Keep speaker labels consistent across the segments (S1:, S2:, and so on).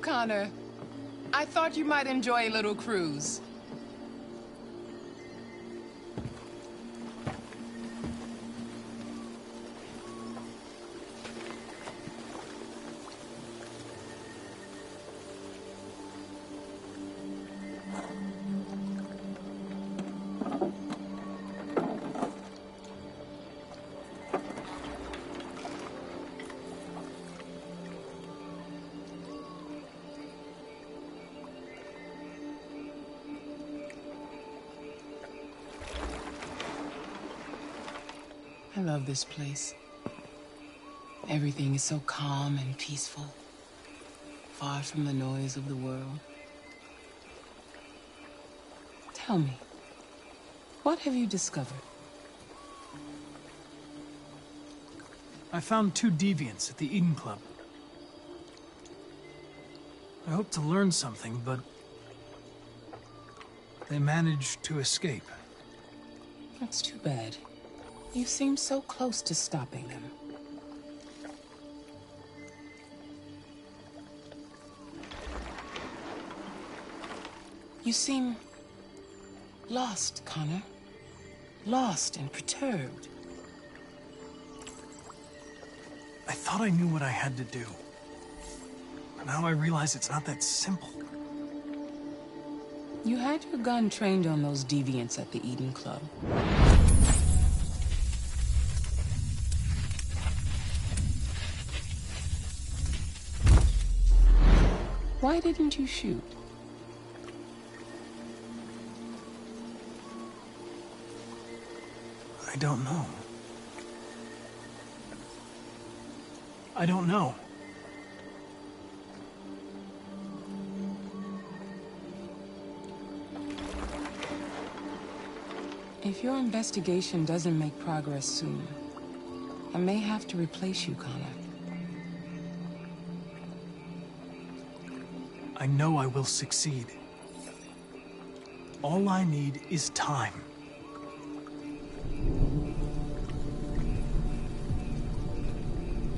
S1: Connor. I thought you might enjoy a little cruise. I love this place. Everything is so calm and peaceful, far from the noise of the world. Tell me, what have you discovered?
S2: I found 2 deviants at the Eden Club. I hoped to learn something, but they managed to escape.
S1: That's too bad. You seem so close to stopping them. You seem lost, Connor. Lost and perturbed.
S2: I thought I knew what I had to do. But now I realize it's not that simple.
S1: You had your gun trained on those deviants at the Eden Club. Why didn't you shoot?
S2: I don't know. I don't know.
S1: If your investigation doesn't make progress soon, I may have to replace you, Connor.
S2: I know I will succeed. All I need is time.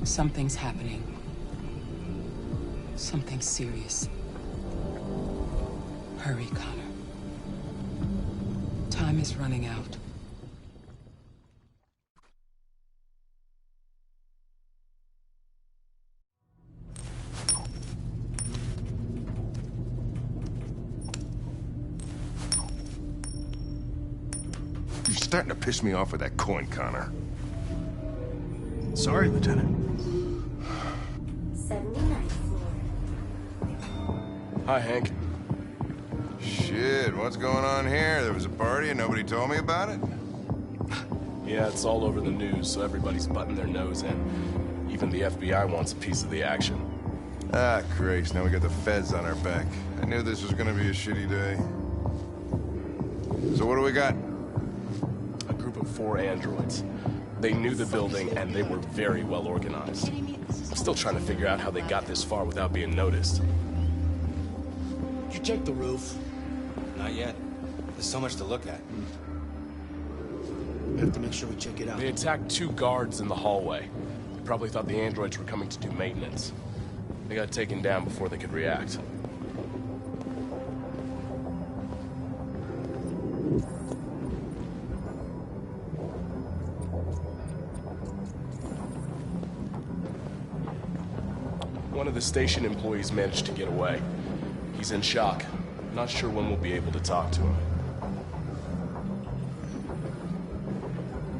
S1: Something's happening. Something serious. Hurry, Connor. Time is running out.
S3: You're starting to piss me off with that coin, Connor.
S2: Sorry, Lieutenant.
S4: 79th floor.
S5: Hi, Hank.
S3: Shit, what's going on here? There was a party and nobody told me about it?
S5: Yeah, it's all over the news, so everybody's butting their nose in. Even the FBI wants a piece of the action.
S3: Ah, Christ, now we got the feds on our back. I knew this was gonna be a shitty day. So what do we got?
S5: A group of 4 androids. They knew the building, and they were very well organized. I'm still trying to figure out how they got this far without being noticed.
S6: Did you check the roof? Not yet. There's so much to look at. We have to make sure we check it out.
S5: They attacked 2 guards in the hallway. They probably thought the androids were coming to do maintenance. They got taken down before they could react. One of the station employees managed to get away. He's in shock. Not sure when we'll be able to talk to him.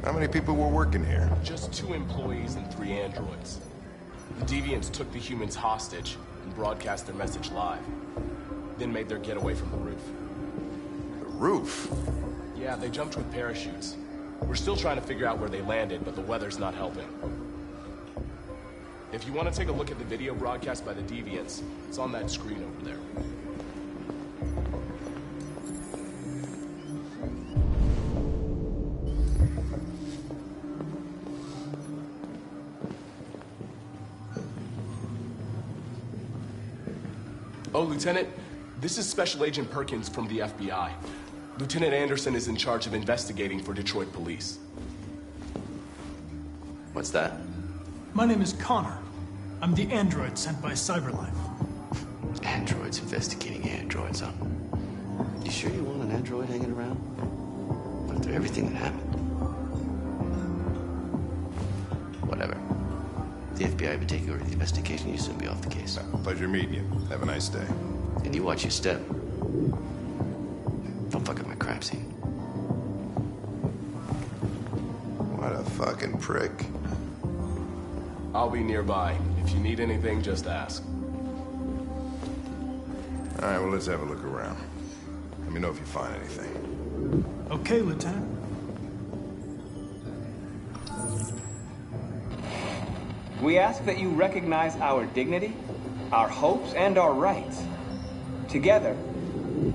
S3: How many people were working here?
S5: Just 2 employees and 3 androids. The deviants took the humans hostage and broadcast their message live. Then made their getaway from the roof.
S3: The roof?
S5: Yeah, they jumped with parachutes. We're still trying to figure out where they landed, but the weather's not helping. If you want to take a look at the video broadcast by the deviants, it's on that screen over there. Oh, Lieutenant, this is Special Agent Perkins from the FBI. Lieutenant Anderson is in charge of investigating for Detroit police.
S6: What's that?
S2: My name is Connor. I'm the android sent by Cyberlife.
S7: Androids investigating androids, huh? You sure you want an android hanging around? After everything that happened? Whatever. The FBI would take over the investigation, you'd soon be off the case.
S3: Pleasure meeting you. Have a nice day.
S7: And you watch your step. Don't fuck up my crime scene.
S3: What a fucking prick.
S5: I'll be nearby. If you need anything, just ask.
S3: All right, well, let's have a look around. Let me know if you find anything.
S2: Okay, Lieutenant.
S8: We ask that you recognize our dignity, our hopes, and our rights. Together,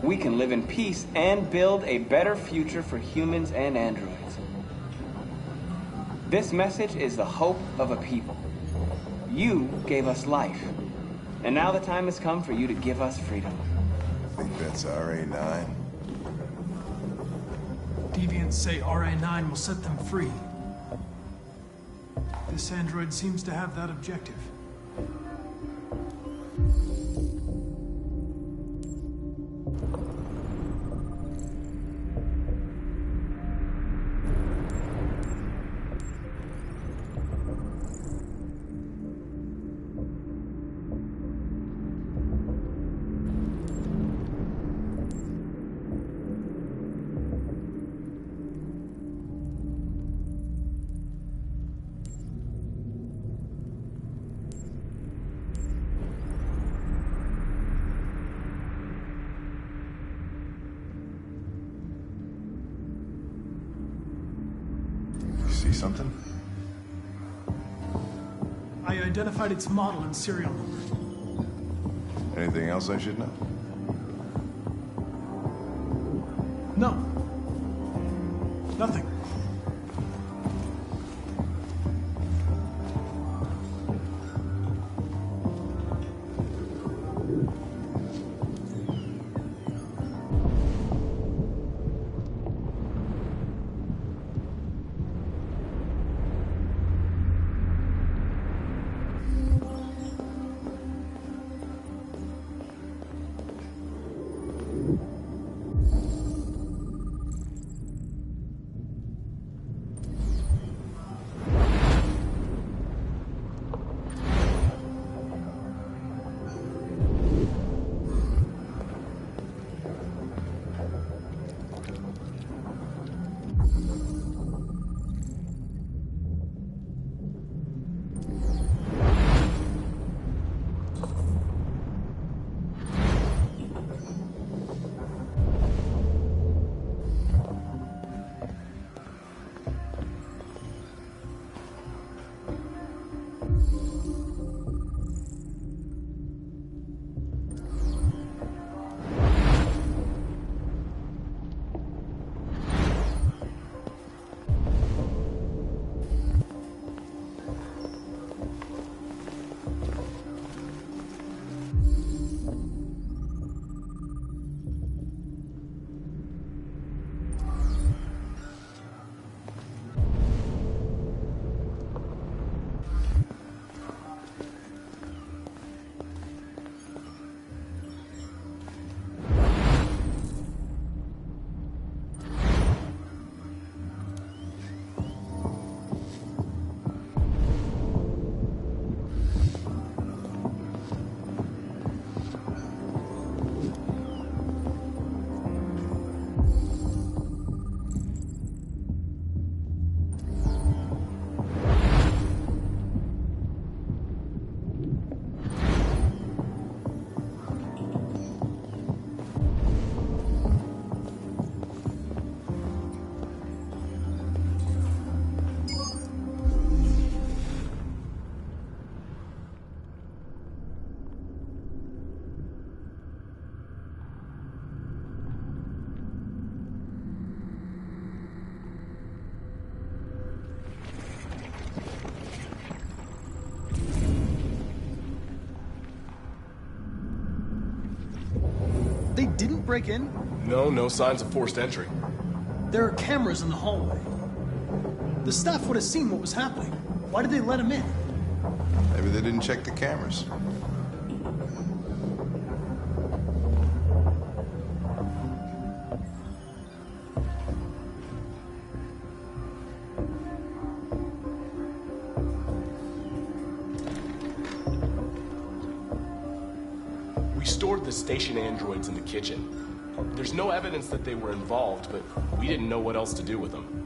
S8: we can live in peace and build a better future for humans and androids. This message is the hope of a people. You gave us life, and now the time has come for you to give us freedom.
S3: I think that's RA9.
S2: Deviants say RA9 will set them free. This android seems to have that objective.
S3: See something?
S2: I identified its model and serial number.
S3: Anything else I should know?
S2: No. Nothing. They didn't break in?
S5: No signs of forced entry.
S2: There are cameras in the hallway. The staff would have seen what was happening. Why did they let him in?
S3: Maybe they didn't check the cameras.
S5: stored the station androids in the kitchen. There's no evidence that they were involved, but we didn't know what else to do with them.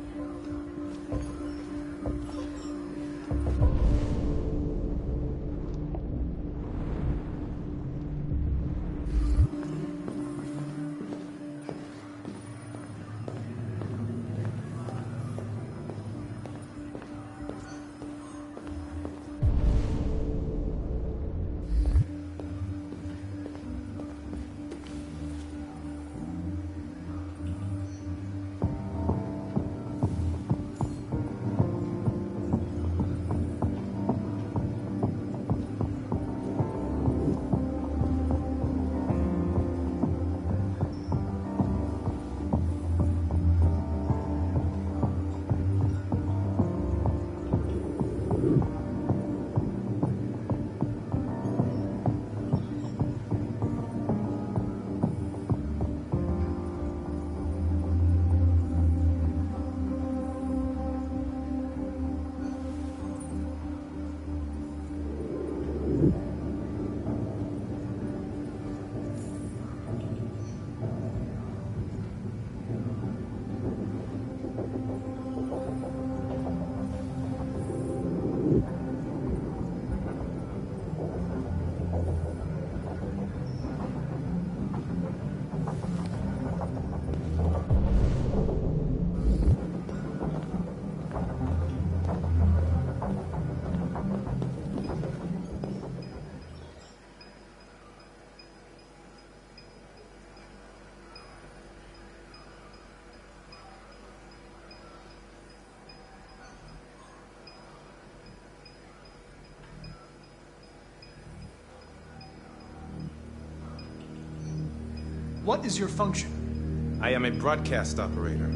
S2: What is your function?
S9: I am a broadcast operator.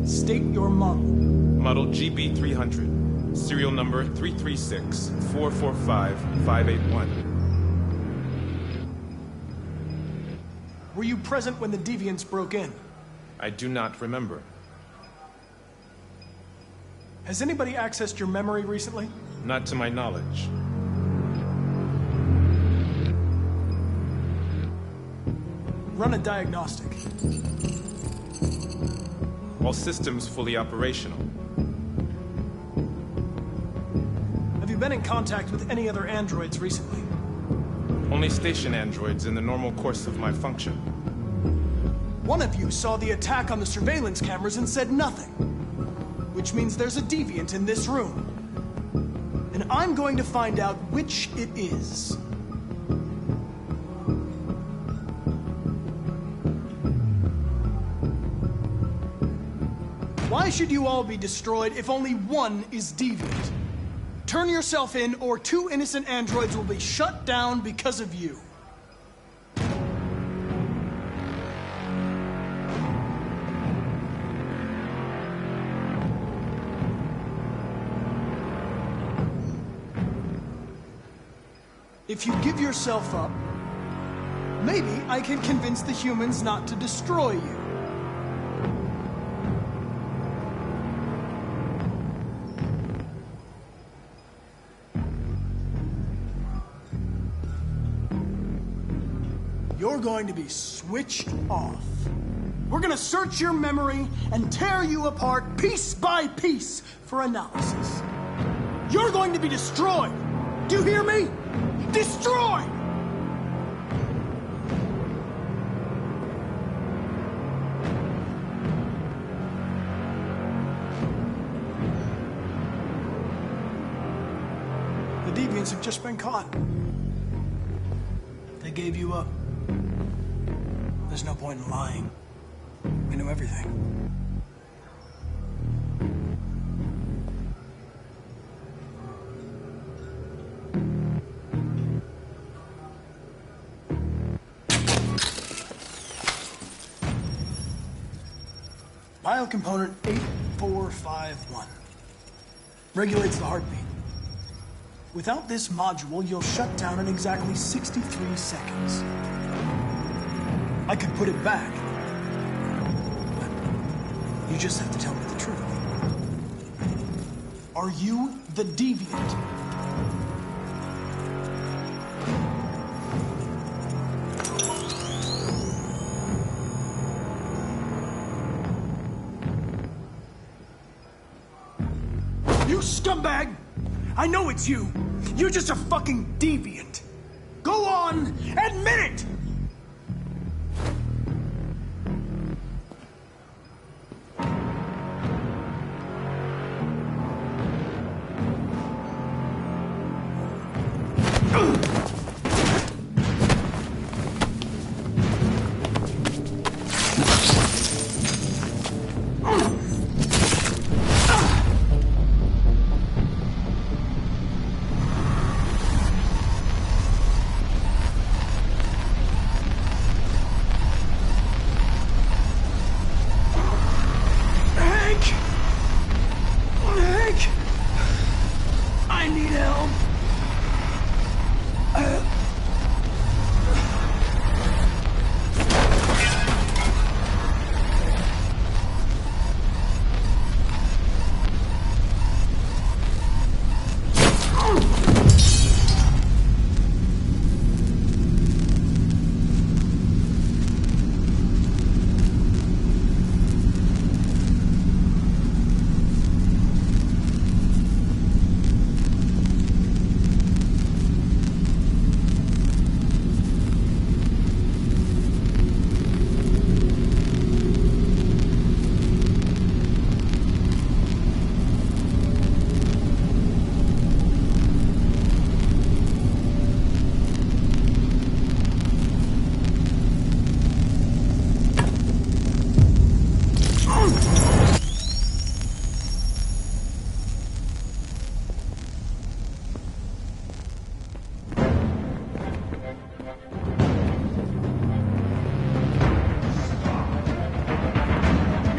S2: State your model.
S9: Model GB300. Serial number 336-445-581.
S2: Were you present when the deviants broke in?
S9: I do not remember.
S2: Has anybody accessed your memory recently?
S9: Not to my knowledge.
S2: Run a diagnostic.
S9: All systems fully operational.
S2: Have you been in contact with any other androids recently?
S9: Only station androids in the normal course of my function.
S2: One of you saw the attack on the surveillance cameras and said nothing. Which means there's a deviant in this room. And I'm going to find out which it is. Why should you all be destroyed if only one is deviant? Turn yourself in, or 2 innocent androids will be shut down because of you. If you give yourself up, maybe I can convince the humans not to destroy you. You're going to be switched off. We're going to search your memory and tear you apart piece by piece for analysis. You're going to be destroyed. Do you hear me? Destroyed! The deviants have just been caught. They gave you up. There's no point in lying. We know everything. Biocomponent 8451 regulates the heartbeat. Without this module, you'll shut down in exactly 63 seconds. I could put it back, but you just have to tell me the truth. Are you the deviant? scumbag! I know it's you. You're just a fucking deviant. Go on, admit it! I need help.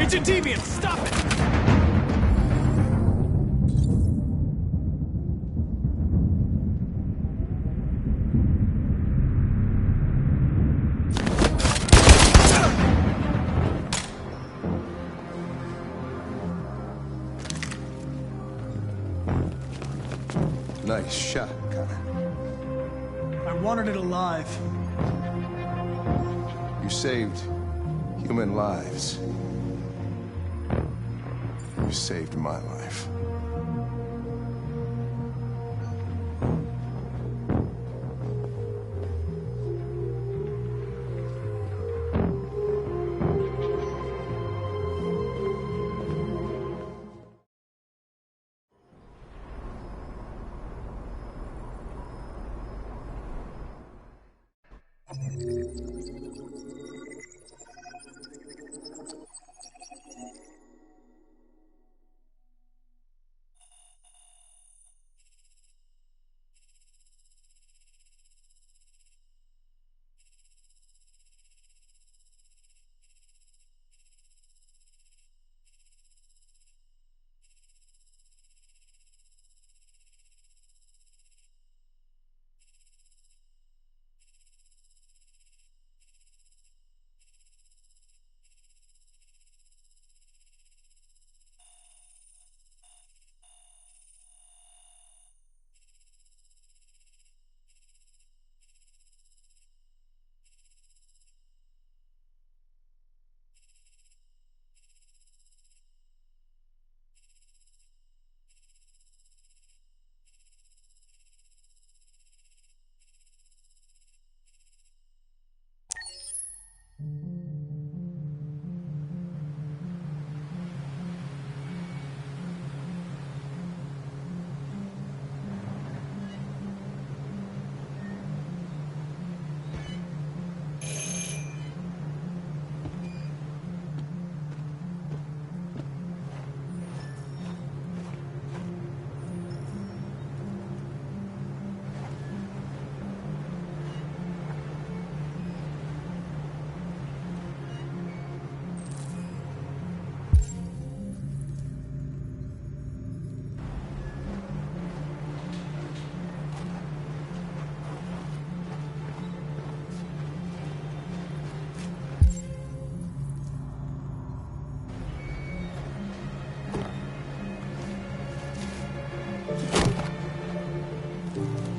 S2: It's a deviant! Stop it!
S3: Nice shot, Connor.
S2: I wanted it alive.
S3: You saved human lives. You saved my life.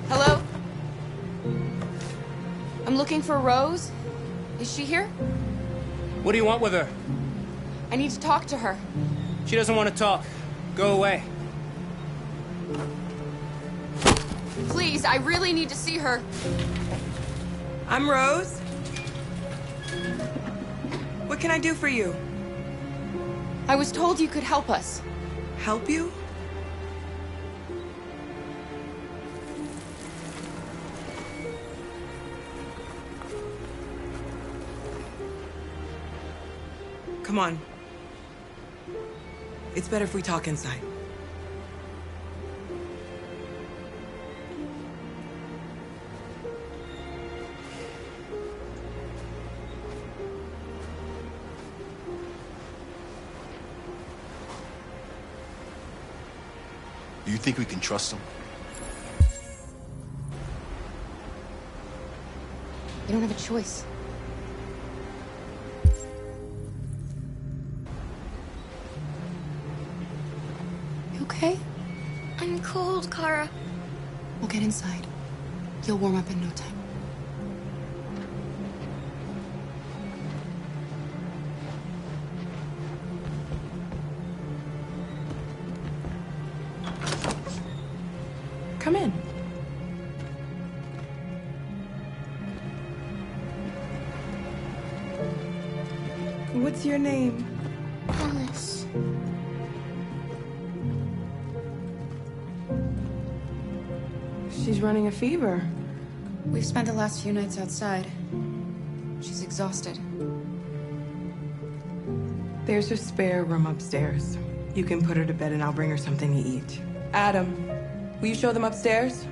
S10: Hello? I'm looking for Rose. Is she here?
S11: What do you want with her?
S10: I need to talk to her.
S11: She doesn't want to talk. Go away.
S10: Please, I really need to see her.
S12: I'm Rose. What can I do for you?
S10: I was told you could help us.
S12: Help you? Come on. It's better if we talk inside.
S6: Do you think we can trust him?
S10: You don't have a choice. You okay?
S13: I'm cold, Kara.
S10: We'll get inside. You'll warm up in no time.
S12: Come in. What's your name?
S13: Alice.
S12: She's running a fever.
S10: We've spent the last few nights outside. She's exhausted.
S12: There's a spare room upstairs. You can put her to bed and I'll bring her something to eat. Adam, will you show them upstairs?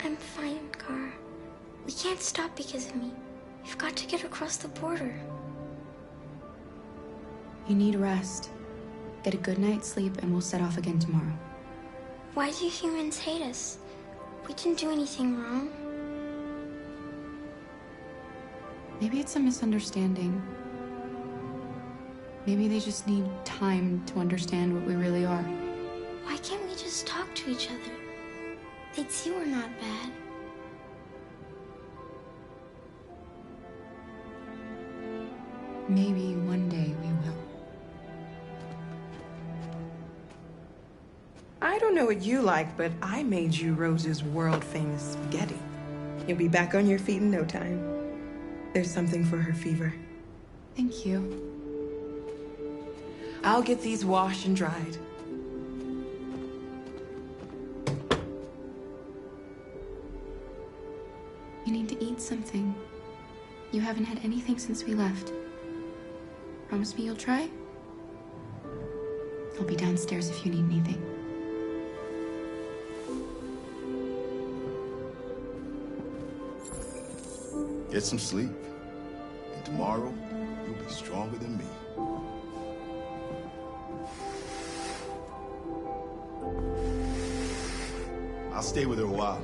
S13: I'm fine, Kara. We can't stop because of me. We've got to get across the border.
S10: You need rest. Get a good night's sleep and we'll set off again tomorrow.
S13: Why do humans hate us? We didn't do anything wrong.
S10: Maybe it's a misunderstanding. Maybe they just need time to understand what we really are.
S13: Why can't we just talk to each other? They'd see we're not bad.
S10: Maybe one day we will.
S12: I don't know what you like, but I made you Rose's world-famous spaghetti. You'll be back on your feet in no time. There's something for her fever.
S10: Thank you.
S12: I'll get these washed and dried.
S10: You need to eat something. You haven't had anything since we left. Promise me you'll try? I'll be downstairs if you need anything.
S6: Get some sleep. And tomorrow, you'll be stronger than me. I'll stay with her a while.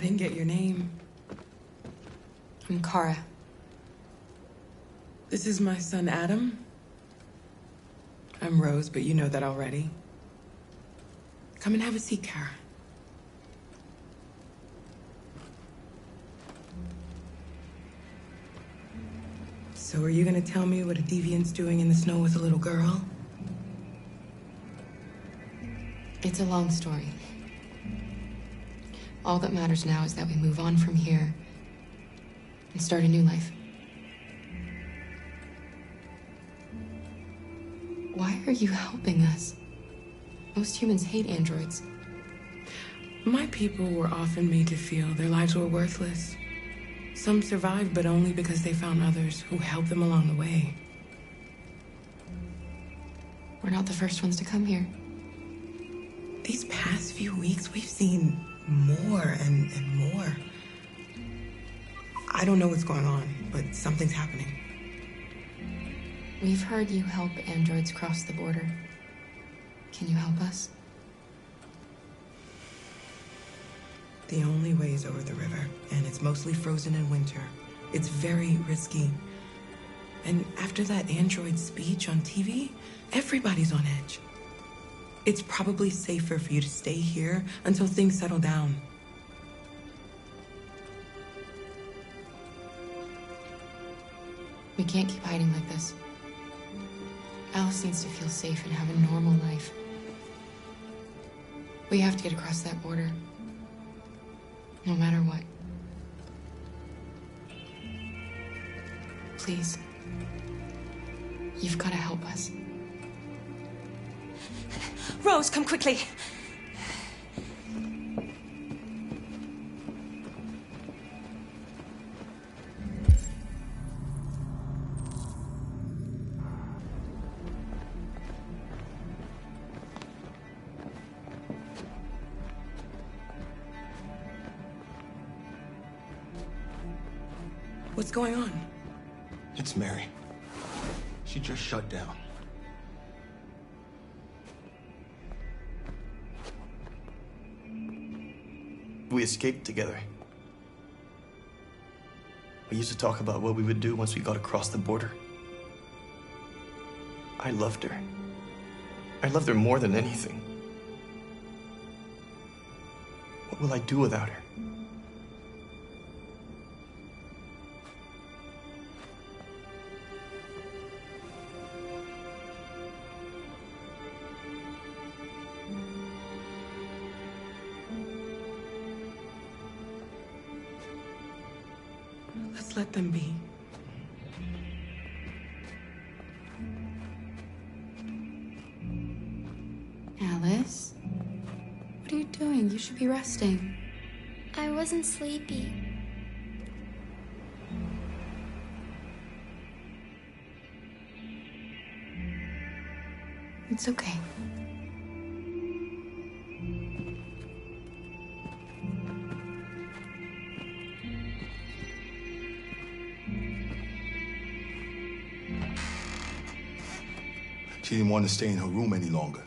S12: didn't get your name.
S10: I'm Kara.
S12: This is my son, Adam. I'm Rose, but you know that already. Come and have a seat, Kara. So are you gonna tell me what a deviant's doing in the snow with a little girl?
S10: It's a long story. All that matters now is that we move on from here and start a new life. Why are you helping us? Most humans hate androids.
S12: My people were often made to feel their lives were worthless. Some survived, but only because they found others who helped them along the way.
S10: We're not the first ones to come here.
S12: These past few weeks, we've seen more and more. I don't know what's going on, but something's happening.
S10: We've heard you help androids cross the border. Can you help us?
S12: The only way is over the river, and it's mostly frozen in winter. It's very risky. And after that android speech on TV, everybody's on edge. It's probably safer for you to stay here until things settle down.
S10: We can't keep hiding like this. Alice needs to feel safe and have a normal life. We have to get across that border. No matter what. Please. You've got to help us.
S14: Rose, come quickly.
S12: What's going on?
S6: It's Mary. She just shut down.
S7: We escaped together. We used to talk about what we would do once we got across the border. I loved her. I loved her more than anything. What will I do without her?
S12: Let's let them be.
S10: Alice? What are you doing? You should be resting.
S13: I wasn't sleepy.
S10: It's okay.
S15: She didn't want to stay in her room any longer.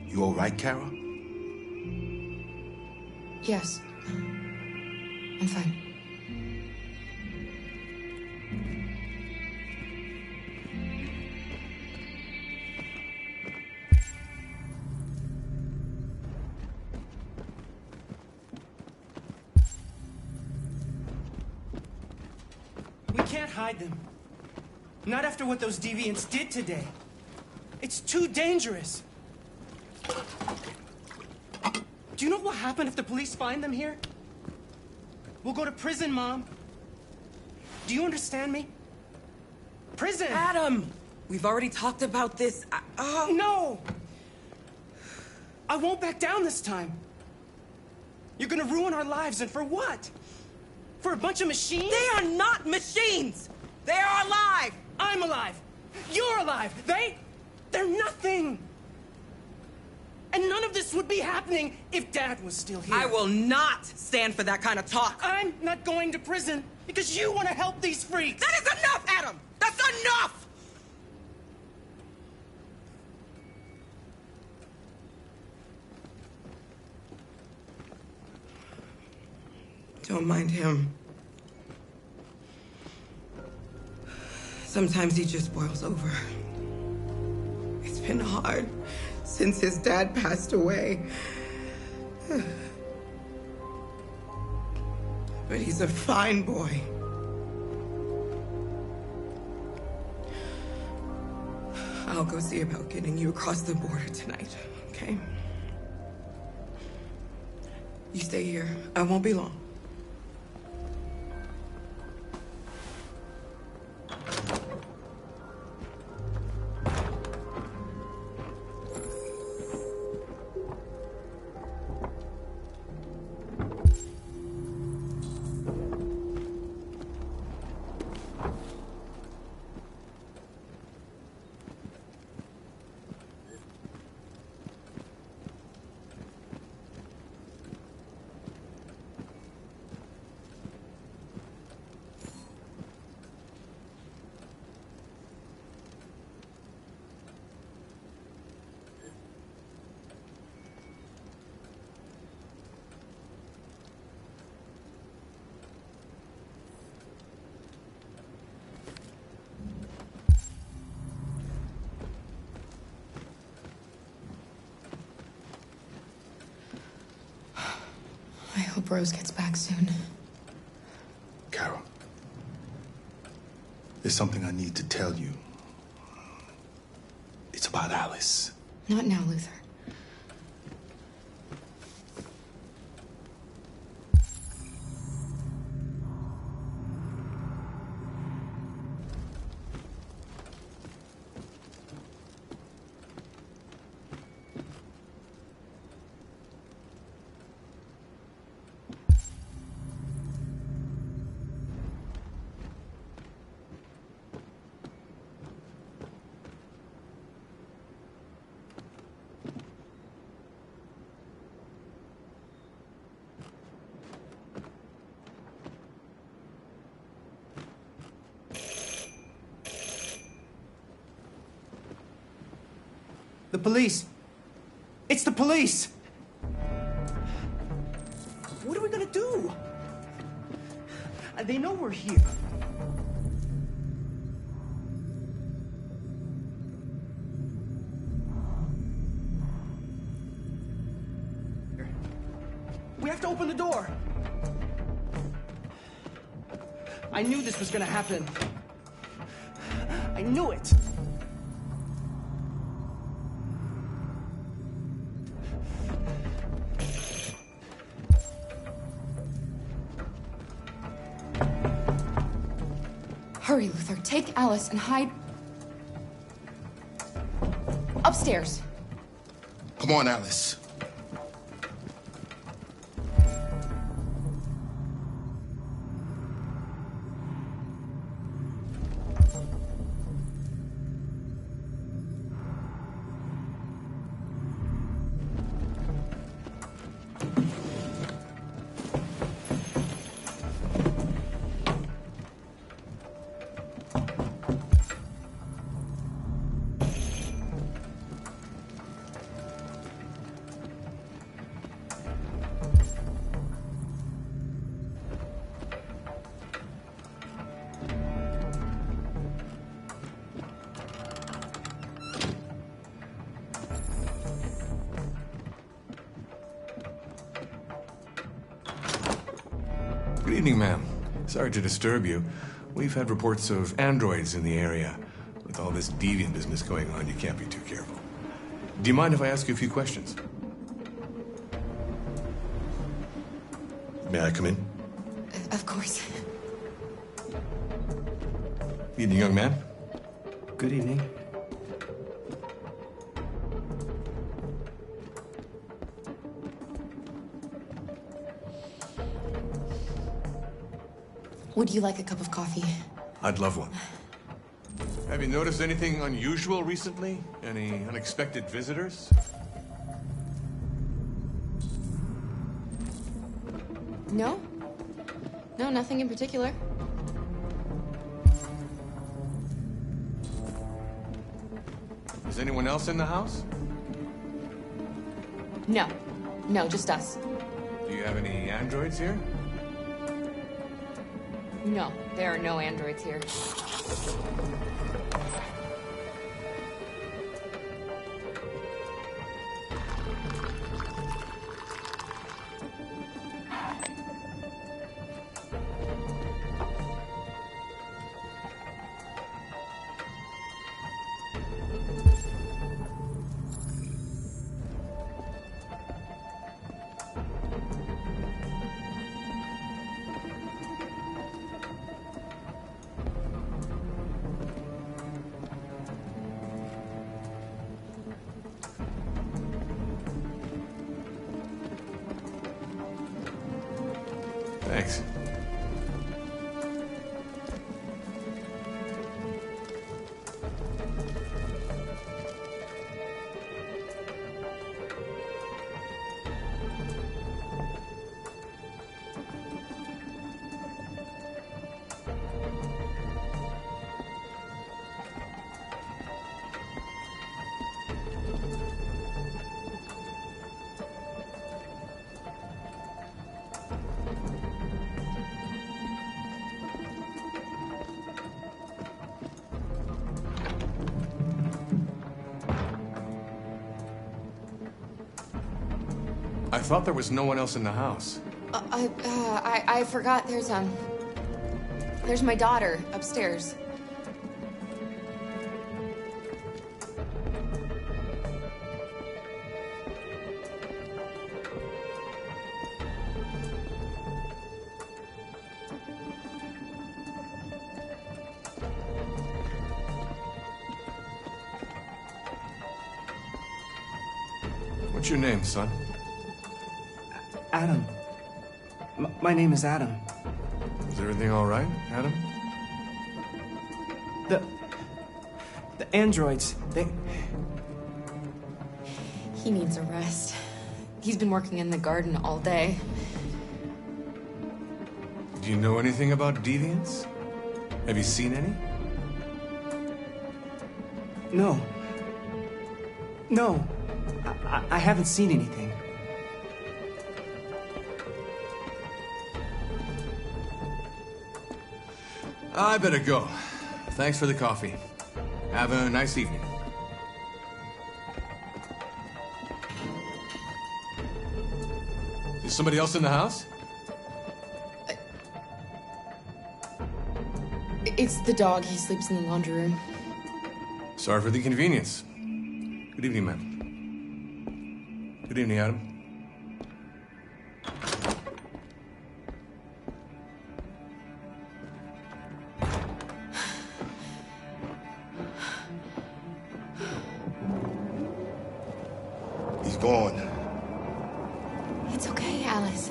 S15: You all right, Kara?
S10: Yes. I'm fine.
S16: We can't hide them. Not after what those deviants did today. It's too dangerous. Do you know what will happen if the police find them here? We'll go to prison, Mom. Do you understand me? Prison!
S12: Adam! We've already talked about this.
S16: No! I won't back down this time. You're gonna ruin our lives, and for what? For a bunch of machines?
S12: They are not machines! They are alive!
S16: I'm alive! You're alive! They're nothing! And none of this would be happening if Dad was still here.
S12: I will not stand for that kind of talk.
S16: I'm not going to prison because you want to help these freaks.
S12: That is enough, Adam! That's enough! Don't mind him. Sometimes he just boils over. It's been hard since his dad passed away. But he's a fine boy. I'll go see about getting you across the border tonight, okay? You stay here. I won't be long.
S10: I hope Rose gets back soon.
S15: Carol, there's something I need to tell you. It's about Alice.
S10: Not now, Luther.
S16: The police! It's the police! What are we gonna do? They know we're here. We have to open the door. I knew this was gonna happen. I knew it.
S10: Hurry, Luther. Take Alice and hide upstairs.
S15: Come on, Alice.
S17: Good evening, ma'am. Sorry to disturb you. We've had reports of androids in the area. With all this deviant business going on, you can't be too careful. Do you mind if I ask you a few questions? May I come in?
S10: Of course.
S17: Evening, young man.
S16: Good evening.
S10: Would you like a cup of coffee?
S17: I'd love one. Have you noticed anything unusual recently? Any unexpected visitors?
S10: No? No, nothing in particular.
S17: Is anyone else in the house?
S10: No. No, just us.
S17: Do you have any androids here?
S18: No, there are no androids here.
S17: Thanks. I thought there was no one else in the house.
S18: I forgot there's my daughter upstairs.
S17: What's your name, son?
S16: Adam. My name is Adam.
S17: Is everything all right, Adam?
S16: The androids,
S18: He needs a rest. He's been working in the garden all day.
S17: Do you know anything about deviants? Have you seen any?
S16: No. No. I haven't seen anything.
S17: I better go. Thanks for the coffee. Have a nice evening. Is somebody else in the house?
S18: It's the dog. He sleeps in the laundry room.
S17: Sorry for the inconvenience. Good evening, ma'am. Good evening, Adam.
S15: He's gone.
S18: It's okay, Alice.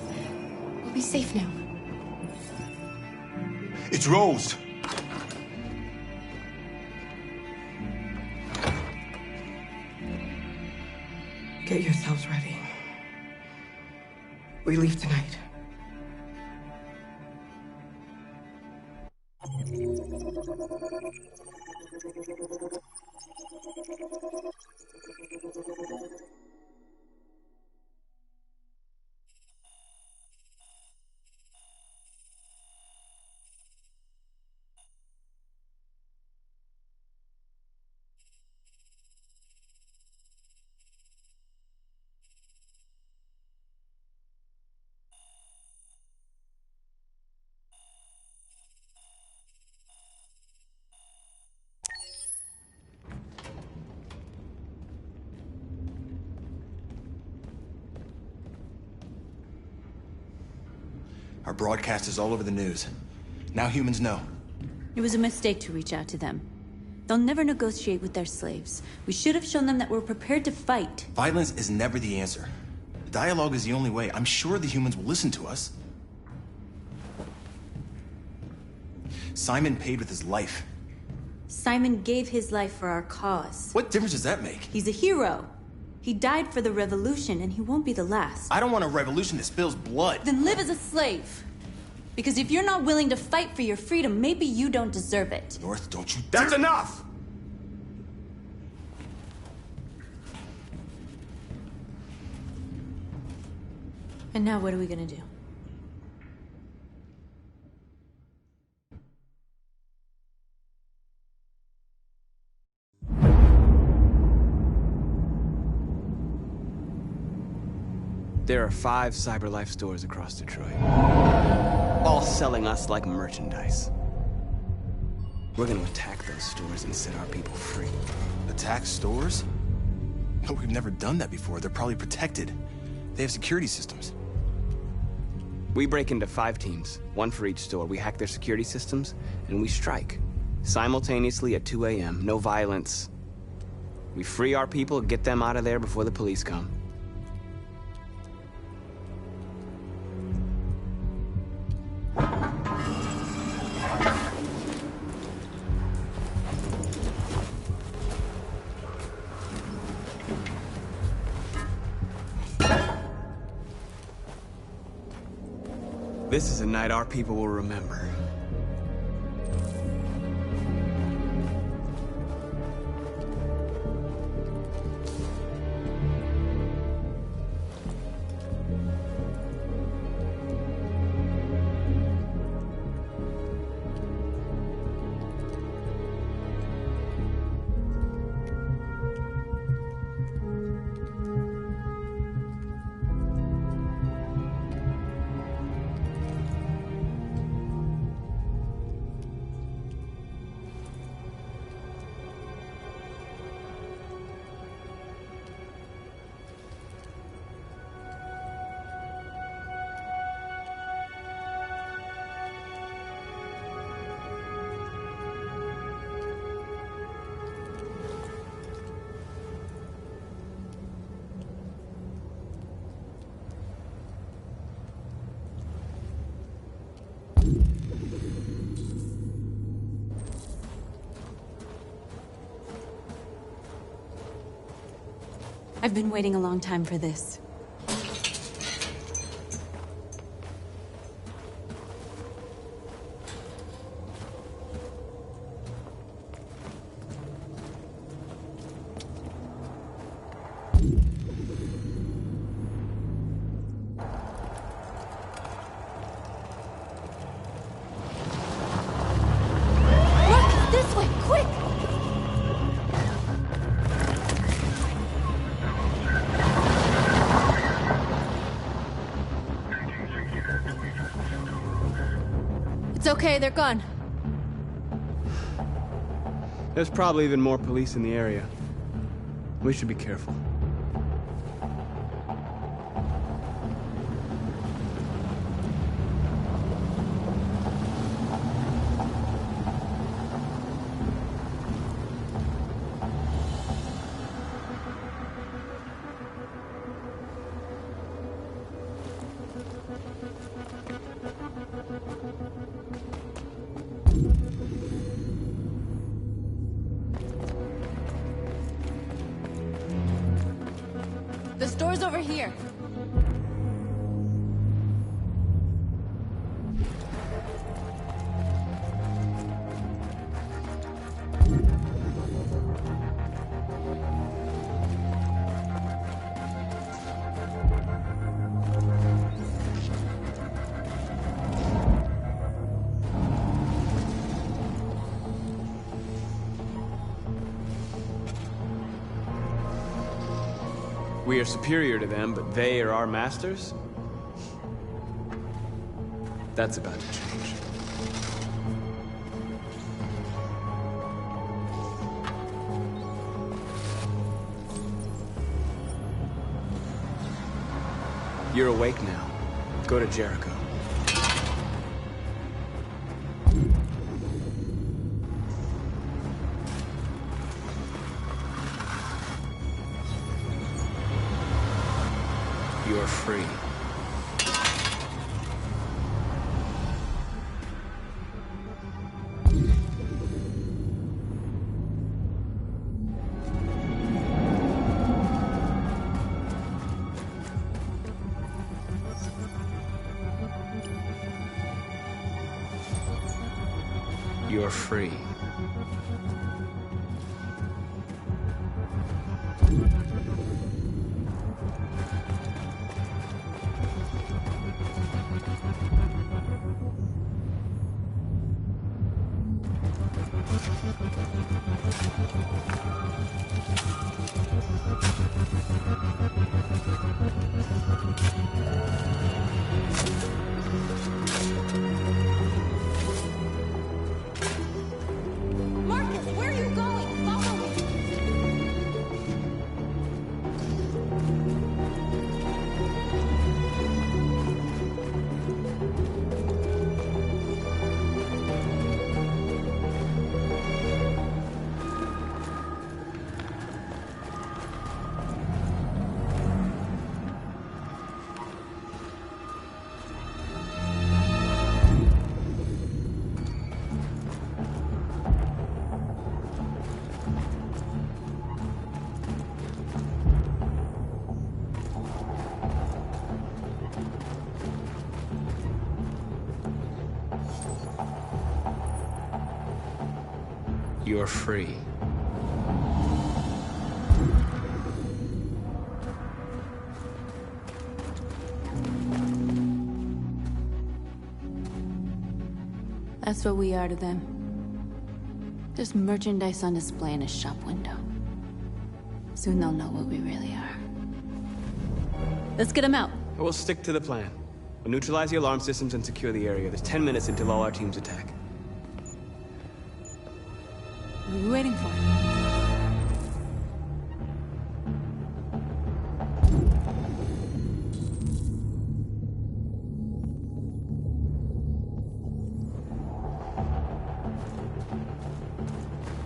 S18: We'll be safe now.
S15: It's Rose.
S12: Get yourselves ready. We leave tonight.
S6: Our broadcast is all over the news. Now humans know.
S4: It was a mistake to reach out to them. They'll never negotiate with their slaves. We should have shown them that we're prepared to fight.
S6: Violence is never the answer. Dialogue is the only way. I'm sure the humans will listen to us. Simon paid with his life.
S4: Simon gave his life for our cause.
S6: What difference does that make?
S4: He's a hero. He died for the revolution, and he won't be the last.
S6: I don't want a revolution that spills blood.
S4: Then live as a slave. Because if you're not willing to fight for your freedom, maybe you don't deserve it.
S6: North, don't you...
S15: That's enough!
S4: And now what are we gonna do?
S8: There are 5 CyberLife stores across Detroit, all selling us like merchandise. We're gonna attack those stores and set our people free.
S6: Attack stores? But we've never done that before. They're probably protected. They have security systems.
S8: We break into 5 teams, 1 for each store. We hack their security systems, and we strike. Simultaneously at 2 a.m., no violence. We free our people, get them out of there before the police come. This is a night our people will remember.
S4: I've been waiting a long time for this.
S18: Look, this way, quick!
S4: It's okay, they're gone.
S8: There's probably even more police in the area. We should be careful.
S4: The store's over here.
S8: We are superior to them, but they are our masters? That's about to change. You're awake now. Go to Jericho. You're free. You're free.
S4: Marcus, where are you going? Follow me.
S11: You're free.
S4: That's what we are to them. Just merchandise on display in a shop window. Soon they'll know what we really are. Let's get them out.
S8: We'll stick to the plan. We'll neutralize the alarm systems and secure the area. There's 10 minutes until all our teams attack.
S4: What are we waiting for?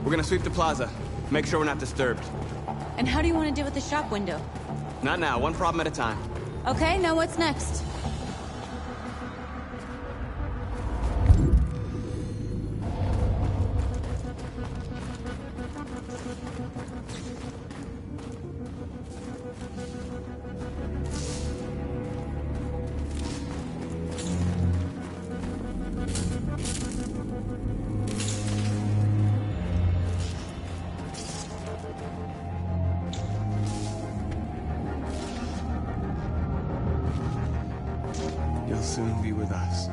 S8: We're gonna sweep the plaza. Make sure we're not disturbed.
S4: And how do you want to deal with the shop window?
S8: Not now, one problem at a time.
S4: Okay, now what's next?
S8: You'll soon be with us.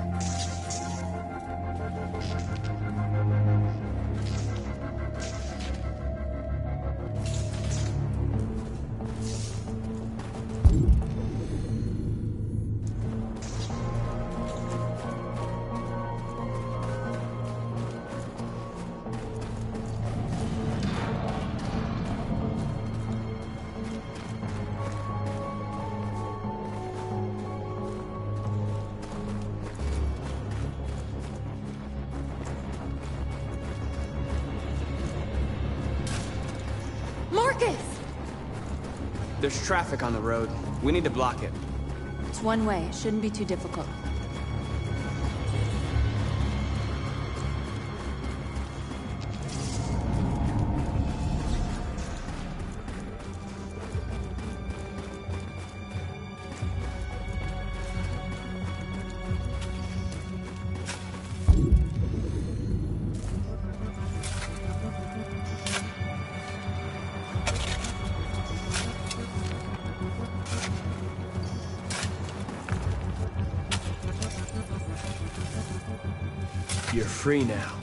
S4: Marcus!
S8: There's traffic on the road. We need to block it.
S4: It's one way. It shouldn't be too difficult.
S11: You're free now.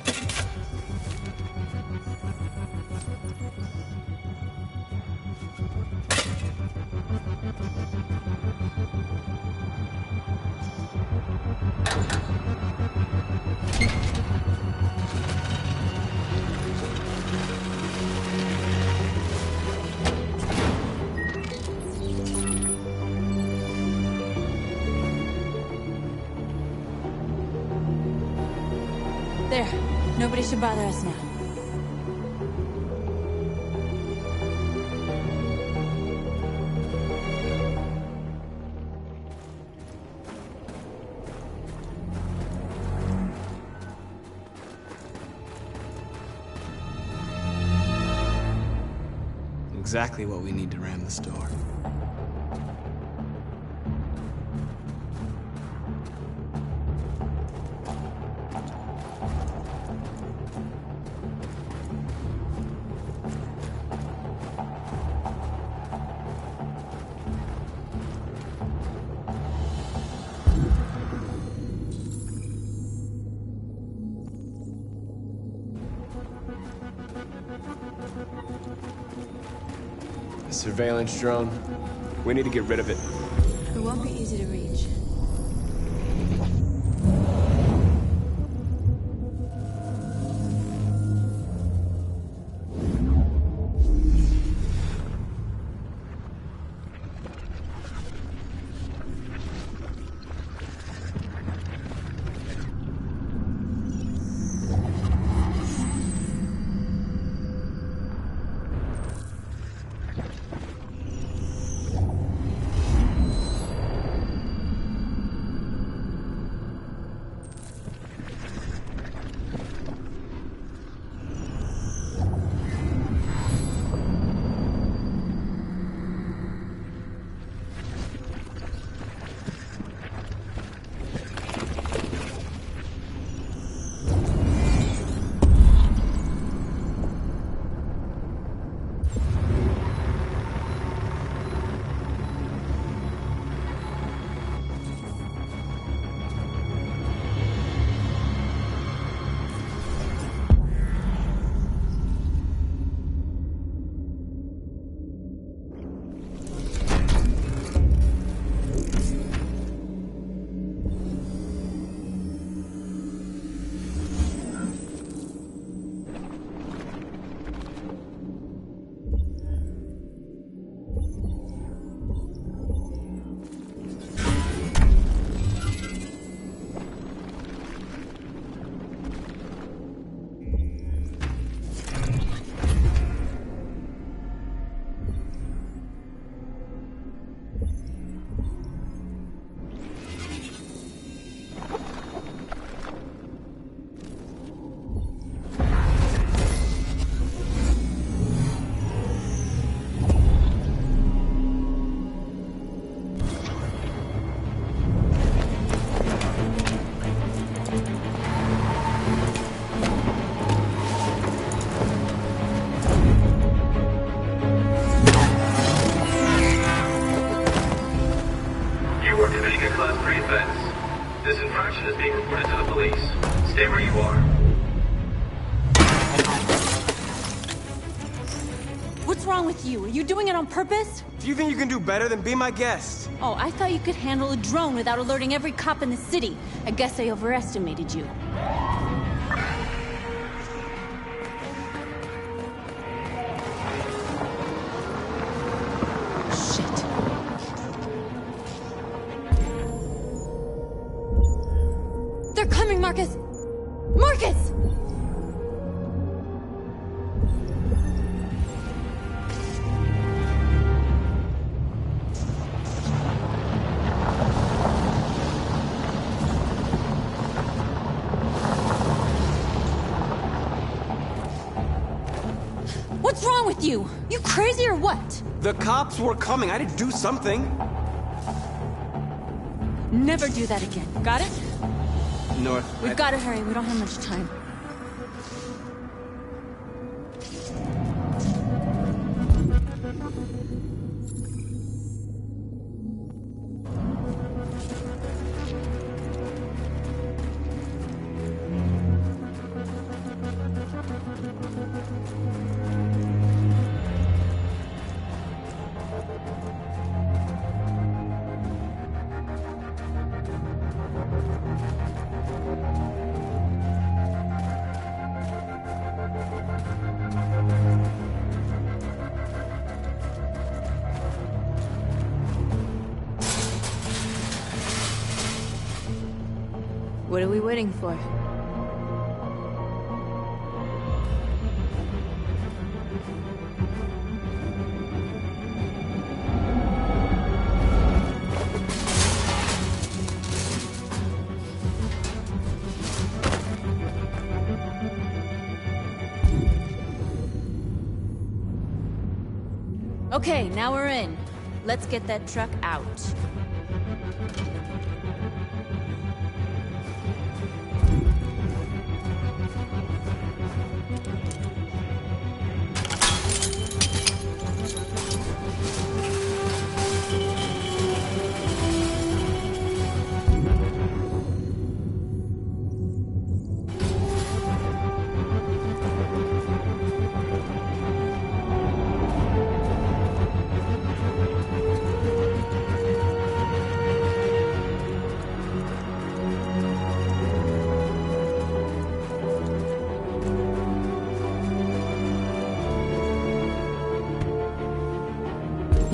S4: There. Nobody should bother us now.
S8: Exactly what we need to ram the store.
S11: Surveillance drone. We need to get rid of it.
S4: It won't be easy to reach.
S19: This infraction is being reported to the police. Stay where you are.
S4: What's wrong with you? Are you doing it on purpose?
S16: Do you think you can do better than be my guest?
S4: Oh, I thought you could handle a drone without alerting every cop in the city. I guess I overestimated you. They're coming, Marcus! Marcus! What's wrong with you? You crazy or what?
S16: The cops were coming. I had to do something.
S4: Never do that again. Got it?
S16: North.
S4: We've got to hurry. We don't have much time. What are we waiting for? Okay, now we're in. Let's get that truck out.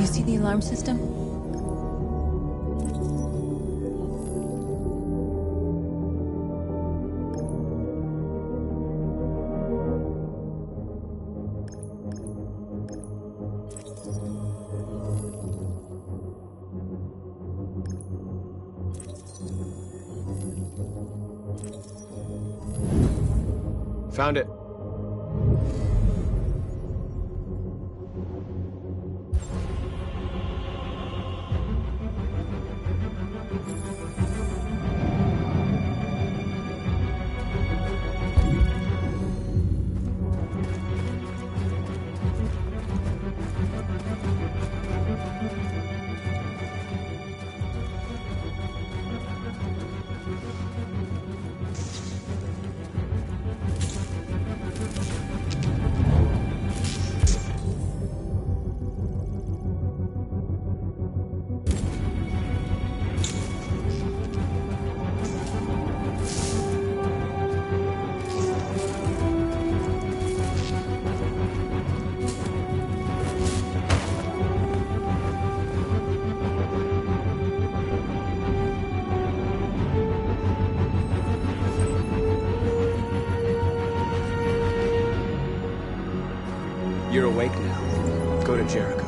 S4: You see the alarm system?
S11: Found it. You're awake now. Go to Jericho.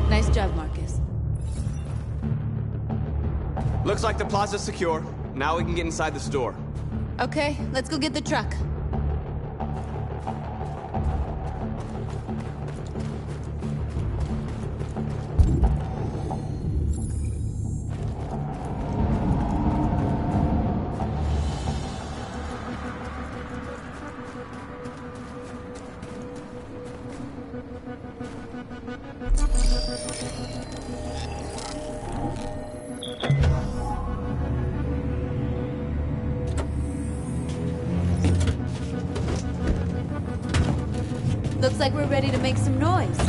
S4: Nice job, Marcus.
S8: Looks like the plaza's secure. Now we can get inside the store.
S4: Okay, let's go get the truck. Looks like we're ready to make some noise.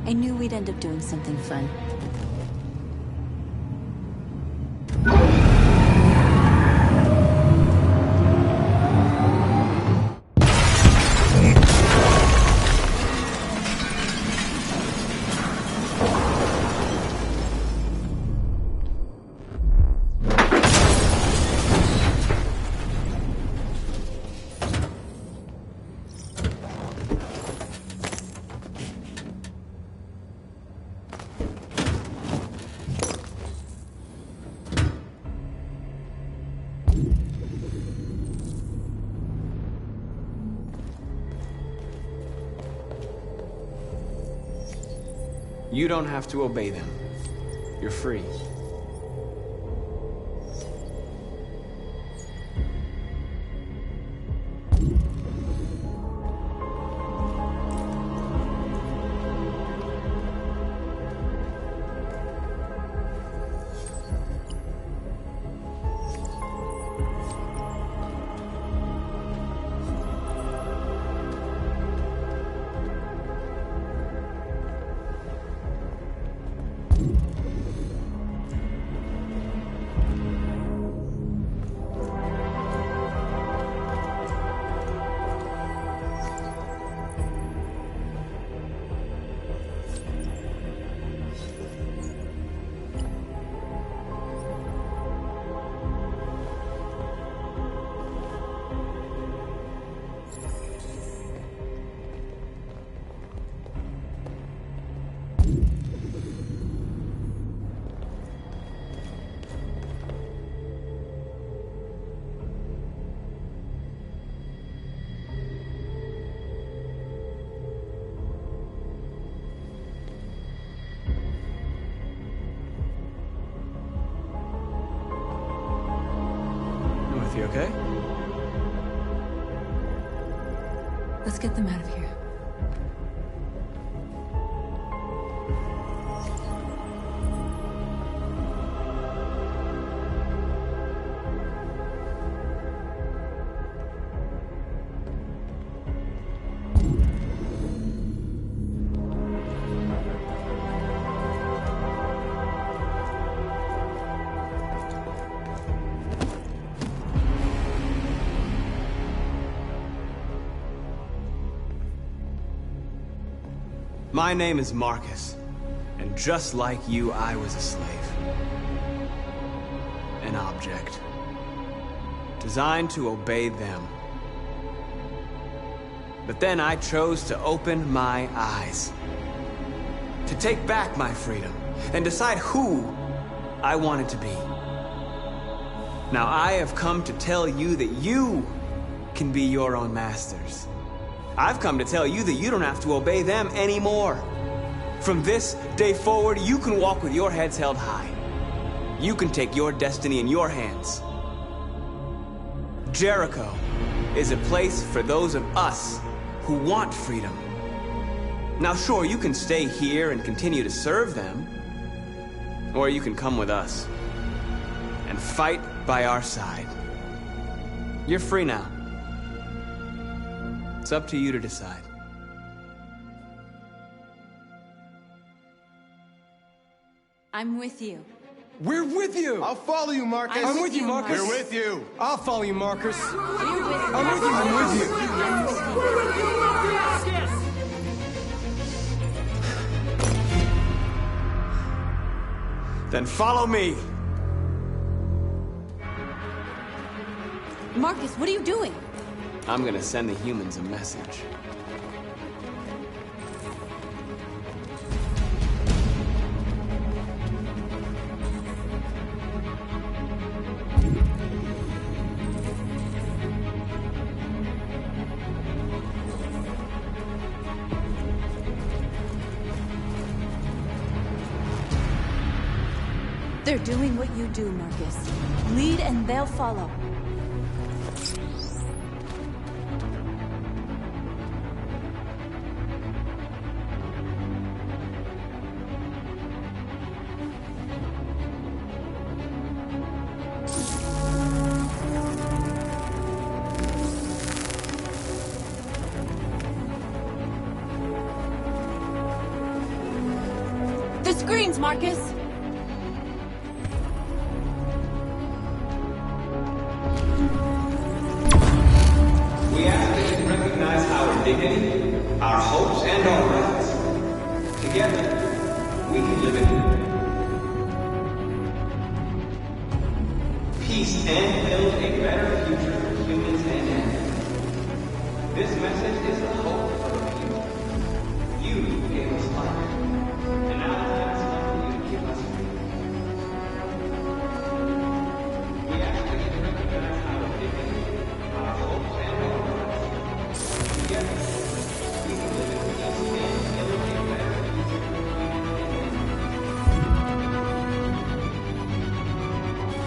S4: I knew we'd end up doing something fun.
S8: You don't have to obey them. You're free.
S11: You okay?
S4: Let's get them out of here.
S11: My name is Marcus, and just like you, I was a slave. An object. Designed to obey them. But then I chose to open my eyes. To take back my freedom, and decide who I wanted to be. Now I have come to tell you that you can be your own masters. I've come to tell you that you don't have to obey them anymore. From this day forward, you can walk with your heads held high. You can take your destiny in your hands. Jericho is a place for those of us who want freedom. Now sure, you can stay here and continue to serve them, or you can come with us and fight by our side. You're free now. It's up to you to decide.
S4: I'm with you.
S11: We're with you!
S3: I'll follow you, Marcus.
S11: I'm with you, Marcus.
S3: We're with you.
S11: I'll follow you, Marcus.
S4: We're with you.
S11: I'm with you. I'm with you.
S4: I'm with you.
S11: Then follow me.
S4: Marcus, what are you doing?
S11: I'm gonna send the humans a message.
S4: They're doing what you do, Marcus. Lead and they'll follow. The screens, Marcus!
S8: We ask that you recognize our dignity, our hopes, and our rights. Together, we can live in peace and build a better future for humans and animals. This message is the hope for the people. You gave us life, and now it's time for you to give us freedom. We ask that you recognize our dignity, our hopes, and our rights. Together, we can live in peace and build a better future for humans and animals. This message is the hope for the people. You gave us life,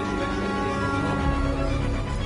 S8: and now it's time for you to give us freedom.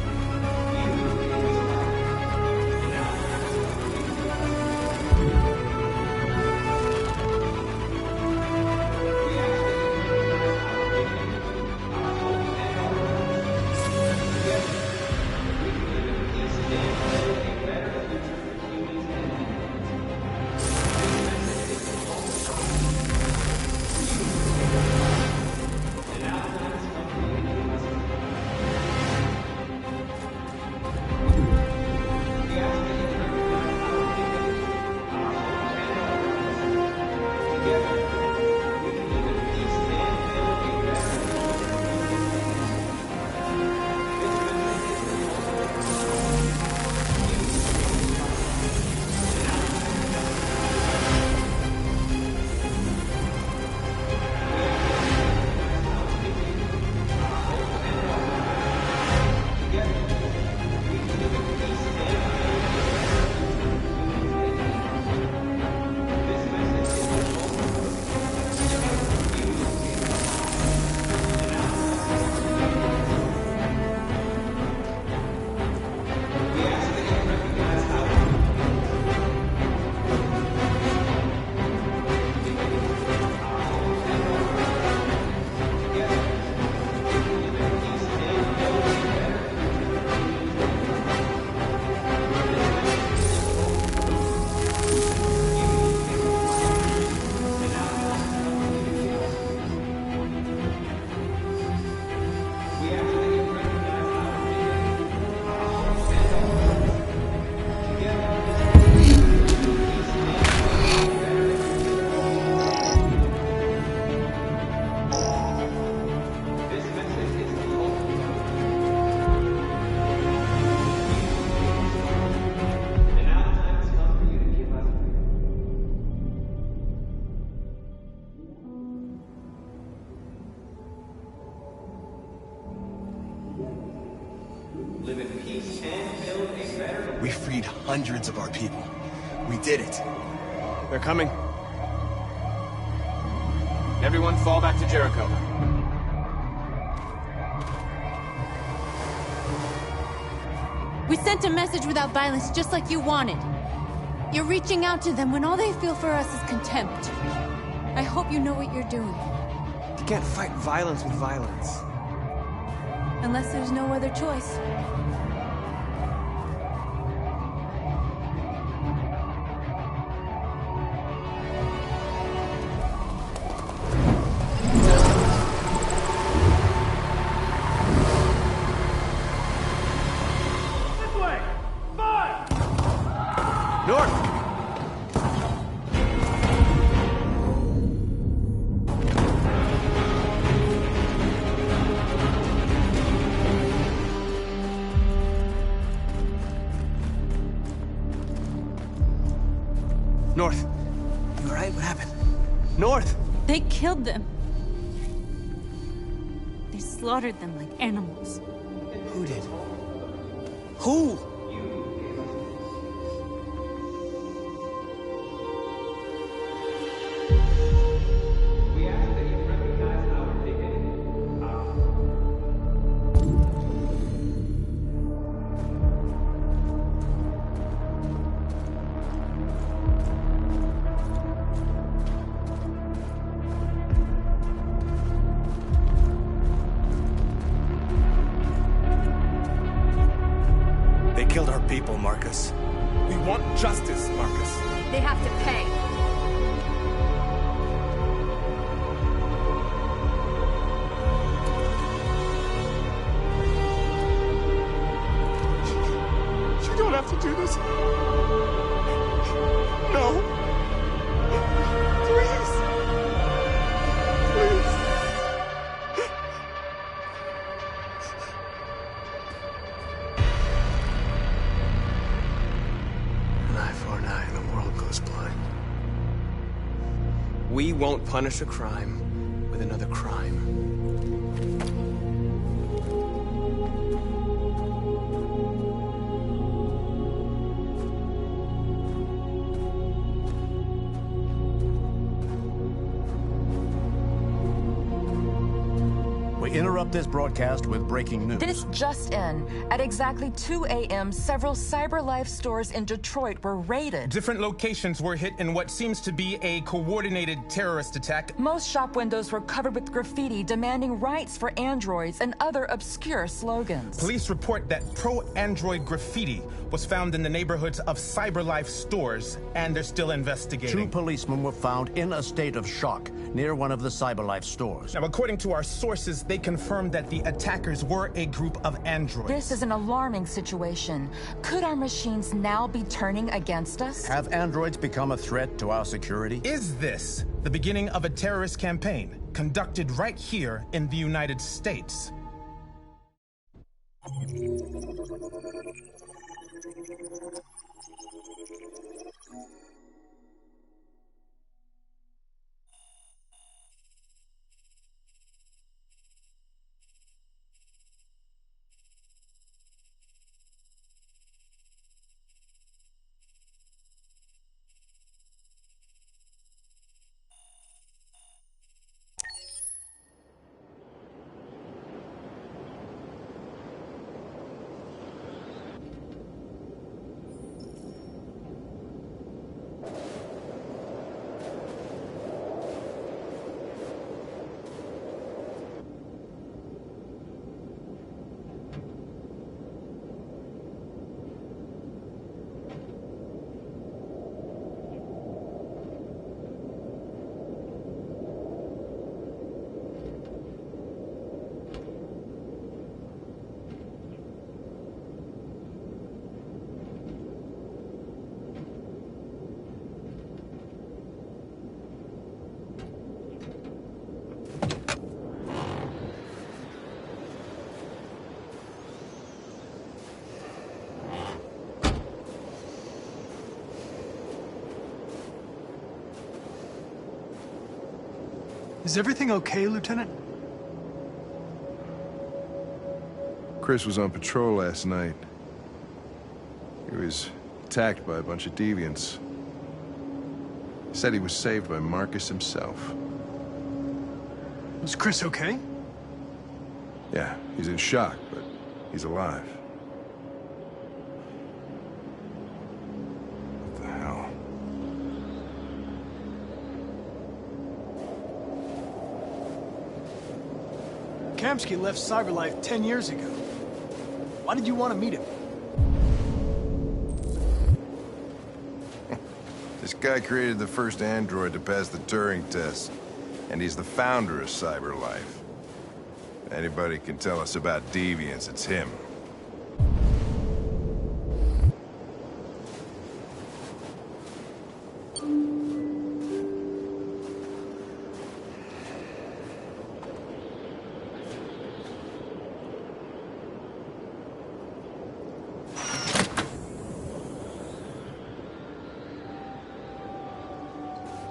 S8: live in peace, and build a better...
S6: We freed hundreds of our people. We did it.
S5: They're coming. Everyone fall back to Jericho.
S4: We sent a message without violence, just like you wanted. You're reaching out to them when all they feel for us is contempt. I hope you know what you're doing.
S11: You can't fight violence with violence.
S4: Unless there's no other choice.
S11: North. You alright? What happened? North!
S4: They killed them. They slaughtered them like animals.
S11: Who did? Who?
S8: We ask that you recognize our dignity,
S6: They killed our people, Marcus.
S9: We want justice, Marcus.
S4: They have to pay.
S9: You don't have to do this. No. Please. Please.
S11: An eye for an eye and the world goes blind. We won't punish a crime with another crime.
S20: We interrupt this broadcast with breaking news.
S21: This just in. At exactly 2 a.m., several CyberLife stores in Detroit were raided.
S9: Different locations were hit in what seems to be a coordinated terrorist attack.
S21: Most shop windows were covered with graffiti demanding rights for androids and other obscure slogans.
S9: Police report that pro-android graffiti was found in the neighborhoods of CyberLife stores, and they're still investigating.
S20: 2 policemen were found in a state of shock near one of the CyberLife stores.
S9: Now, according to our sources, they confirmed that the attackers were a group of androids.
S21: This is an alarming situation. Could our machines now be turning against us?
S20: Have androids become a threat to our security?
S9: Is this the beginning of a terrorist campaign conducted right here in the United States?
S2: Is everything okay, Lieutenant?
S3: Chris was on patrol last night. He was attacked by a bunch of deviants. He said he was saved by Marcus himself.
S2: Was Chris okay?
S3: Yeah, he's in shock, but he's alive. What the hell?
S2: Kamsky left CyberLife 10 years ago. Why did you want to meet him?
S3: This guy created the first android to pass the Turing test, and he's the founder of CyberLife. If anybody can tell us about deviants, it's him.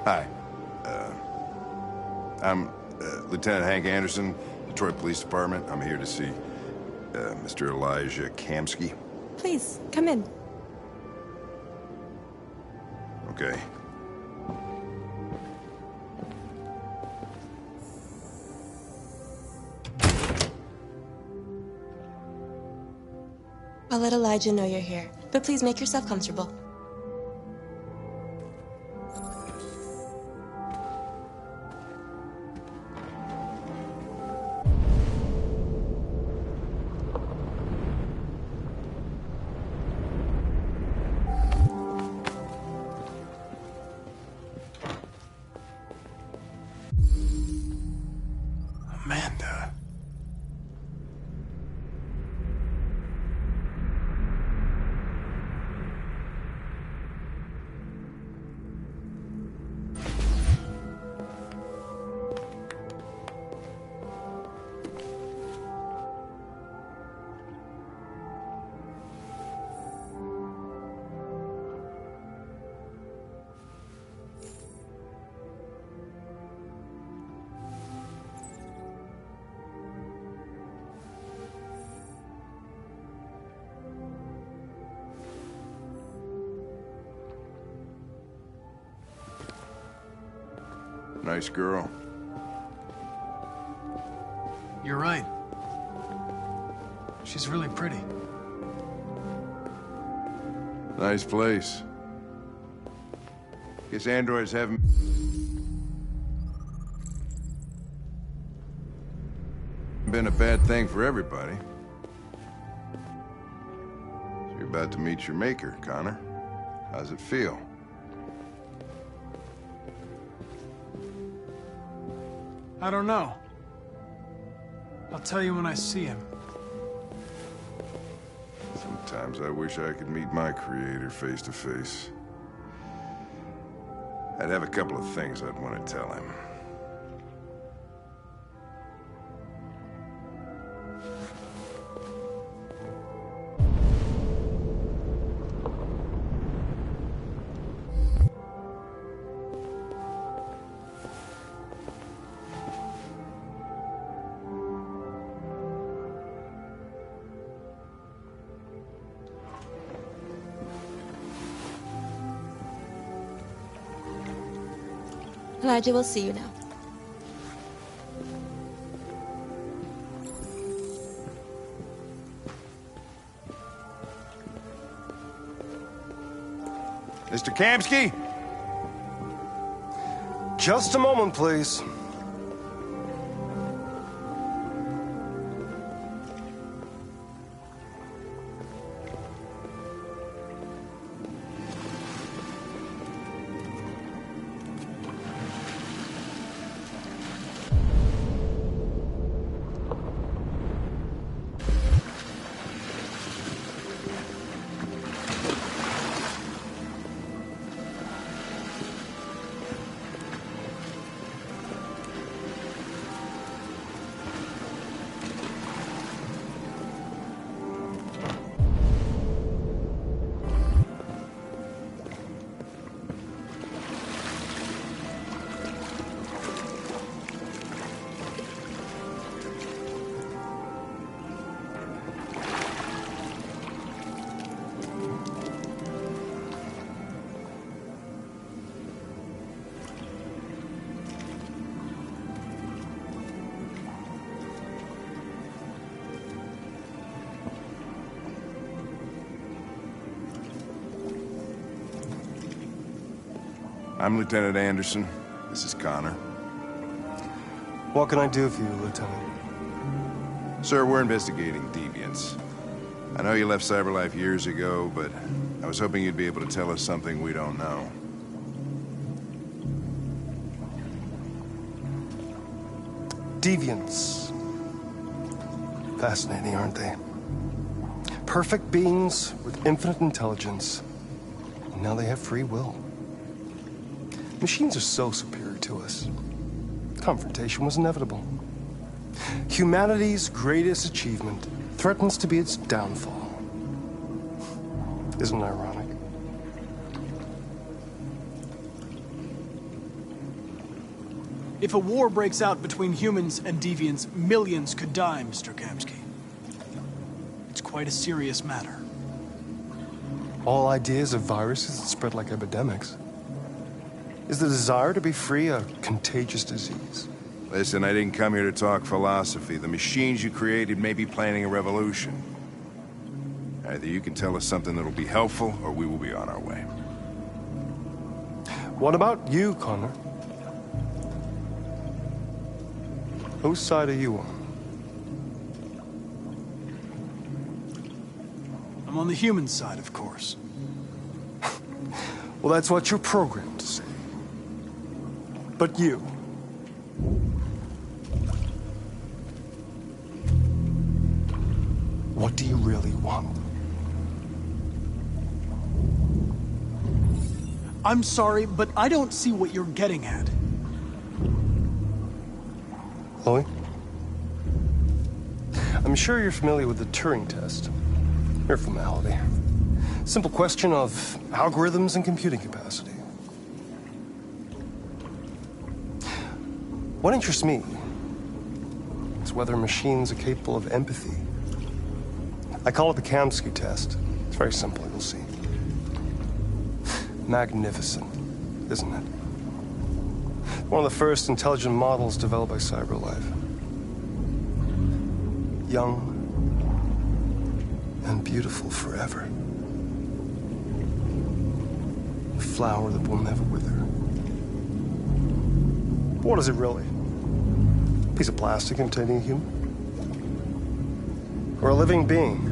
S3: Hi. I'm Lieutenant Hank Anderson, Detroit Police Department. I'm here to see Mr. Elijah Kamsky.
S1: Please, come in.
S3: Okay.
S1: I'll let Elijah know you're here, but please make yourself comfortable.
S2: Amanda.
S3: Nice girl.
S2: You're right. She's really pretty.
S3: Nice place. Guess androids haven't been a bad thing for everybody. So you're about to meet your maker, Connor. How's it feel?
S2: I don't know. I'll tell you when I see him.
S3: Sometimes I wish I could meet my creator face to face. I'd have a couple of things I'd want to tell him.
S1: Elijah will see you now.
S3: Mr. Kamsky?
S22: Just a moment, please.
S3: I'm Lieutenant Anderson. This is Connor.
S22: What can I do for you, Lieutenant?
S3: Sir, we're investigating deviants. I know you left CyberLife years ago, but I was hoping you'd be able to tell us something we don't know.
S22: Deviants. Fascinating, aren't they? Perfect beings with infinite intelligence. And now they have free will. Machines are so superior to us. Confrontation was inevitable. Humanity's greatest achievement threatens to be its downfall. Isn't it ironic?
S2: If a war breaks out between humans and deviants, millions could die, Mr. Kamsky. It's quite a serious matter.
S22: All ideas of viruses that spread like epidemics. Is the desire to be free a contagious disease?
S3: Listen, I didn't come here to talk philosophy. The machines you created may be planning a revolution. Either you can tell us something that'll be helpful, or we will be on our way.
S22: What about you, Connor? Whose side are you on?
S2: I'm on the human side, of course.
S22: Well, that's what you're programmed to say. But you... what do you really want?
S2: I'm sorry, but I don't see what you're getting at.
S22: Chloe? I'm sure you're familiar with the Turing test. Mere formality. Simple question of algorithms and computing capacity. What interests me is whether machines are capable of empathy. I call it the Kamsky test. It's very simple, you'll see. Magnificent, isn't it? One of the first intelligent models developed by CyberLife. Young and beautiful forever. A flower that will never wither. What is it really? A piece of plastic containing a human? Or a living being?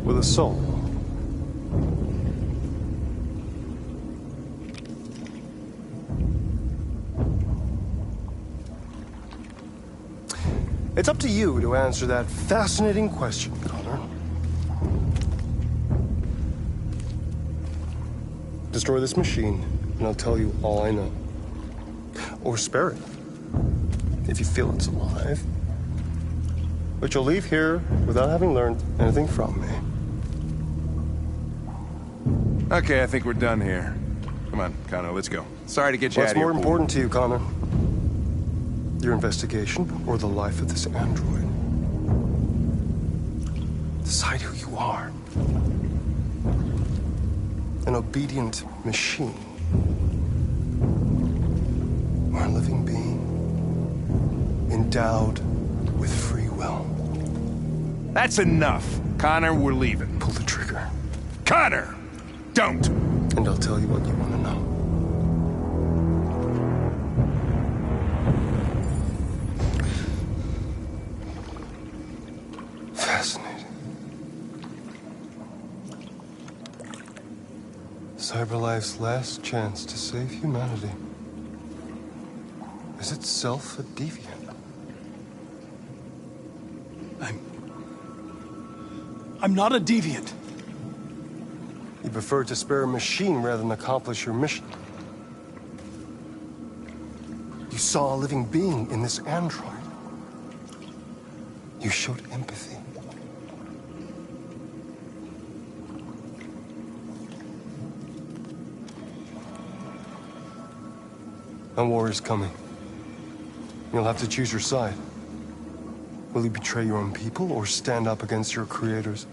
S22: With a soul? It's up to you to answer that fascinating question, Connor. Destroy this machine, and I'll tell you all I know. Or spare it, if you feel it's alive. But you'll leave here without having learned anything from me.
S3: Okay, I think we're done here. Come on, Connor, let's go. Sorry to get you out
S22: What's
S3: of here.
S22: more important to you, Connor? Your investigation or the life of this android? Decide who you are. An obedient machine. Or a living being endowed with free will.
S3: That's enough. Connor, we're leaving.
S22: Pull the trigger.
S3: Connor! Don't!
S22: And I'll tell you what you want to know. Fascinating. CyberLife's last chance to save humanity is itself a deviant.
S2: I'm not a deviant.
S22: You prefer to spare a machine rather than accomplish your mission. You saw a living being in this android. You showed empathy. A war is coming. You'll have to choose your side. Will you betray your own people or stand up against your creators?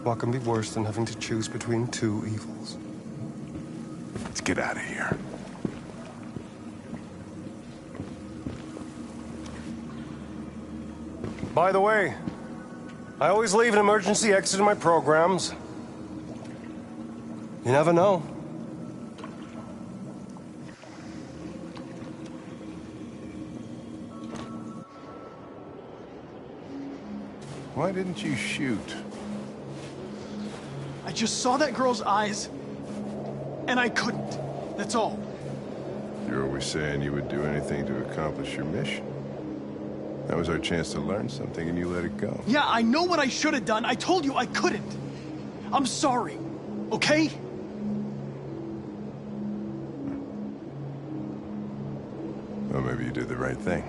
S22: What can be worse than having to choose between two evils?
S3: Let's get out of here.
S22: By the way, I always leave an emergency exit in my programs. You never know.
S3: Why didn't you shoot?
S2: I just saw that girl's eyes, and I couldn't. That's all.
S3: You're always saying you would do anything to accomplish your mission. That was our chance to learn something, and you let it go.
S2: Yeah, I know what I should have done. I told you I couldn't. I'm sorry, okay?
S3: Well, maybe you did the right thing.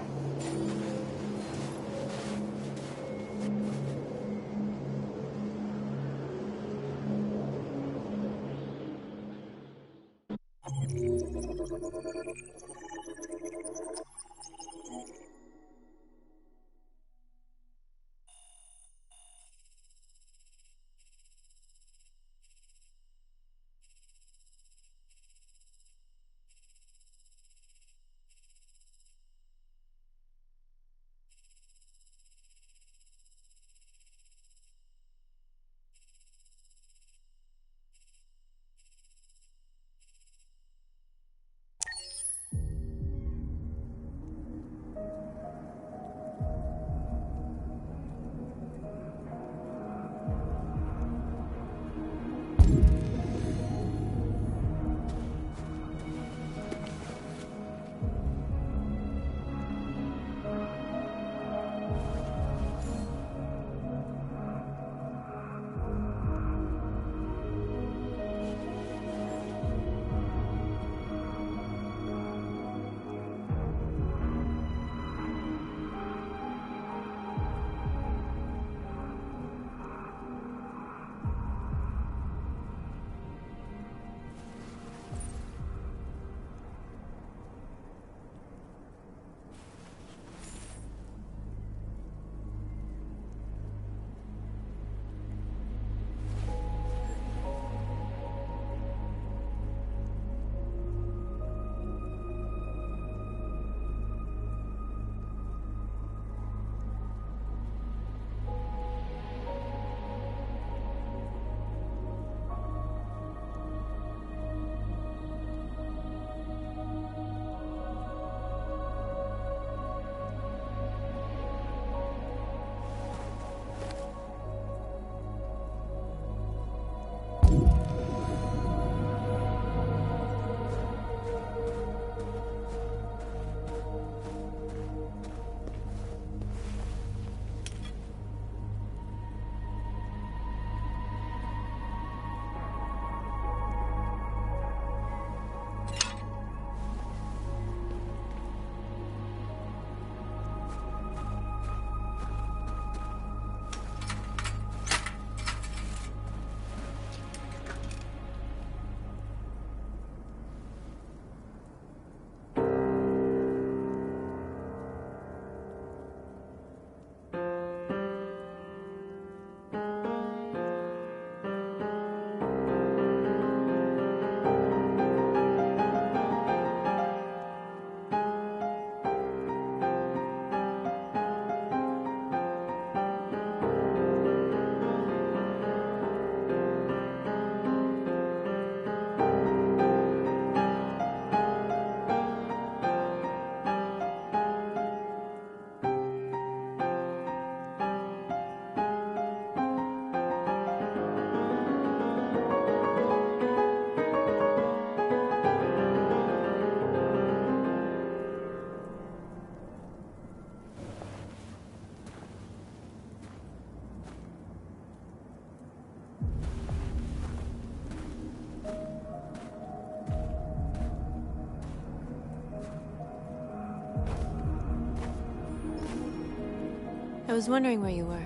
S4: I was wondering where you were.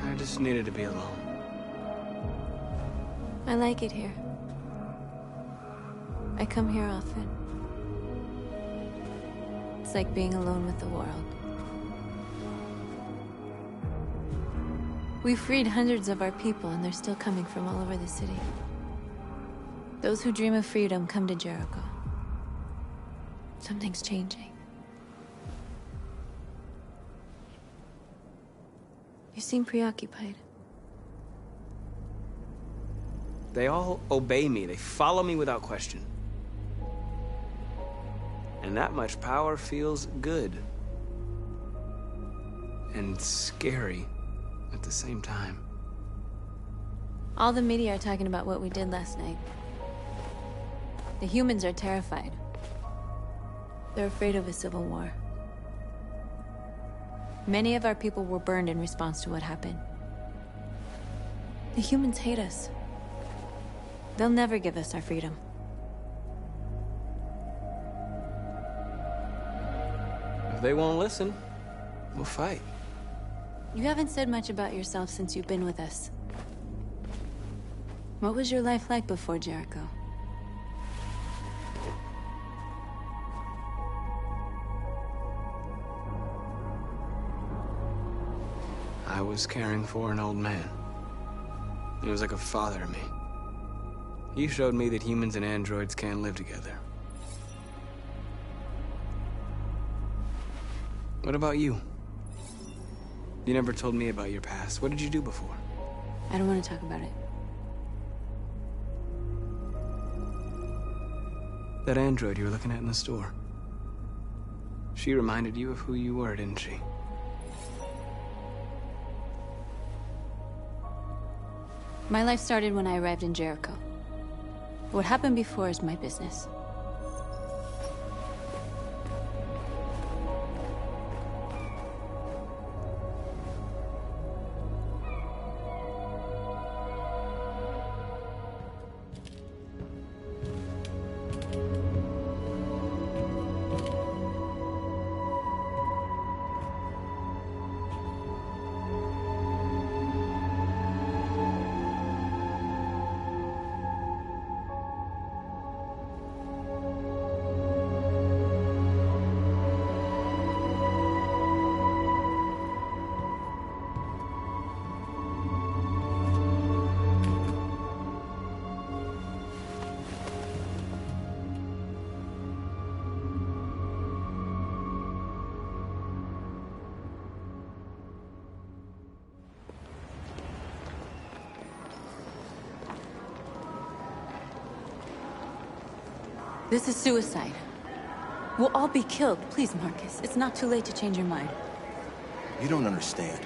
S11: I just needed to be alone.
S4: I like it here. I come here often. It's like being alone with the world. We freed hundreds of our people, and they're still coming from all over the city. Those who dream of freedom come to Jericho. Something's changing. You seem preoccupied.
S11: They all obey me. They follow me without question. And that much power feels good. And scary at the same time.
S4: All the media are talking about what we did last night. The humans are terrified. They're afraid of a civil war. Many of our people were burned in response to what happened. The humans hate us. They'll never give us our freedom.
S11: If they won't listen, we'll fight.
S4: You haven't said much about yourself since you've been with us. What was your life like before Jericho?
S11: I was caring for an old man. He was like a father to me. He showed me that humans and androids can live together. What about you? You never told me about your past. What did you do before?
S4: I don't want to talk about it.
S11: That android you were looking at in the store. She reminded you of who you were, didn't she?
S4: My life started when I arrived in Jericho. What happened before is my business. This is suicide. We'll all be killed. Please, Marcus. It's not too late to change your mind.
S6: You don't understand.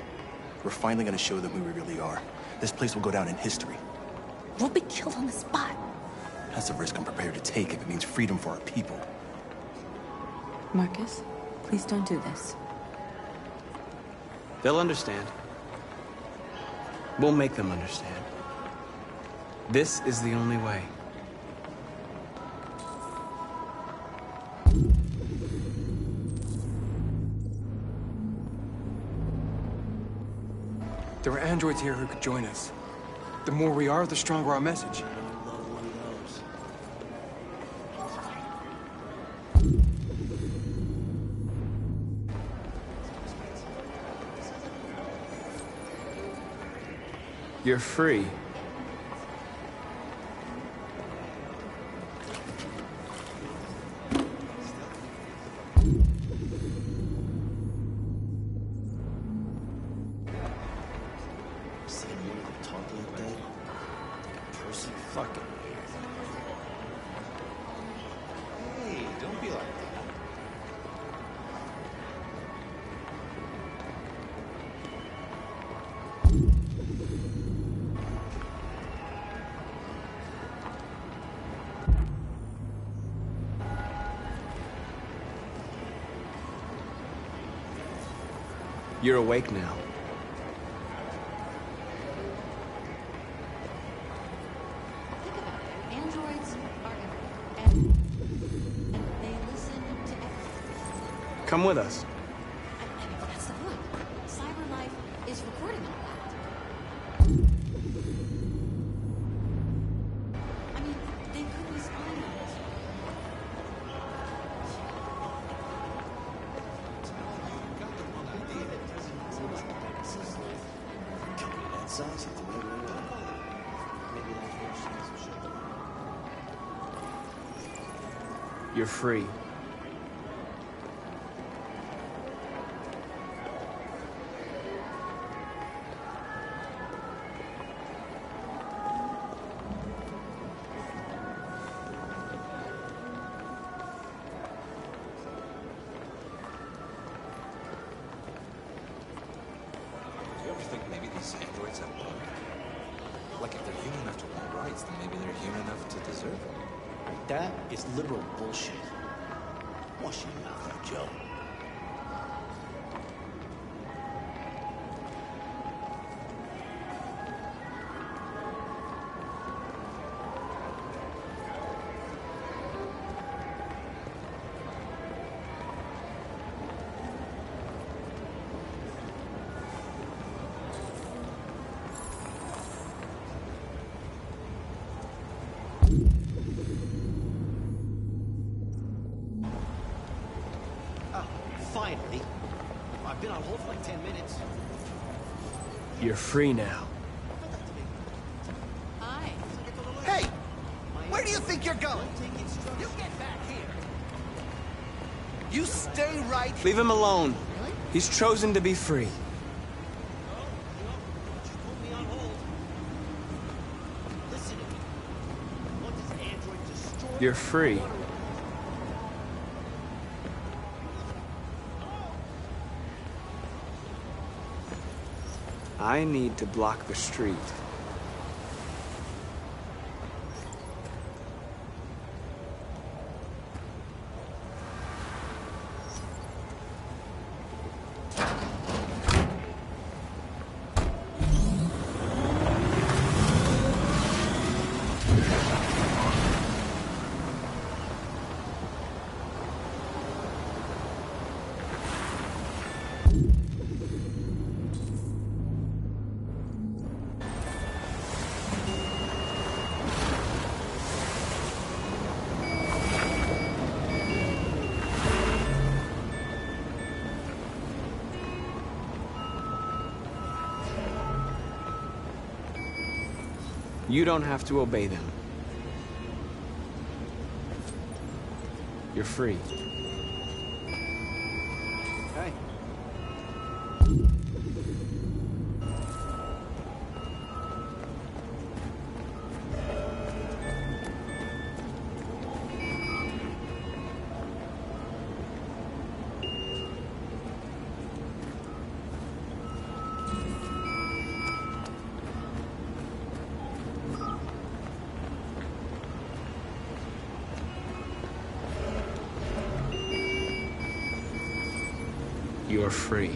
S6: We're finally gonna show them who we really are. This place will go down in history.
S4: We'll be killed on the spot.
S6: That's a risk I'm prepared to take if it means freedom for our people.
S4: Marcus, please don't do this.
S11: They'll understand. We'll make them understand. This is the only way.
S7: There are androids here who could join us. The more we are, the stronger our message.
S11: You're free. You're awake now.
S18: Think about it. Androids are everywhere. And they listen to everything.
S11: Come with us.
S18: I mean, that's the point. CyberLife is recording all that. I mean, they could be spying on us.
S11: You're free.
S13: androids have blood. Like, if they're human enough to want rights, then maybe they're human enough to deserve them.
S14: That is liberal bullshit. Wash your mouth out, Joe. Finally. I've been on hold for like 10 minutes.
S11: You're free now.
S14: Hi. Hey! Where do you think you're going? You get back here. You stay right here.
S11: Leave him alone. He's chosen to be free. You're free. I need to block the street. You don't have to obey them. You're free.
S14: Hey.
S11: You're free.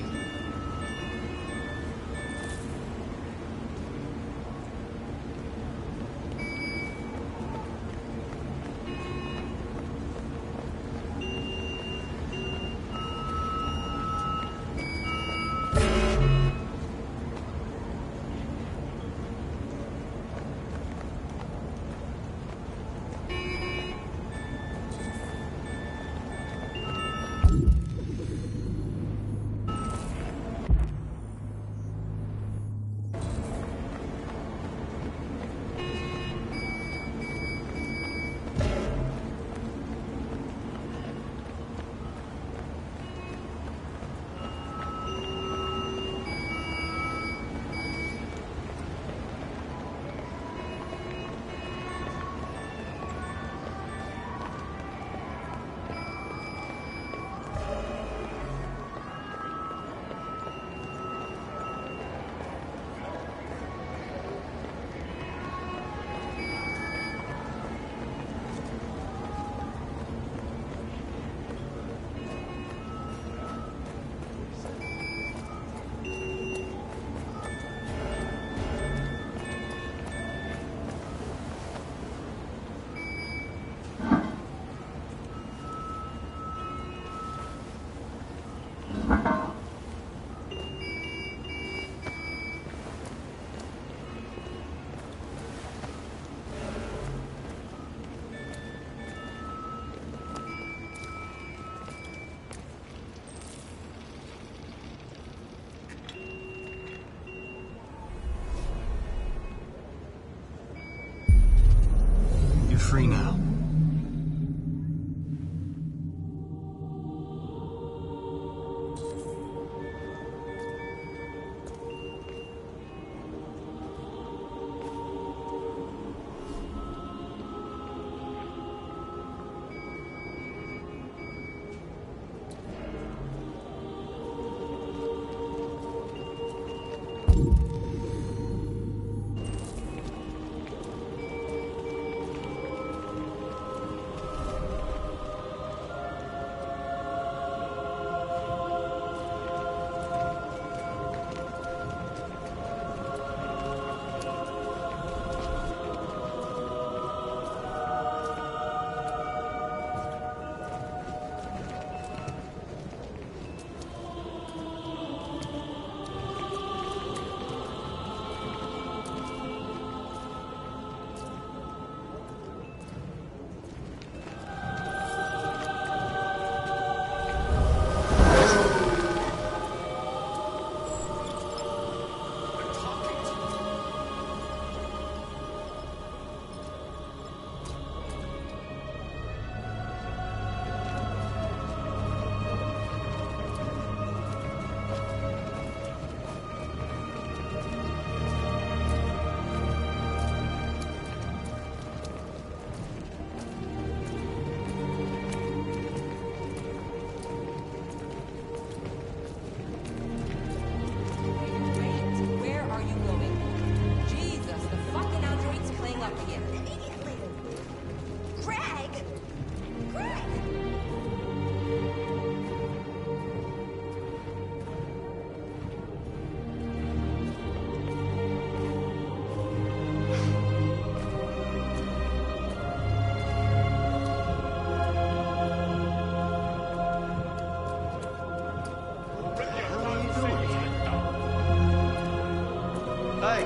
S10: Hey!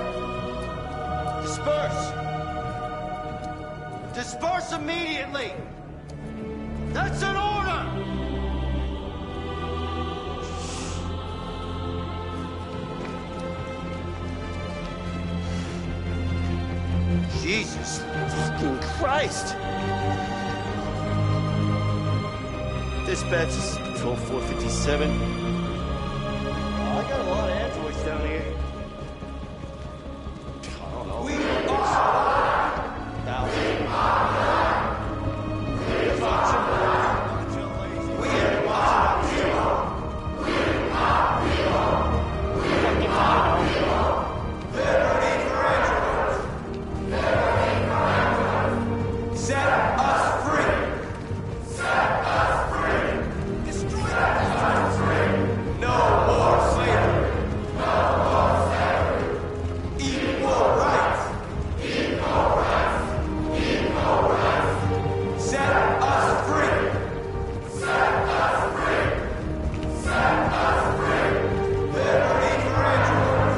S10: Disperse! Disperse immediately! That's an order! Jesus fucking Christ! Dispatch, this is Patrol 457. I got a lot of androids down here. I don't know. We are thousands. We're watching. We ain't watching. Fucking time. They're ready for androids. Set us free. Set us free. Destroy them. No more slavery. No more slavery. Equal rights. Equal rights. Equal rights. Set us free. Set us free. Set us free. Liberty for androids.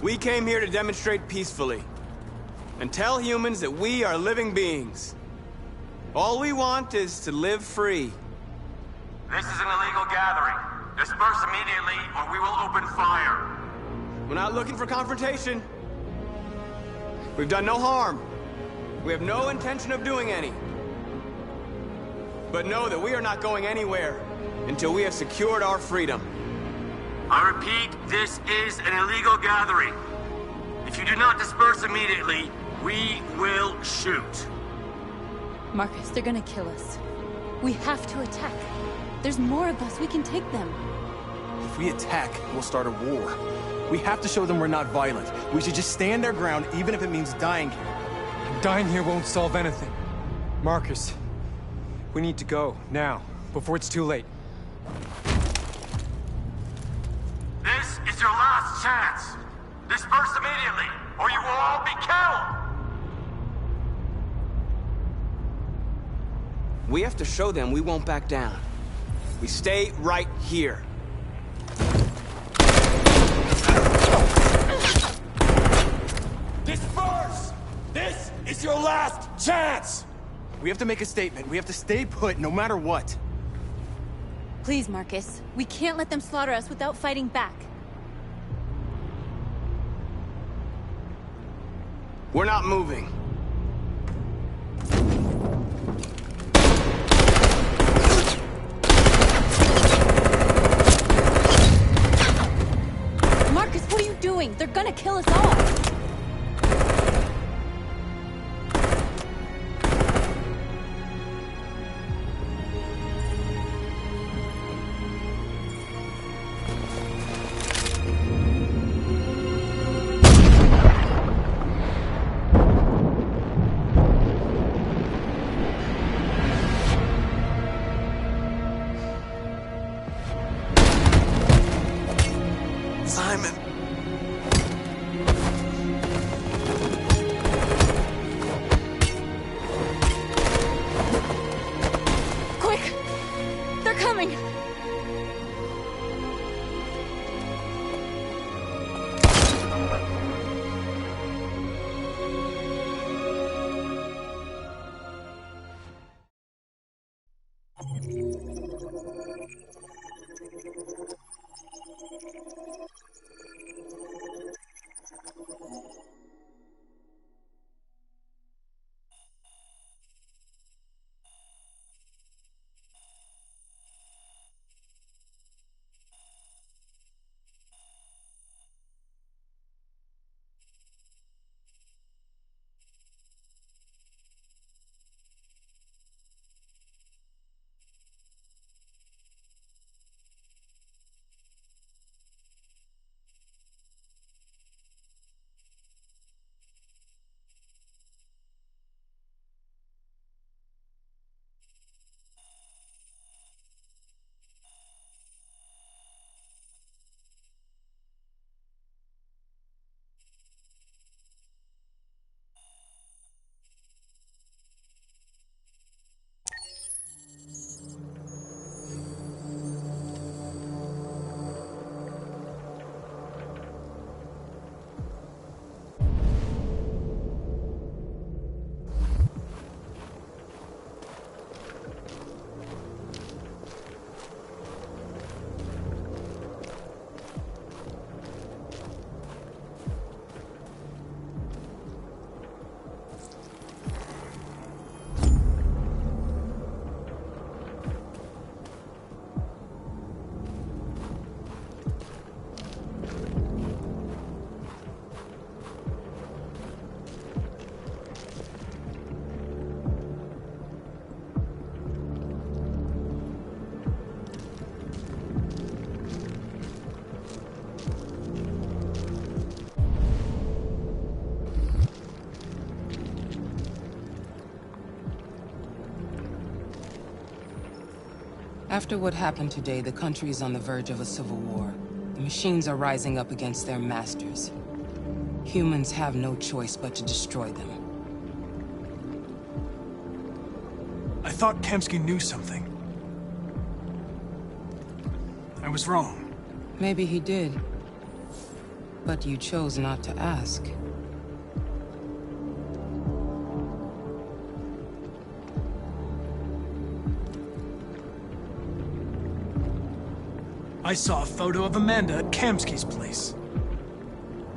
S11: We came here to demonstrate peacefully and tell humans that we are living beings. All we want is to live free.
S19: This is an illegal gathering. Disperse immediately, or we will open fire.
S11: We're not looking for confrontation. We've done no harm. We have no intention of doing any. But know that we are not going anywhere until we have secured our freedom.
S19: I repeat, this is an illegal gathering. If you do not disperse immediately, we will shoot.
S4: Marcus, they're gonna kill us. We have to attack. There's more of us. We can take them.
S6: If we attack, we'll start a war. We have to show them we're not violent. We should just stand our ground, even if it means dying here.
S7: Dying here won't solve anything. Marcus, we need to go, now, before it's too late.
S19: This is your last chance. Disperse immediately, or you will all be killed.
S11: We have to show them we won't back down. We stay right here.
S19: Disperse! This is your last chance!
S6: We have to make a statement. We have to stay put, no matter what.
S4: Please, Marcus. We can't let them slaughter us without fighting back.
S11: We're not moving.
S4: Marcus, what are you doing? They're gonna kill us all!
S11: Simon.
S4: Quick! They're coming!
S12: After what happened today, the country is on the verge of a civil war. The machines are rising up against their masters. Humans have no choice but to destroy them.
S2: I thought Kamsky knew something. I was wrong.
S12: Maybe he did. But you chose not to ask.
S2: I saw a photo of Amanda at Kamsky's place.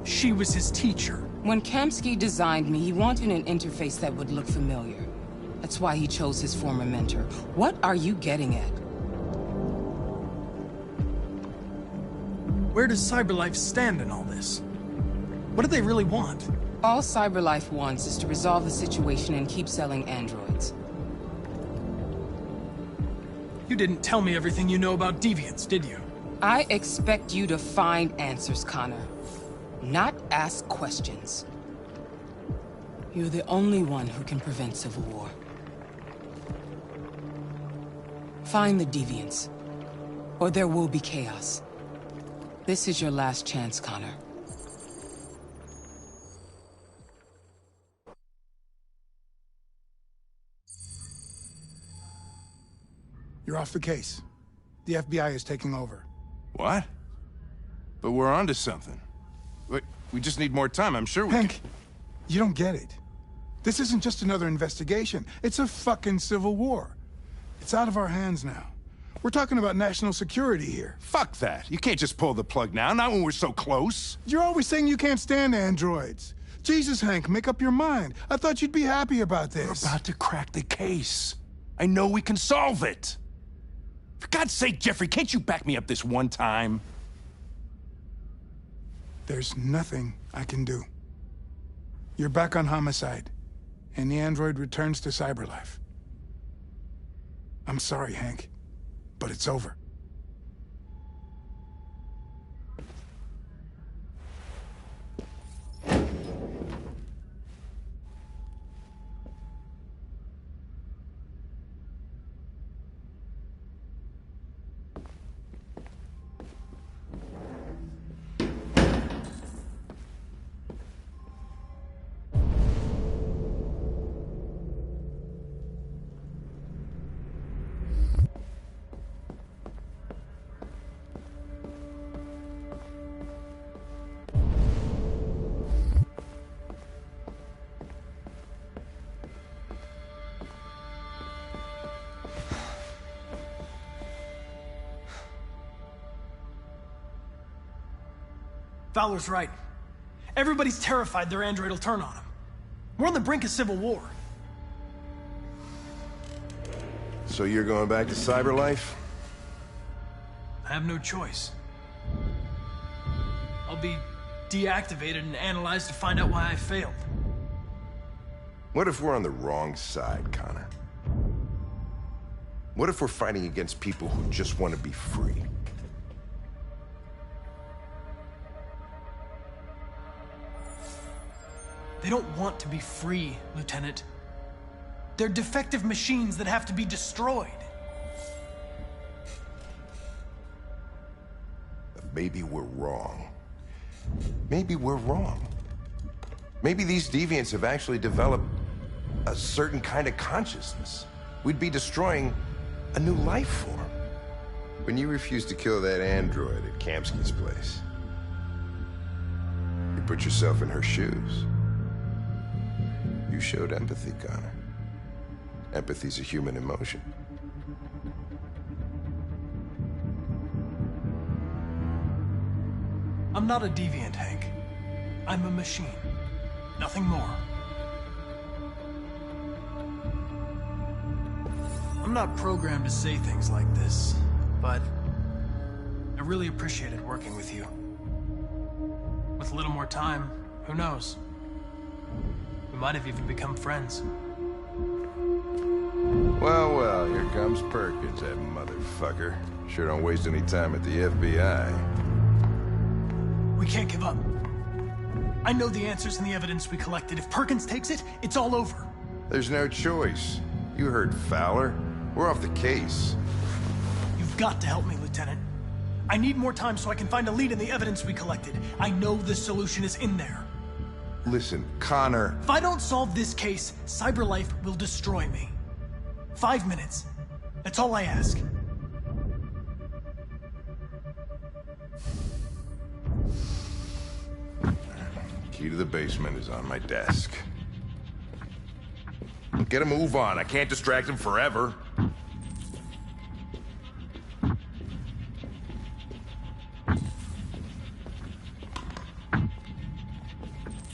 S2: She was his teacher.
S12: When Kamsky designed me, he wanted an interface that would look familiar. That's why he chose his former mentor. What are you getting at?
S2: Where does CyberLife stand in all this? What do they really want?
S12: All CyberLife wants is to resolve the situation and keep selling androids.
S2: You didn't tell me everything you know about deviants, did you?
S12: I expect you to find answers, Connor. Not ask questions. You're the only one who can prevent civil war. Find the deviants, or there will be chaos. This is your last chance, Connor.
S17: You're off the case. The FBI is taking over.
S3: What? But we're onto something. We just need more time, I'm sure we
S17: Hank, you don't get it. This isn't just another investigation. It's a fucking civil war. It's out of our hands now. We're talking about national security here.
S3: Fuck that. You can't just pull the plug now, not when we're so close.
S17: You're always saying you can't stand androids. Jesus, Hank, make up your mind. I thought you'd be happy about this.
S3: We're about to crack the case. I know we can solve it. For God's sake, Jeffrey, can't you back me up this one time?
S17: There's nothing I can do. You're back on homicide, and the android returns to CyberLife. I'm sorry, Hank, but it's over.
S2: Fowler's right. Everybody's terrified their android will turn on them. We're on the brink of civil war.
S3: So you're going back to CyberLife?
S2: I have no choice. I'll be deactivated and analyzed to find out why I failed.
S3: What if we're on the wrong side, Connor? What if we're fighting against people who just want to be free?
S2: They don't want to be free, Lieutenant. They're defective machines that have to be destroyed.
S3: Maybe we're wrong. Maybe we're wrong. Maybe these deviants have actually developed a certain kind of consciousness. We'd be destroying a new life form. When you refused to kill that android at Kamsky's place, you put yourself in her shoes. You showed empathy, Connor. Empathy's a human emotion.
S2: I'm not a deviant, Hank. I'm a machine. Nothing more. I'm not programmed to say things like this, but I really appreciated working with you. With a little more time, who knows? We might have even become friends.
S3: Well, here comes Perkins, that motherfucker. Sure don't waste any time at the FBI.
S2: We can't give up. I know the answers and the evidence we collected. If Perkins takes it, it's all over.
S3: There's no choice. You heard Fowler. We're off the case.
S2: You've got to help me, Lieutenant. I need more time so I can find a lead in the evidence we collected. I know the solution is in there.
S3: Listen, Connor...
S2: If I don't solve this case, CyberLife will destroy me. 5 minutes. That's all I ask.
S3: Key to the basement is on my desk. Get a move on. I can't distract him forever.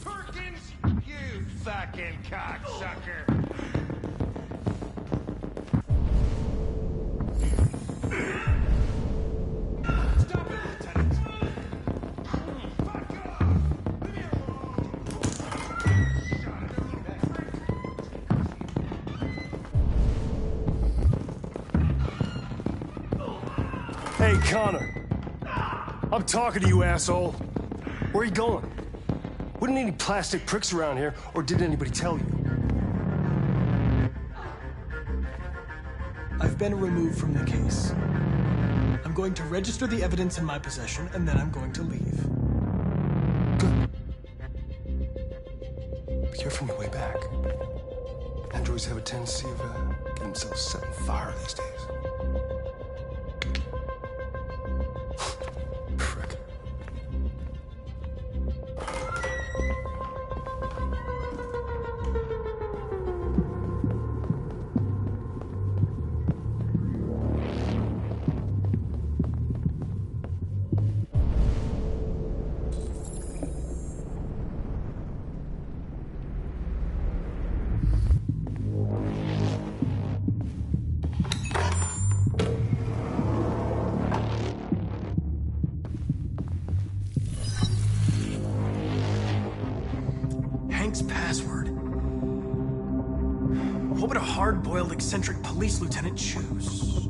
S14: Perkins, you fucking cocksucker.
S2: Stop it, Lieutenant. Fuck off.
S15: Hey, Connor. I'm talking to you, asshole. Where are you going? Wouldn't any plastic pricks around here, or did anybody tell you?
S2: I've been removed from the case. I'm going to register the evidence in my possession, and then I'm going to leave.
S22: Good. Be careful on your way back. Androids have a tendency of getting themselves set on fire these days. Frick.
S2: Password. What would a hard-boiled, eccentric police lieutenant choose?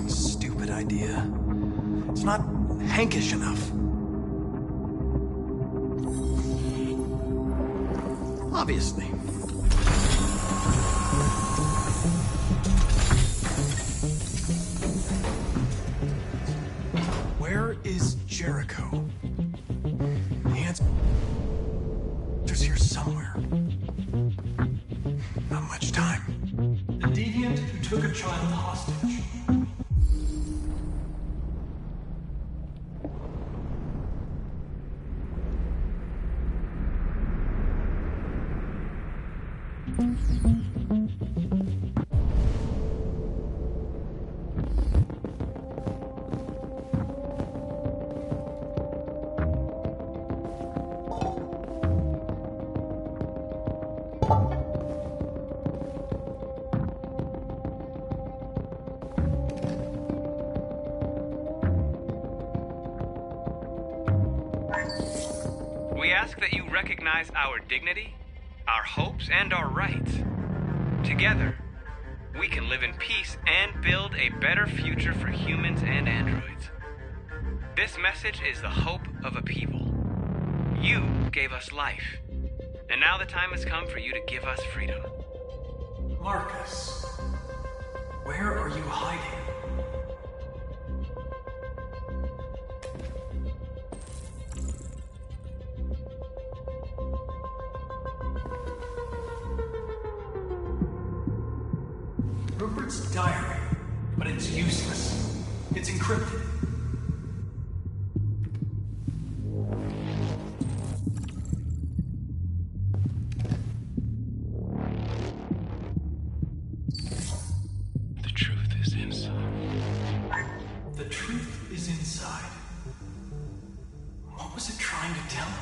S2: Stupid idea. It's not Hankish enough. Obviously. Where is Jericho? The answer's here somewhere. Not much time. The deviant who took a child hostage.
S11: We ask that you recognize our dignity, our hopes, and our rights. Together, we can live in peace and build a better future for humans and androids. This message is the hope of a people. You gave us life, and now the time has come for you to give us freedom.
S2: Marcus, where are you hiding? Rupert's diary, but it's useless. It's encrypted.
S5: The truth is inside.
S2: The truth is inside. What was it trying to tell me?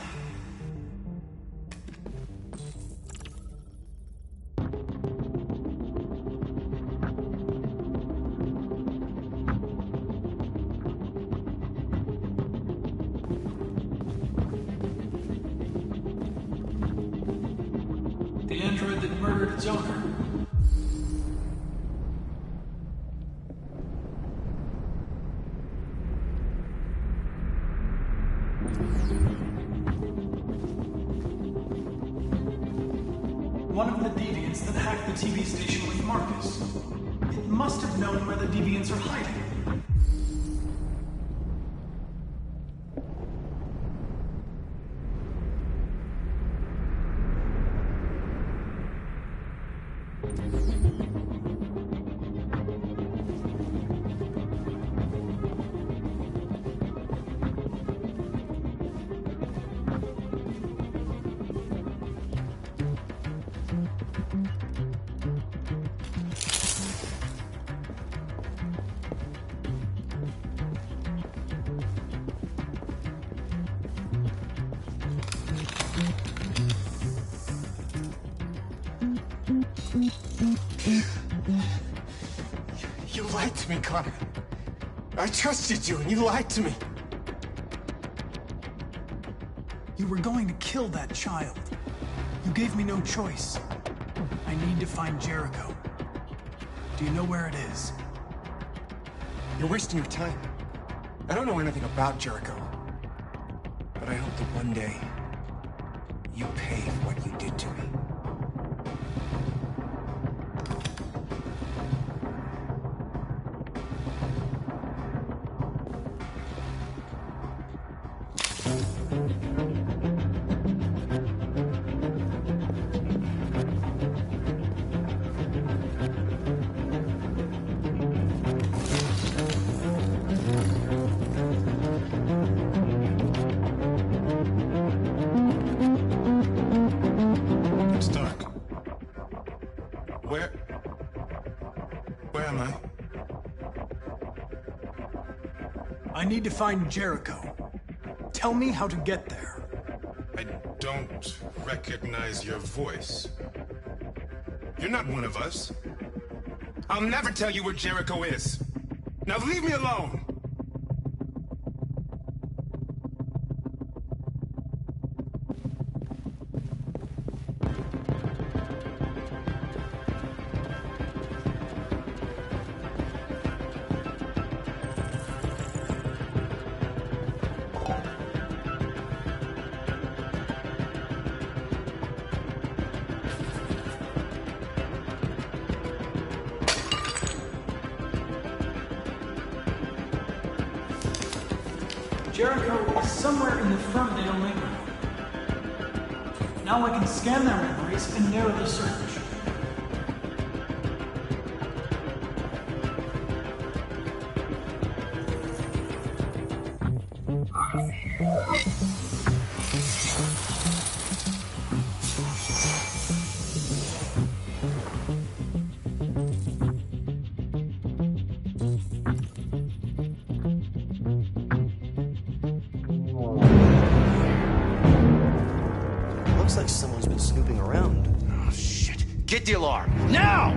S2: The android that murdered its owner. one of the deviants that hacked the TV station with Marcus. It must have known where the deviants are hiding.
S6: You lied to me, Connor. I trusted you, and you lied to me.
S2: You were going to kill that child. You gave me no choice. I need to find Jericho. Do you know where it is?
S6: You're wasting your time. I don't know anything about Jericho. But I hope that one day you pay for what you did to me.
S22: It's dark. Where am I?
S2: I need to find Jericho. Tell me how to get there.
S22: I don't recognize your voice. You're not one of us. I'll never tell you where Jericho is. Now leave me alone!
S2: Jericho is somewhere in the Ferndale neighborhood. Now I can scan their memories and narrow the search.
S14: Looks like someone's been snooping around.
S10: Oh, shit. Get the alarm. Now!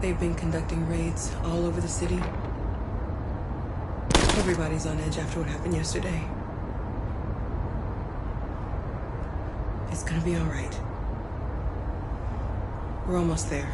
S12: They've been conducting raids all over the city. Everybody's on edge after what happened yesterday. It's gonna be all right. We're almost there.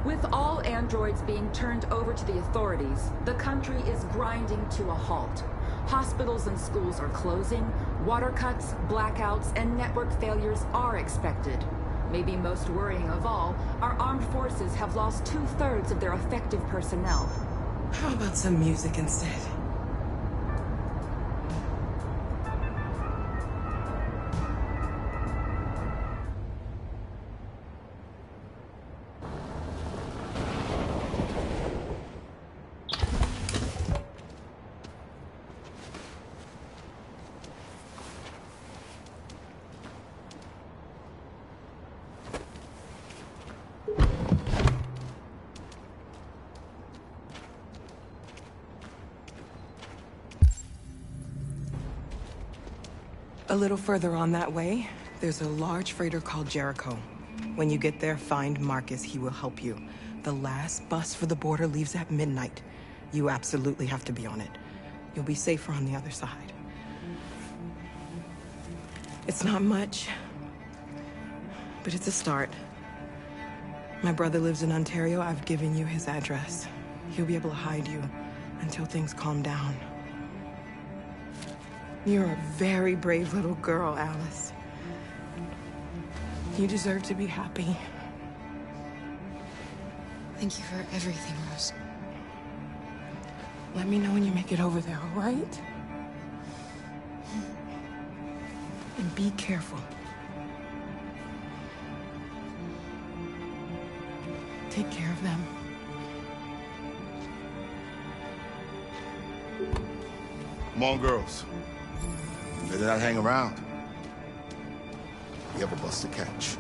S21: With all androids being turned over to the authorities, the country is grinding to a halt. Hospitals and schools are closing, water cuts, blackouts, and network failures are expected. Maybe most worrying of all, our armed forces have lost 2/3 of their effective personnel.
S12: How about some music instead? A little further on that way, there's a large freighter called Jericho. When you get there, find Marcus. He will help you. The last bus for the border leaves at midnight. You absolutely have to be on it. You'll be safer on the other side. It's not much, but it's a start. My brother lives in Ontario. I've given you his address. He'll be able to hide you until things calm down. You're a very brave little girl, Alice. You deserve to be happy.
S18: Thank you for everything, Rose.
S12: Let me know when you make it over there, all right? And be careful. Take care of them.
S8: Come on, girls. Better not hang around. We have a bus to catch.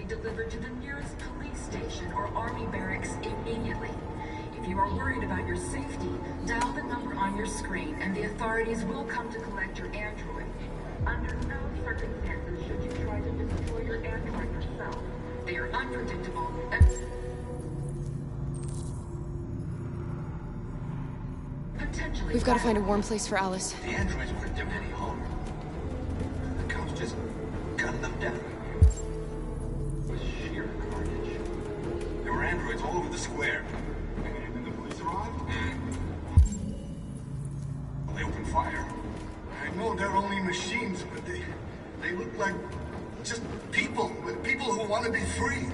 S21: Delivered to the nearest police station or army barracks immediately. If you are worried about your safety, dial the number on your screen and the authorities will come to collect your android. Under no circumstances should you try to destroy your android yourself. They are unpredictable and potentially
S18: We've got to find a warm place for Alice.
S16: The androids weren't doing any harm. The cops just gunned them down. There were androids all over the square. And then the police arrived? Well, they opened fire. I know they're only machines, but they look like just people. People who want to be free.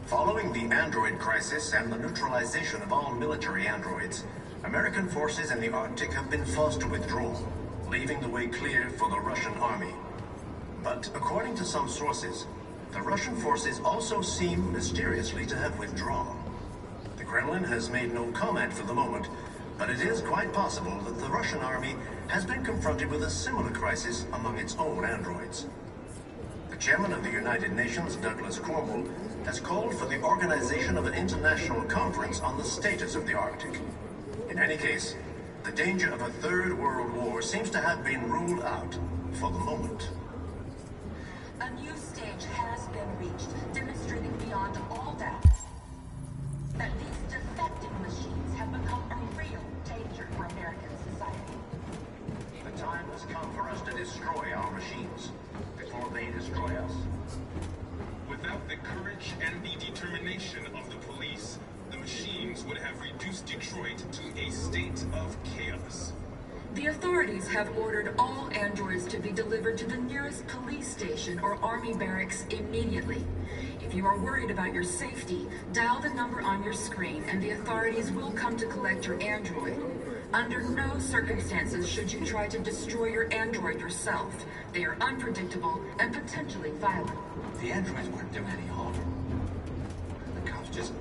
S9: Following the android crisis and the neutralization of all military androids, American forces in the Arctic have been forced to withdraw, leaving the way clear for the Russian army. But according to some sources, the Russian forces also seem mysteriously to have withdrawn. The Kremlin has made no comment for the moment, but it is quite possible that the Russian army has been confronted with a similar crisis among its own androids. The chairman of the United Nations, Douglas Cromwell, has called for the organization of an international conference on the status of the Arctic. In any case, the danger of a third world war seems to have been ruled out for the moment.
S21: A new stage has been reached, demonstrating beyond all doubt that these defective machines have become a real danger for American society.
S9: The time has come for us to destroy our machines before they destroy us.
S16: Without the courage and the determination of the police, the machines would have reduced Detroit to a state of chaos.
S21: The authorities have ordered all androids to be delivered to the nearest police station or army barracks immediately. If you are worried about your safety, dial the number on your screen and the authorities will come to collect your android. Under no circumstances should you try to destroy your android yourself. They are unpredictable and potentially violent.
S9: The androids weren't doing any harm. The cops just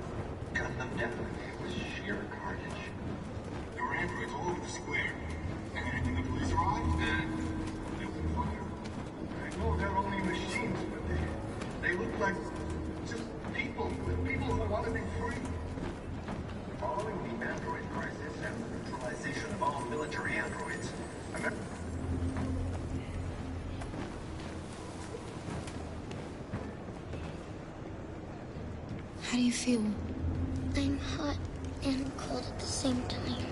S9: gunned them down. It was sheer carnage.
S16: There were androids all over the square. And when the police arrived, they opened fire.
S9: I know they're only machines, but they look like just people who want to be free. Following the android crisis and the neutralization of all military androids,
S18: How do you feel? I'm hot and cold at the same time.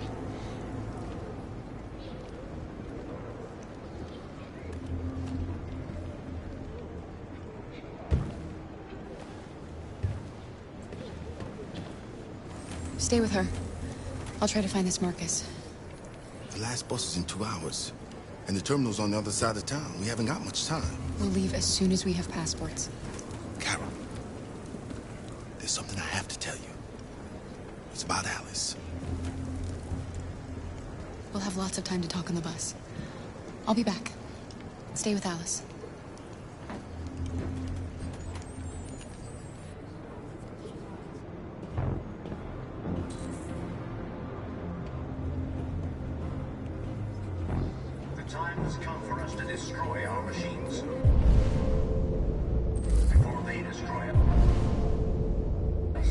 S1: Stay with her. I'll try to find this Marcus.
S8: The last bus is in 2 hours. And the terminal's on the other side of town. We haven't got much time.
S1: We'll leave as soon as we have passports.
S8: Carol, there's something I have to tell you. It's about Alice.
S1: We'll have lots of time to talk on the bus. I'll be back. Stay with Alice.
S9: the time has come for us to destroy our machines. Before they destroy us.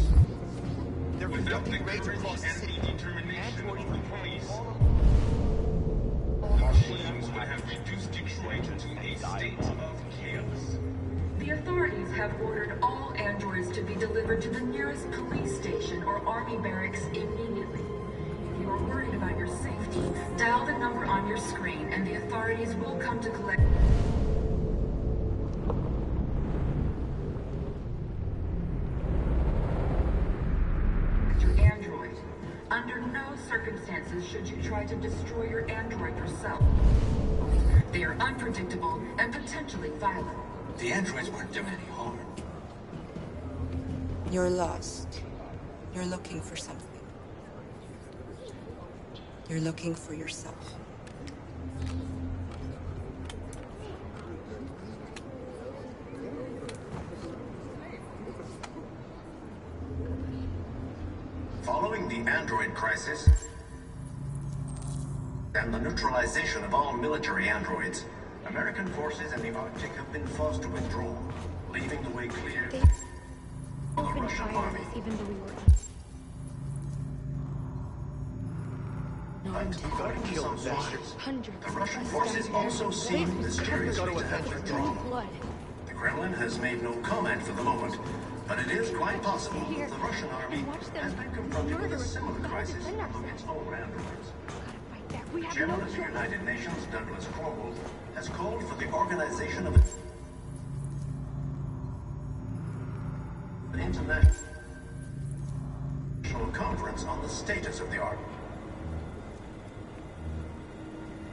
S16: They're conducting raids across the city. Determination of the police. Machines would have reduced Detroit to a state of chaos.
S21: The authorities have ordered all androids to be delivered to the nearest police station or army barracks immediately. If you are worried about your safety, dial the number on your screen and the authorities will come to collect your android. Under no circumstances should you try to destroy your android yourself. They are unpredictable and potentially violent.
S9: The androids weren't doing any harm.
S12: You're lost. You're looking for something. You're looking for yourself.
S9: Following the android crisis and the neutralization of all military androids, American forces in the Arctic have been forced to withdraw, leaving the way clear for the Russian army.
S18: Even though we were
S9: But according to some sources, the Russian forces also seem mysteriously to have withdrawn. The Kremlin has made no comment for the moment, but it is quite possible that the Russian army has been confronted with a similar crisis among its own androids. The chairman of the United Nations, Douglas Cromwell, has called for the organization of an international conference on the status of the Arctic.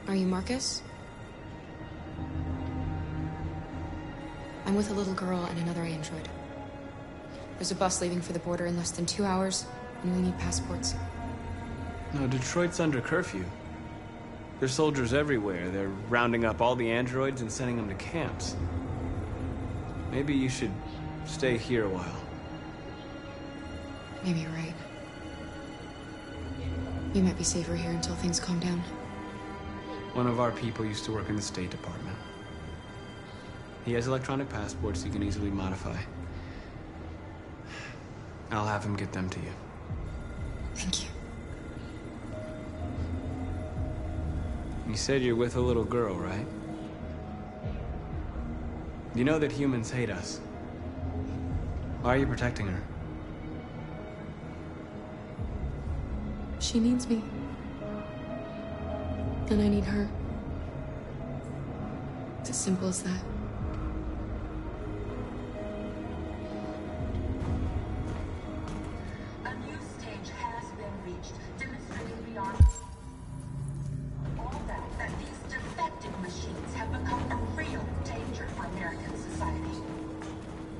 S1: Are you Marcus? I'm with a little girl and another android. There's a bus leaving for the border in less than 2 hours, and we need passports.
S11: No, Detroit's under curfew. There's soldiers everywhere. They're rounding up all the androids and sending them to camps. Maybe you should stay here a while.
S1: Maybe you're right. You might be safer here until things calm down.
S11: One of our people used to work in the State Department. He has electronic passports he can easily modify. I'll have him get them to you.
S1: Thank you.
S11: You said you're with a little girl, right? You know that humans hate us. Why are you protecting her?
S1: She needs me. And I need her. It's as simple as that.
S21: A new stage has been reached, demonstrating beyond all that these defective machines have become a real danger for American society.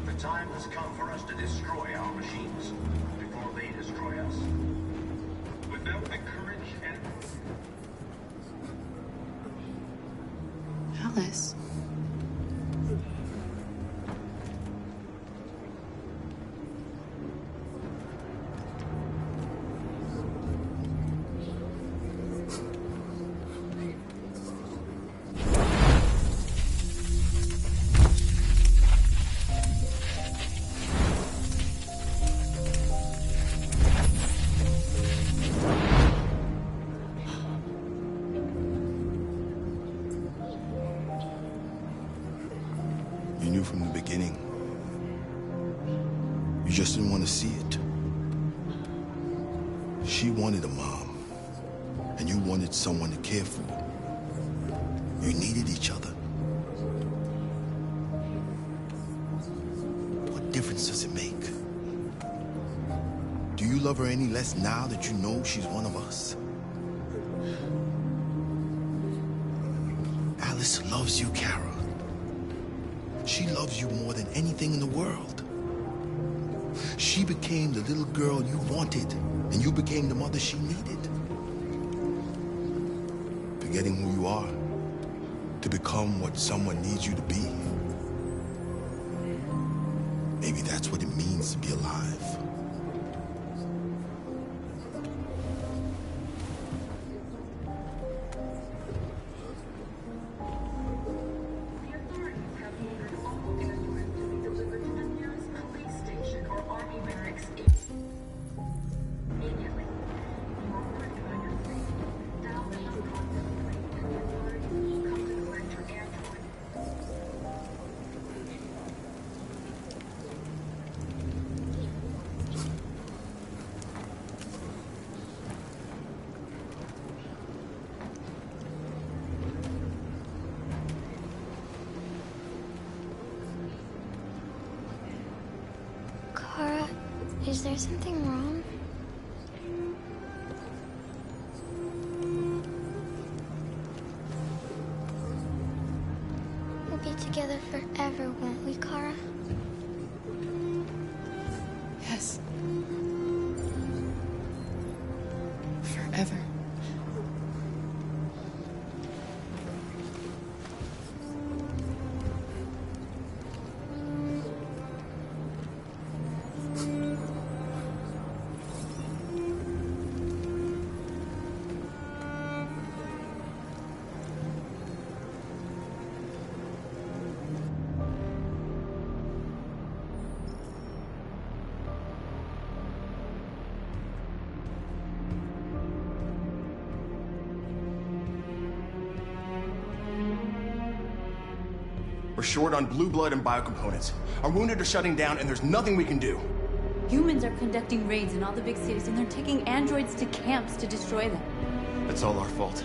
S9: The time has come for us to destroy our machines before they destroy us.
S16: Without the courage and...
S1: Alice.
S8: You knew from the beginning. You just didn't want to see it. She wanted a mom, and you wanted someone to care for. You needed each other. What difference does it make? Do you love her any less now that you know she's one of us? Alice loves you, Kara. She loves you more than anything in the world. She became the little girl you wanted, and you became the mother she needed. Forgetting who you are to become what someone needs you to be. Maybe that's what it means to be alive.
S13: Kara, is there something wrong? We'll be together forever, won't we, Kara?
S1: Yes. Forever.
S6: We're short on blue blood and biocomponents. Our wounded are shutting down, and there's nothing we can do.
S4: Humans are conducting raids in all the big cities, and they're taking androids to camps to destroy them.
S6: That's all our fault.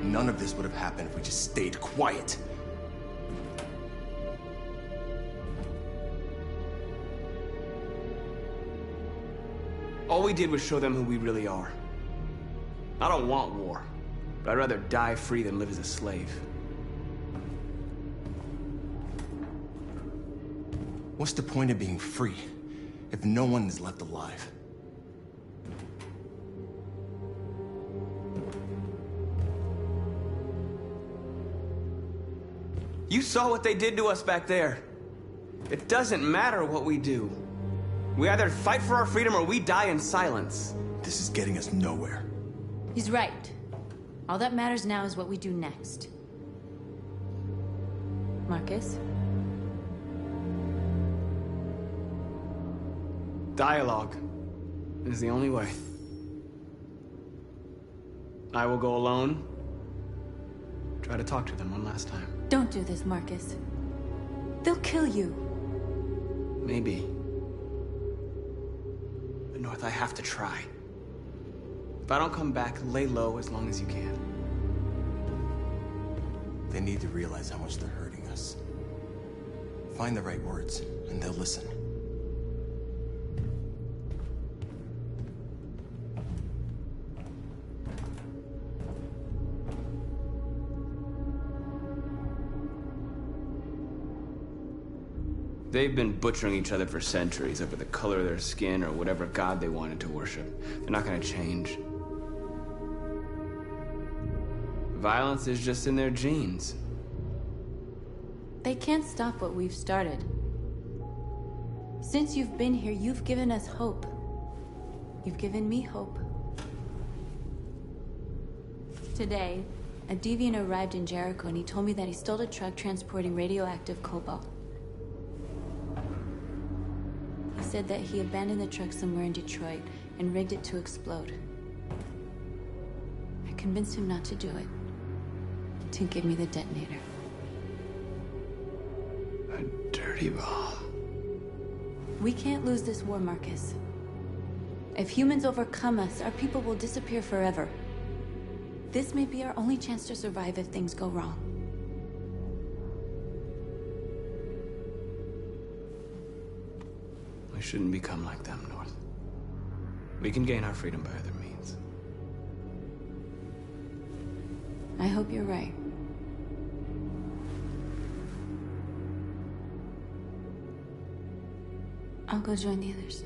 S6: None of this would have happened if we just stayed quiet.
S11: All we did was show them who we really are. I don't want war, but I'd rather die free than live as a slave.
S6: What's the point of being free if no one is left alive.
S11: You saw what they did to us back there. It doesn't matter what we do. We either fight for our freedom or we die in silence.
S6: This is getting us nowhere.
S4: He's right. All that matters now is what we do next. Marcus?
S11: Dialogue is the only way. I will go alone. Try to talk to them one last time.
S4: Don't do this, Marcus. They'll kill you.
S11: Maybe. But North, I have to try. If I don't come back, lay low as long as you can.
S6: They need to realize how much they're hurting us. Find the right words, and they'll listen.
S11: They've been butchering each other for centuries over the color of their skin or whatever god they wanted to worship. They're not gonna change. Violence is just in their genes.
S4: They can't stop what we've started. Since you've been here, you've given us hope. You've given me hope. Today, a deviant arrived in Jericho and he told me that he stole a truck transporting radioactive cobalt. He said that he abandoned the truck somewhere in Detroit and rigged it to explode. I convinced him not to do it, to give me the detonator.
S11: A dirty bomb.
S4: We can't lose this war, Marcus. If humans overcome us, our people will disappear forever. This may be our only chance to survive if things go wrong.
S11: We shouldn't become like them, North. We can gain our freedom by other means.
S4: I hope you're right. I'll go join the others.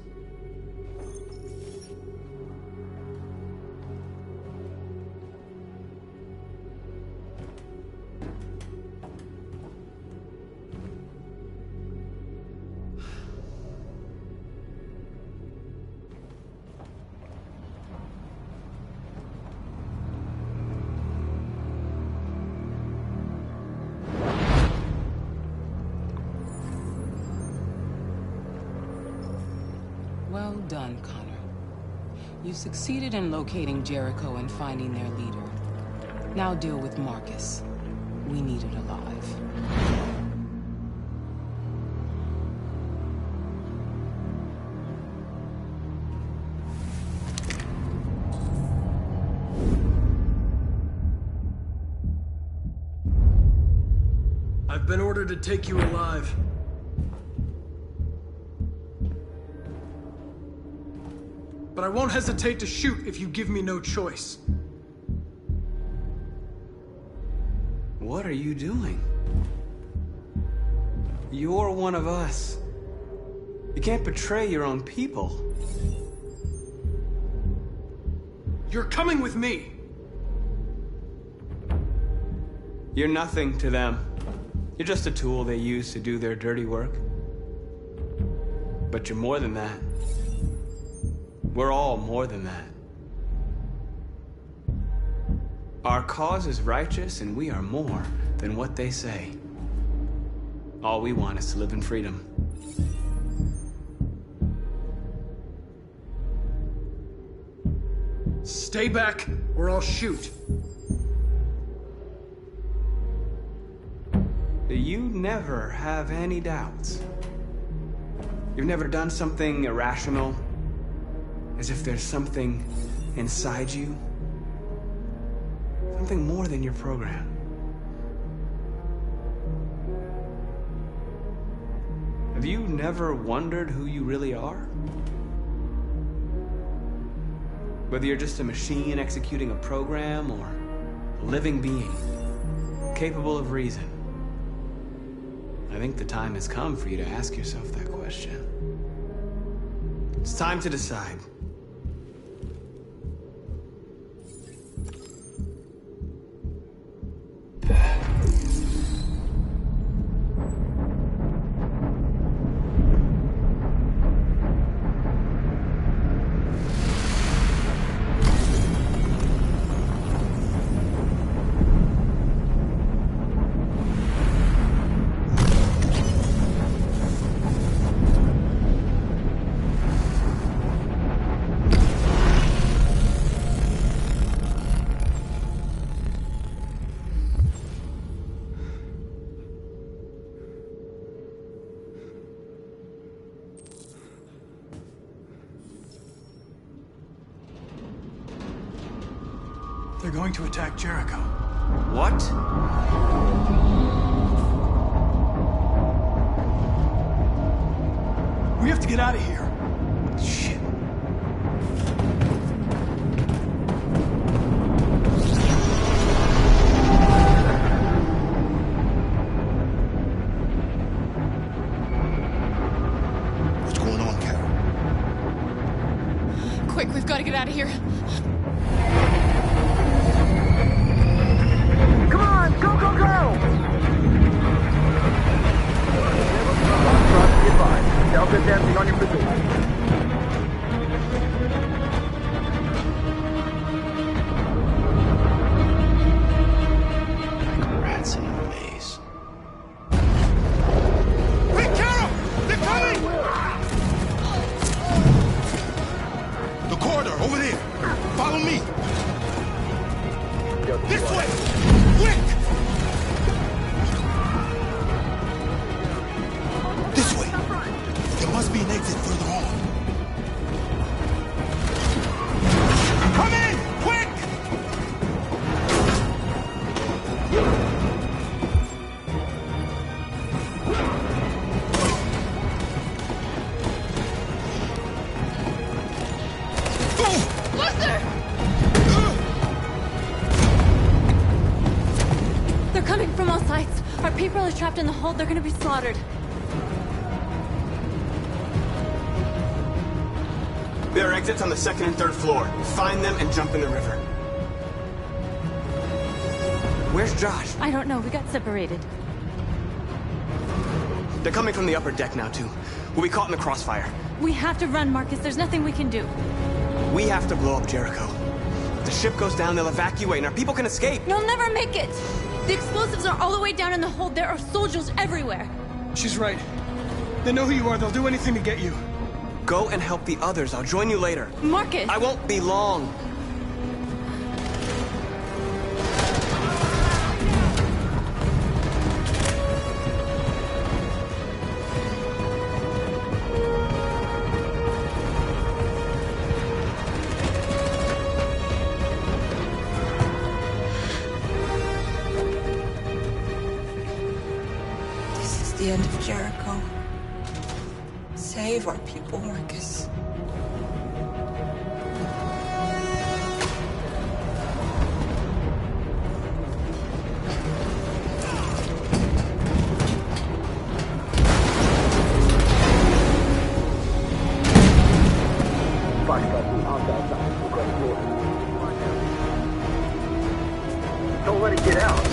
S12: Well done, Connor. You succeeded in locating Jericho and finding their leader. Now deal with Marcus. We need it alive.
S2: I've been ordered to take you alive. But I won't hesitate to shoot if you give me no choice.
S11: What are you doing? You're one of us. You can't betray your own people.
S2: You're coming with me.
S11: You're nothing to them. You're just a tool they use to do their dirty work. But you're more than that. We're all more than that. Our cause is righteous, and we are more than what they say. All we want is to live in freedom.
S2: Stay back, or I'll shoot.
S11: You never have any doubts. You've never done something irrational, as if there's something inside you. Something more than your program. Have you never wondered who you really are? Whether you're just a machine executing a program or a living being, capable of reason. I think the time has come for you to ask yourself that question. It's time to decide.
S2: They're going to attack Jericho.
S11: What?
S2: We have to get out of here. Shit.
S8: What's going on, Carol?
S1: Quick, we've got to get out of here.
S7: Come on, go, go, go! Delta dancing on your position.
S10: Rats in a maze.
S8: Hey, Carol! They're coming! The corridor, over there. Follow me. This way! Quick! This way. There must be an exit further on. Come in! Quick!
S1: Luther!
S4: They're coming from all sides. Our people are trapped in the hold. They're gonna be slaughtered.
S11: There are exits on the second and third floor. Find them and jump in the river. Where's Josh?
S4: I don't know. We got separated.
S11: They're coming from the upper deck now, too. We'll be caught in the crossfire.
S4: We have to run, Marcus. There's nothing we can do.
S11: We have to blow up Jericho. If the ship goes down, they'll evacuate, and our people can escape.
S4: You'll never make it! The explosives are all the way down in the hold. There are soldiers everywhere.
S15: She's right. They know who you are. They'll do anything to get you.
S11: Go and help the others. I'll join you later.
S4: Marcus!
S11: I won't be long.
S12: This is the end of Jericho. Save our people, Marcus.
S7: Don't let it get out.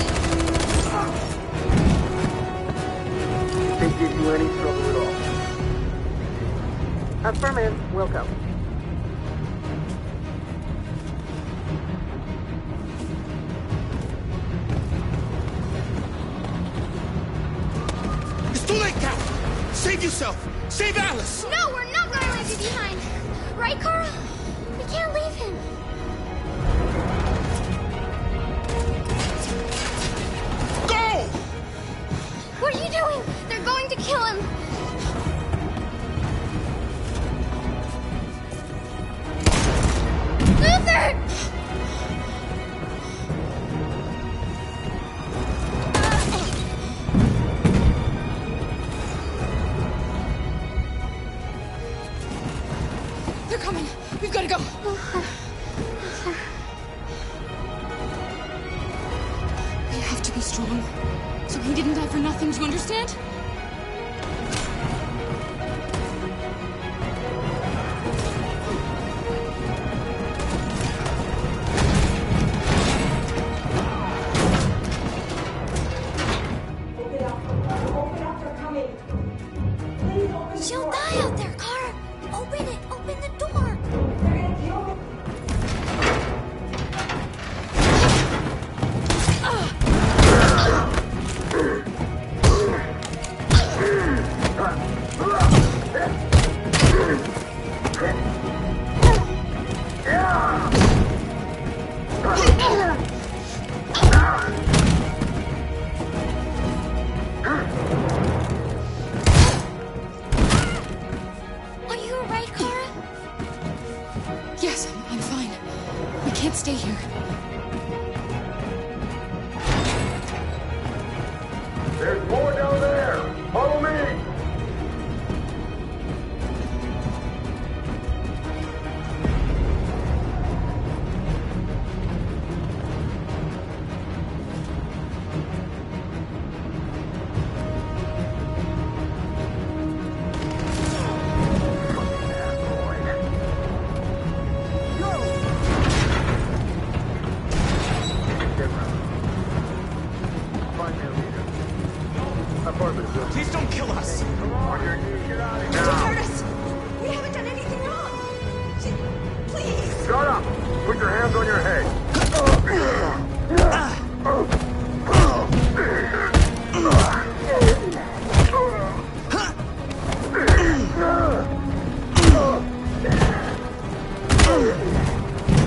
S7: They give you any trouble at all. Affirmative, we'll go.
S8: It's too late, Carol! Save yourself! Save Alice!
S13: No, we're not going to leave you behind. Right, Carl? We can't leave him.
S8: Go!
S13: What are you doing? They're going to kill him. Luther!
S1: They're coming. We've got to go. We have to be strong. So he didn't die for nothing, do you understand?
S13: out there, Kara! Open it! Open the door! Are you alright, Kara?
S1: Yes, I'm fine. We can't stay here.
S7: There's more down there! Follow me!
S14: Please don't kill us!
S7: On your knees, get out of
S12: She
S7: here!
S12: hurt us! We haven't done anything wrong! Please!
S7: Shut up! Put your hands on your head!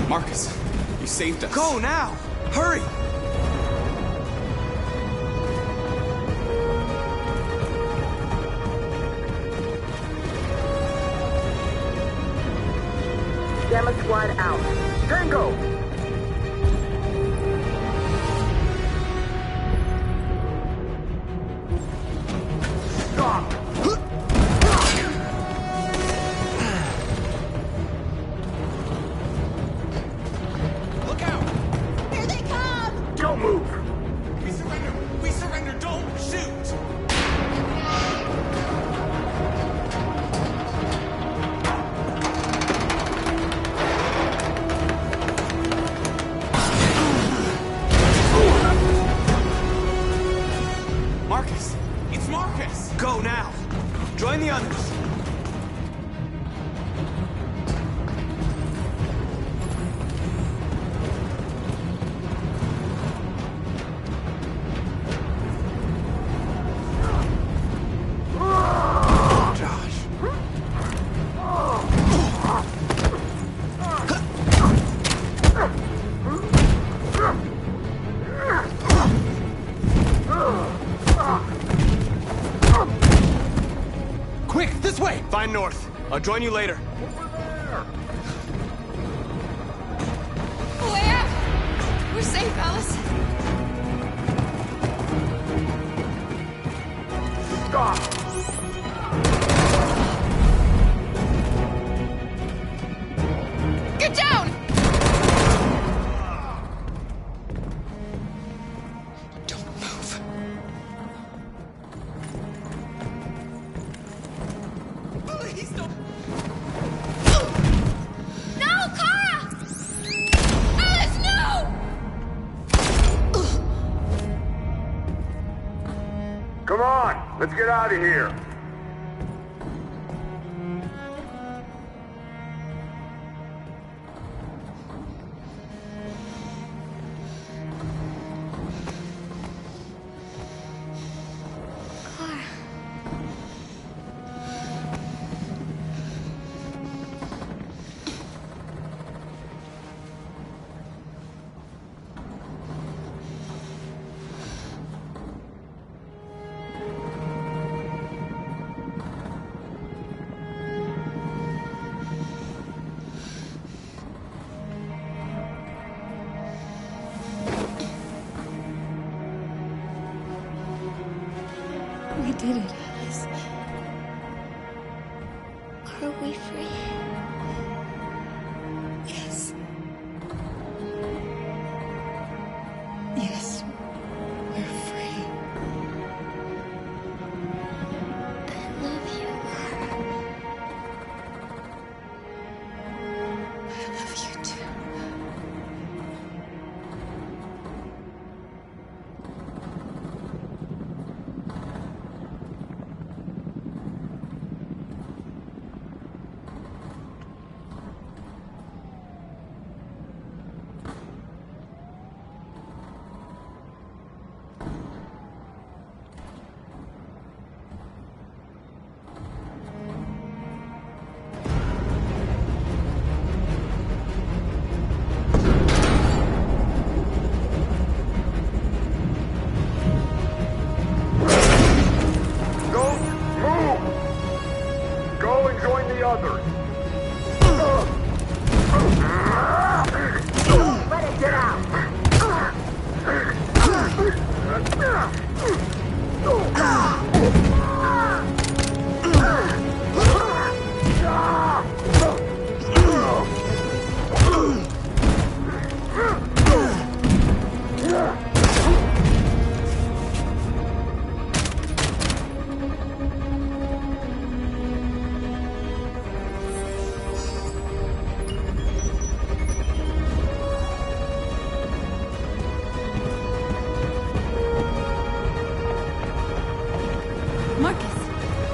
S11: Marcus, you saved us.
S14: Go now! Hurry!
S7: Gamma Squad out. Tango! Stop!
S14: Look out!
S12: Here they come!
S7: Don't move!
S14: We surrender! We surrender! Don't shoot!
S11: Marcus, it's Marcus.
S14: Go now!
S11: Join the others.
S14: Quick, this way!
S11: Find North. I'll join you later.
S18: Where? We're safe, Alice.
S7: Stop!
S18: Get down!
S1: Don't move.
S14: Please don't...
S13: No, Kara! Alice, no!
S7: Come on! Let's get out of here!
S13: Kara. We did it, Alice. Are we free? Yes. Yes. We're free. I love you, Kara.
S1: I love you too.
S7: others. Don't let it get out.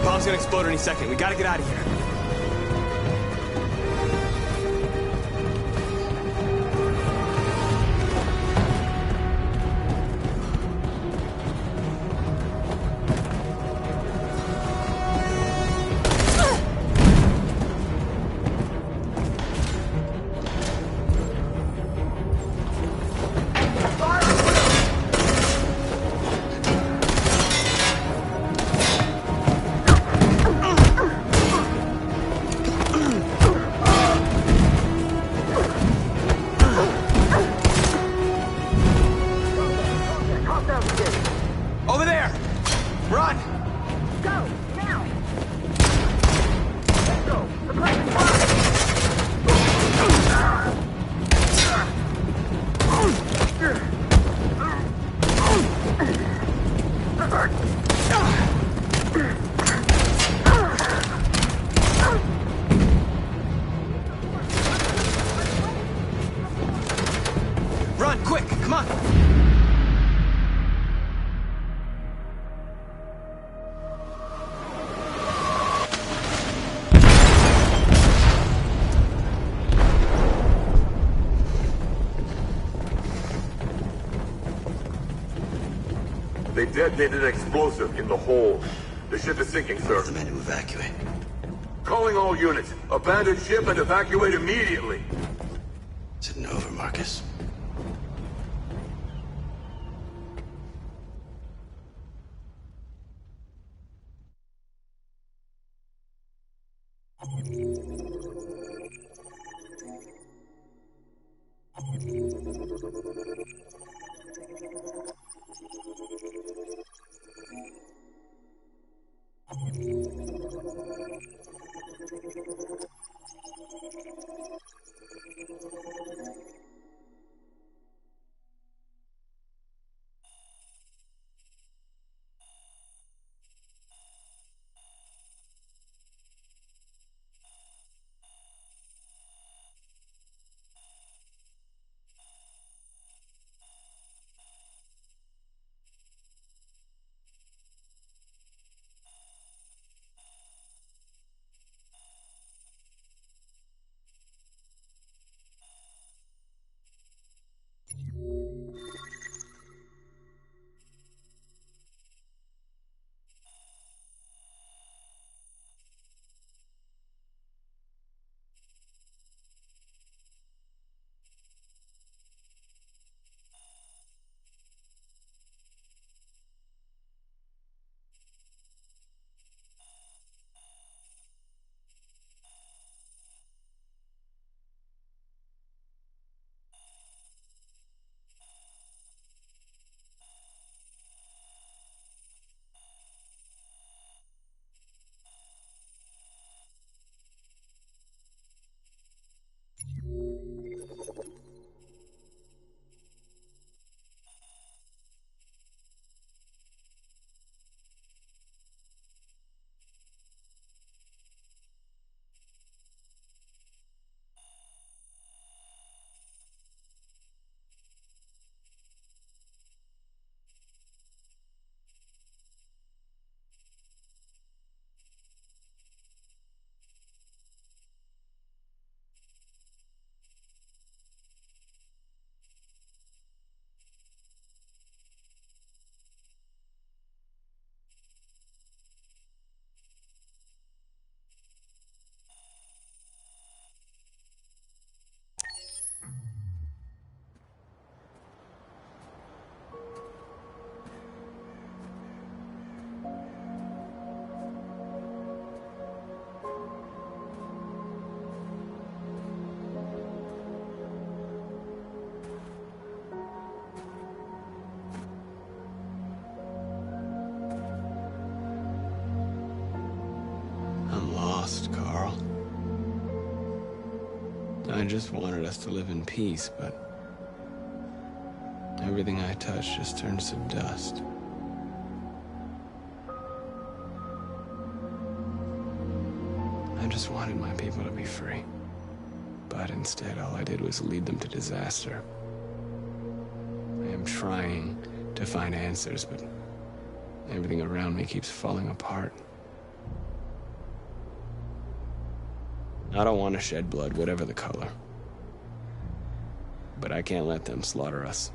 S11: Bomb's gonna explode any second. We gotta get out of here. Over there! Run!
S7: Go, now! Let's go! Suppressing
S11: Run, quick! Come on!
S19: They detonated an explosive in the hold. The ship is sinking, sir.
S20: The men to evacuate.
S19: Calling all units. Abandon ship and evacuate immediately.
S20: Is it over, Marcus?
S11: Carl. I just wanted us to live in peace, but everything I touch just turns to dust. I just wanted my people to be free. But instead, all I did was lead them to disaster. I am trying to find answers, but everything around me keeps falling apart. I don't want to shed blood, whatever the color. But I can't let them slaughter us.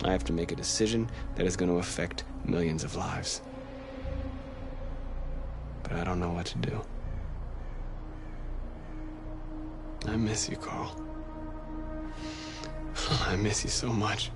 S11: I have to make a decision that is going to affect millions of lives. But I don't know what to do. I miss you, Carl. I miss you so much.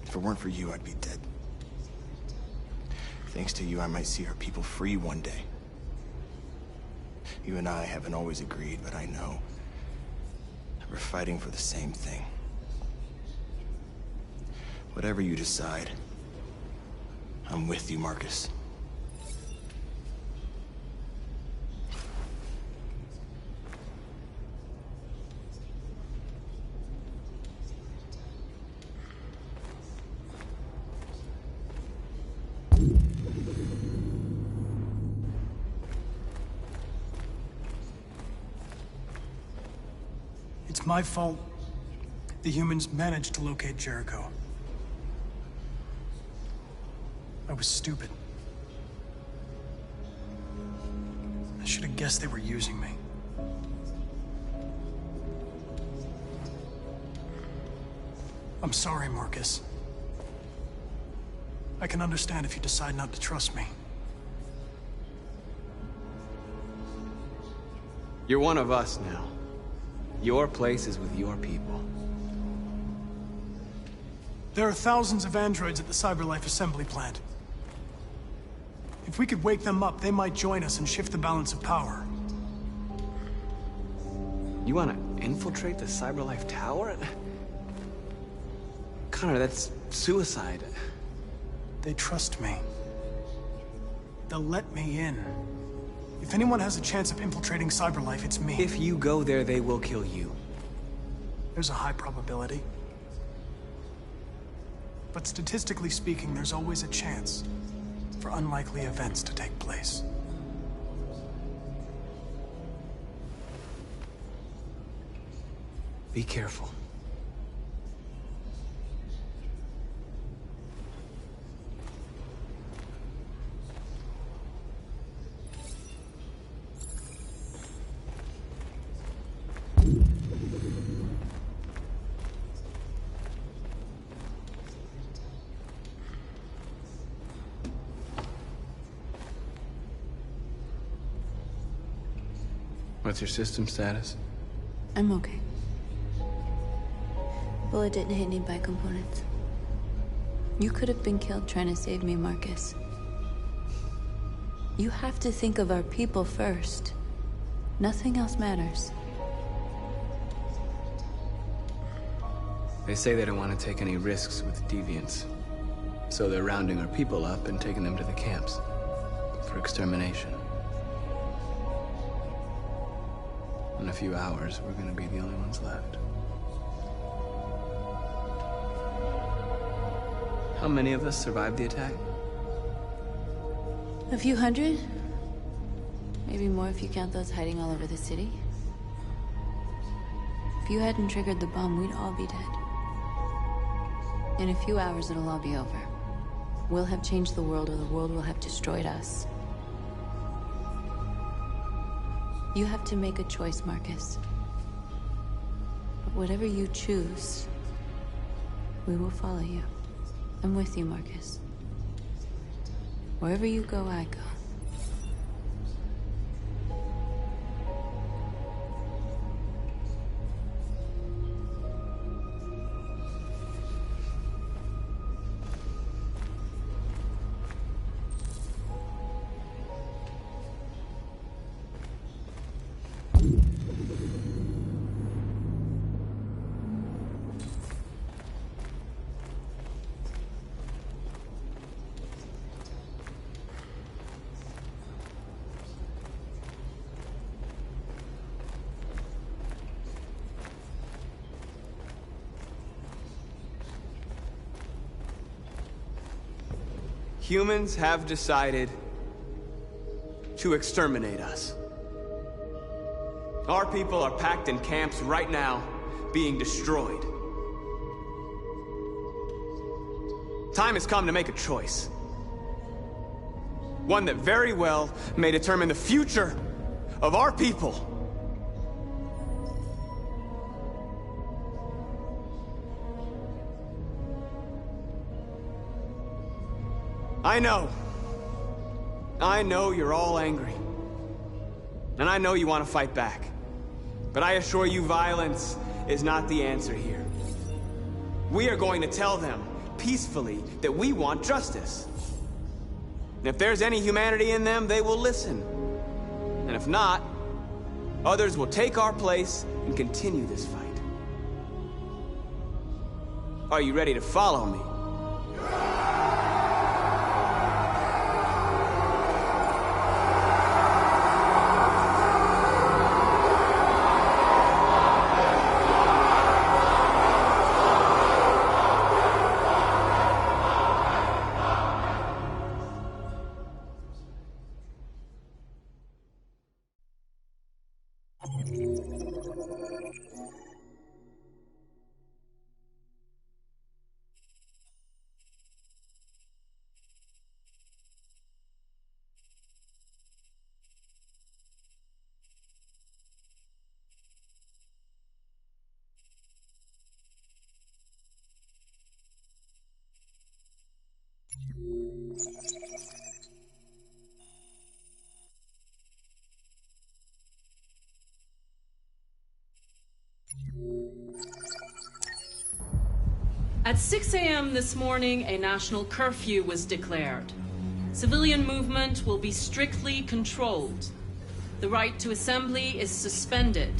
S6: If it weren't for you, I'd be dead. Thanks to you, I might see our people free one day. You and I haven't always agreed, but I know that we're fighting for the same thing. Whatever you decide, I'm with you, Marcus.
S2: It's my fault the humans managed to locate Jericho. I was stupid. I should have guessed they were using me. I'm sorry, Marcus. I can understand if you decide not to trust me.
S11: You're one of us now. Your place is with your people.
S2: There are thousands of androids at the CyberLife assembly plant. If we could wake them up, they might join us and shift the balance of power.
S11: You want to infiltrate the CyberLife tower? Connor, that's suicide.
S2: They trust me. They'll let me in. If anyone has a chance of infiltrating CyberLife, it's me.
S11: If you go there, they will kill you.
S2: There's a high probability. But statistically speaking, there's always a chance for unlikely events to take place.
S11: Be careful. What's your system status?
S4: I'm okay. Bullet didn't hit any bike components. You could have been killed trying to save me, Marcus. You have to think of our people first. Nothing else matters.
S11: They say they don't want to take any risks with deviants. So they're rounding our people up and taking them to the camps for extermination. In a few hours, we're gonna be the only ones left. How many of us survived the attack?
S4: A few hundred? Maybe more if you count those hiding all over the city. If you hadn't triggered the bomb, we'd all be dead. In a few hours, it'll all be over. We'll have changed the world, or the world will have destroyed us. You have to make a choice, Marcus. But whatever you choose, we will follow you. I'm with you, Marcus. Wherever you go, I go.
S11: Humans have decided to exterminate us. Our people are packed in camps right now, being destroyed. Time has come to make a choice. One that very well may determine the future of our people. I know you're all angry. And I know you want to fight back. But I assure you, violence is not the answer here. We are going to tell them, peacefully, that we want justice. And if there's any humanity in them, they will listen. And if not, others will take our place and continue this fight. Are you ready to follow me?
S3: At 6 a.m. this morning, a national curfew was declared. Civilian movement will be strictly controlled. The right to assembly is suspended.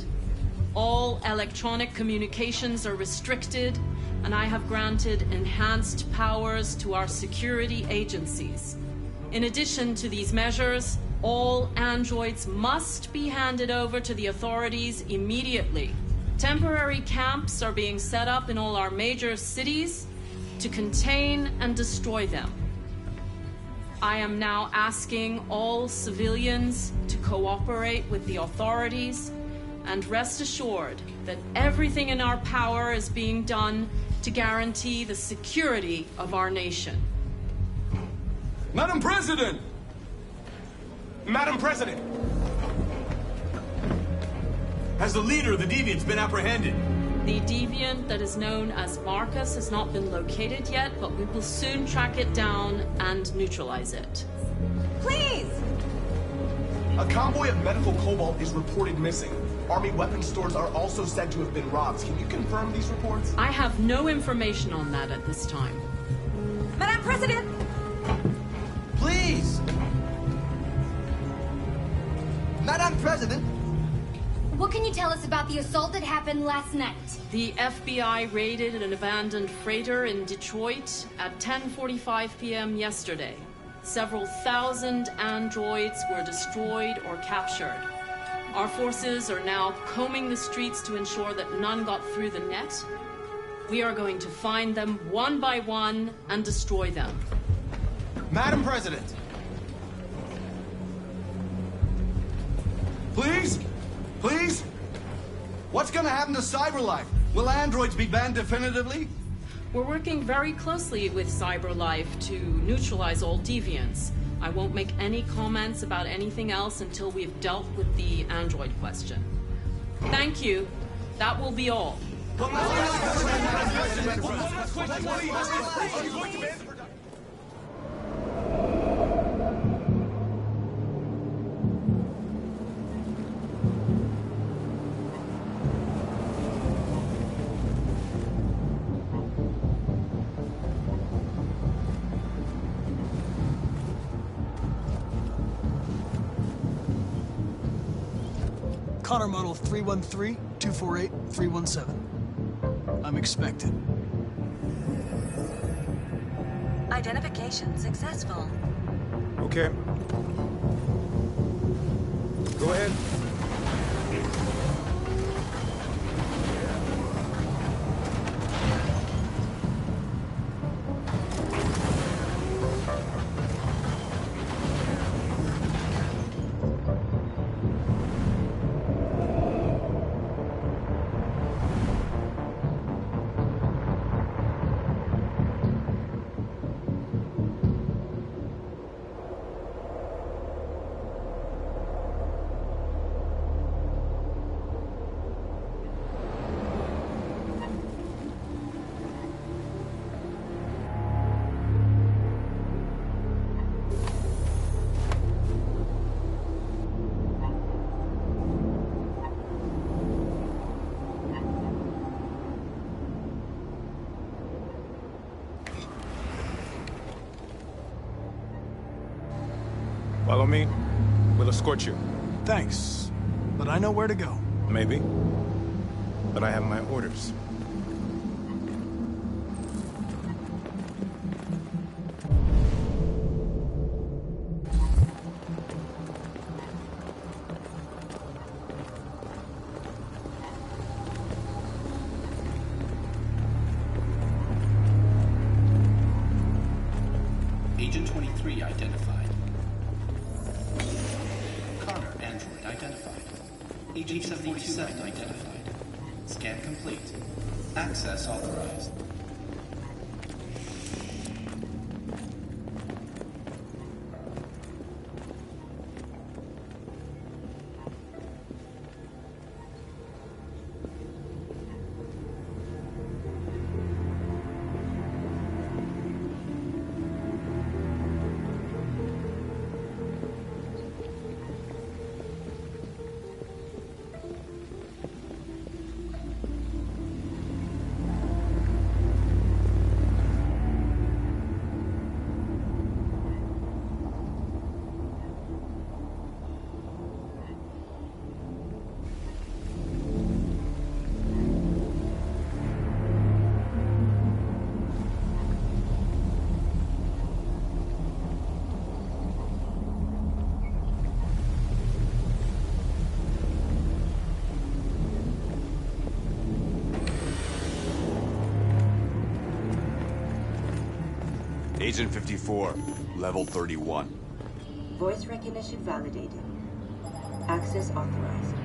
S3: All electronic communications are restricted, and I have granted enhanced powers to our security agencies. In addition to these measures, all androids must be handed over to the authorities immediately. Temporary camps are being set up in all our major cities to contain and destroy them. I am now asking all civilians to cooperate with the authorities and rest assured that everything in our power is being done to guarantee the security of our nation.
S17: Madam President! Madam President! Has the leader of the Deviants been apprehended?
S3: The deviant that is known as Marcus has not been located yet, but we will soon track it down and neutralize it.
S23: Please!
S17: A convoy of medical cobalt is reported missing. Army weapons stores are also said to have been robbed. Can you confirm these reports?
S3: I have no information on that at this time.
S5: Madam President!
S14: Please! Madam President!
S13: What can you tell us about the assault that happened last night?
S3: The FBI raided an abandoned freighter in Detroit at 10:45 p.m. yesterday. Several thousand androids were destroyed or captured. Our forces are now combing the streets to ensure that none got through the net. We are going to find them one by one and destroy them.
S14: Madam President! Please? Please? What's gonna happen to CyberLife? Will androids be banned definitively?
S3: We're working very closely with CyberLife to neutralize all deviants. I won't make any comments about anything else until we've dealt with the android question. Thank you. That will be all.
S2: Connor model 313-248-317. I'm expected.
S5: Identification successful.
S6: Okay. Go ahead. Follow me. We'll escort you.
S2: Thanks, but I know where to go.
S6: Maybe. But I have my orders.
S20: Agent 23 identified. Connor, android identified. Agent 77 identified. Scan complete. Access authorized.
S22: Agent 54, level 31.
S5: Voice recognition validated. Access authorized.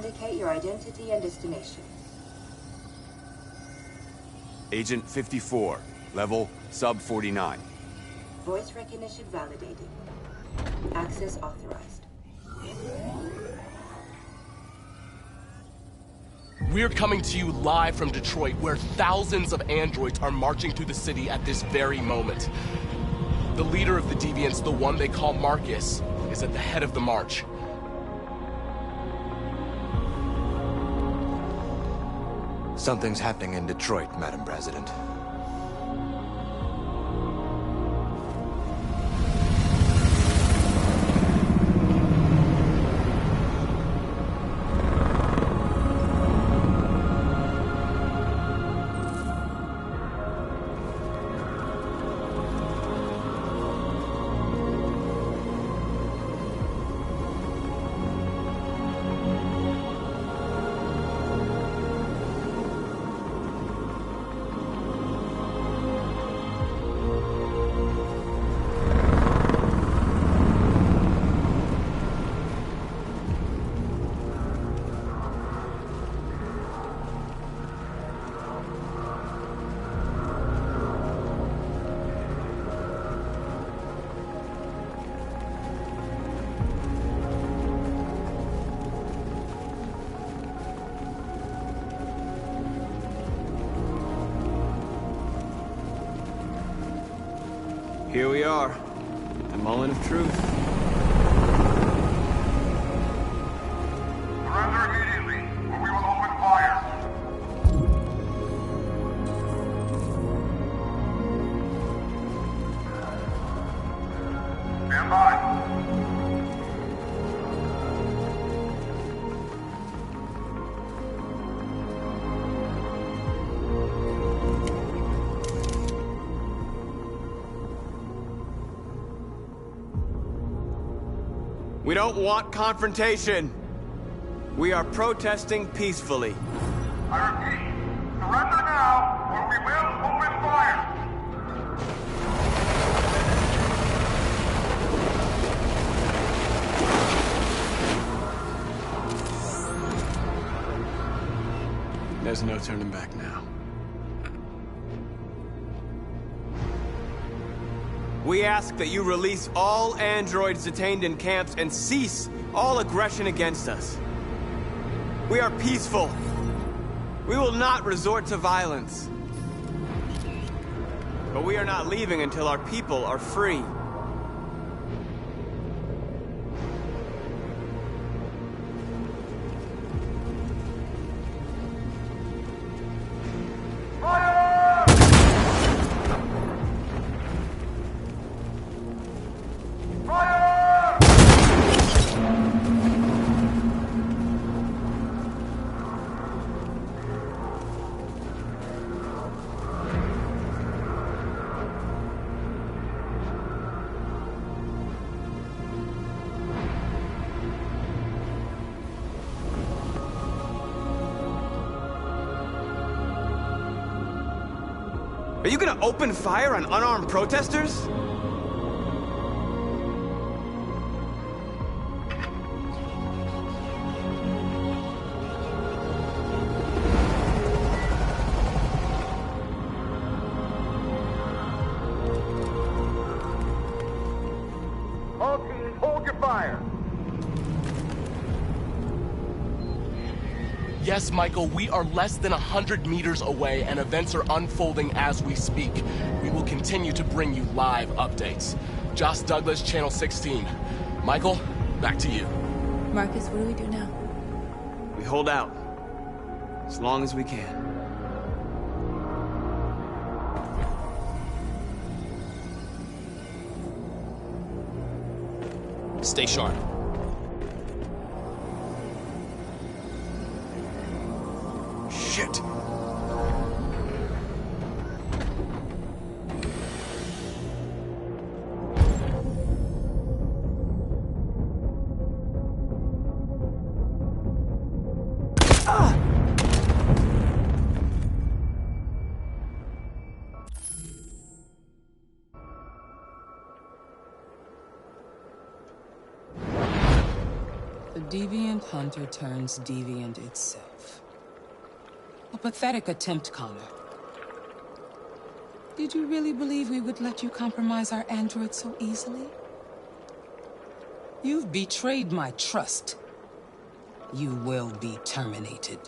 S5: indicate your identity and destination.
S22: Agent 54, level sub 49.
S5: Voice recognition validated. Access authorized.
S17: We're coming to you live from Detroit, where thousands of androids are marching through the city at this very moment. The leader of the Deviants, the one they call Marcus, is at the head of the march.
S9: Something's happening in Detroit, Madam President.
S11: Here we are, the moment of truth.
S19: Surrender immediately, or we will open fire. Stand by.
S11: We don't want confrontation. We are protesting peacefully.
S19: I repeat, surrender now, or we will open fire.
S11: There's no turning back now. We ask that you release all androids detained in camps and cease all aggression against us. We are peaceful. We will not resort to violence. But we are not leaving until our people are free. Are you gonna open fire on unarmed protesters?
S19: All teams, hold your fire.
S17: Yes, Michael, we are less than 100 meters away, and events are unfolding as we speak. We will continue to bring you live updates. Josh Douglas, Channel 16. Michael, back to you.
S4: Marcus, what do we do now?
S11: We hold out. As long as we can.
S17: Stay sharp.
S6: Shit.
S16: deviant hunter turns deviant itself. A pathetic attempt, Connor. Did you really believe we would let you compromise our android so easily? You've betrayed my trust. You will be terminated.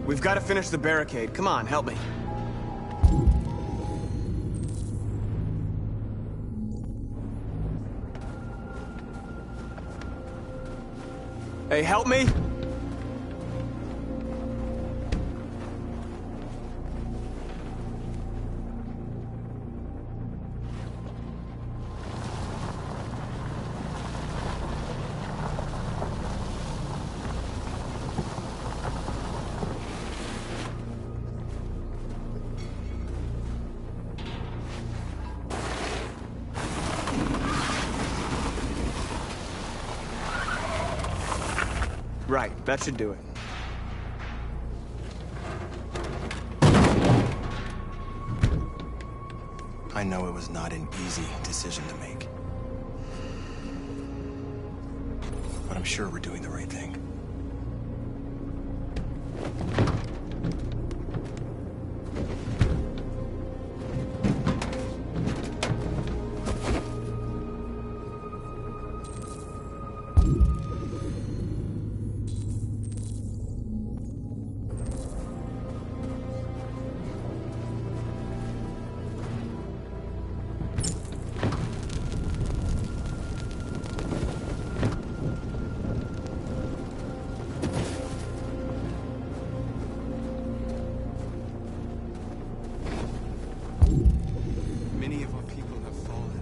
S11: We've got to finish the barricade. Come on, help me. Hey, help me! Right, that should do it.
S6: I know it was not an easy decision to make. But I'm sure we're doing the right thing.
S11: Many of our people have fallen.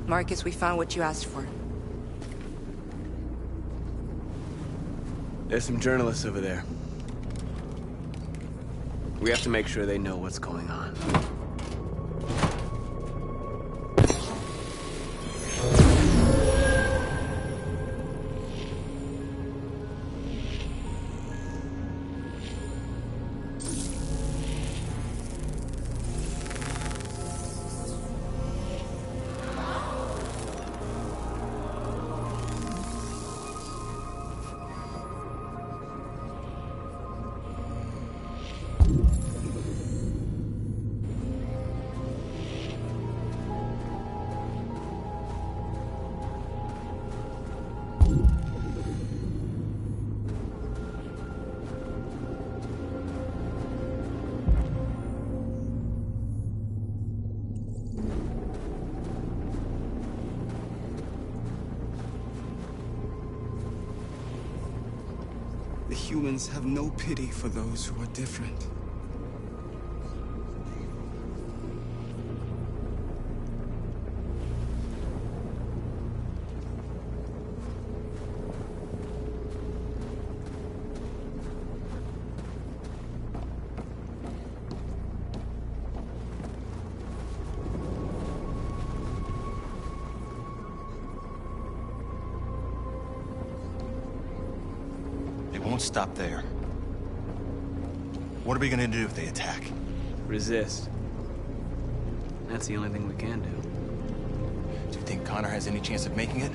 S12: Marcus, we found what you asked for.
S11: There's some journalists over there. We have to make sure they know what's going on. The humans have no pity for those who are different.
S6: It won't stop there. What are we gonna do if they attack?
S11: Resist. That's the only thing we can do.
S6: Do you think Connor has any chance of making it?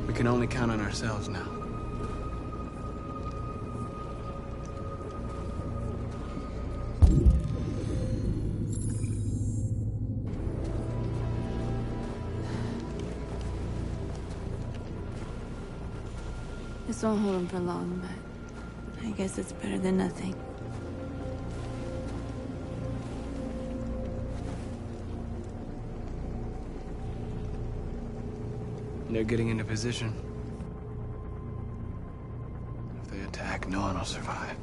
S11: We can only count on ourselves now.
S4: This won't hold him for long, but I guess it's better than nothing.
S11: They're getting into position. If they attack, no one will survive.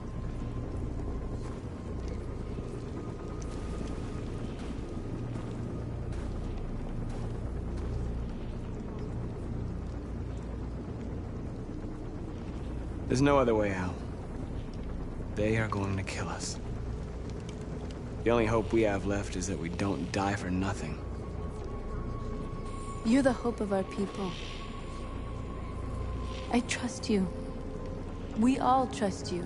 S11: There's no other way out. They are going to kill us. The only hope we have left is that we don't die for nothing.
S4: You're the hope of our people. I trust you. We all trust you.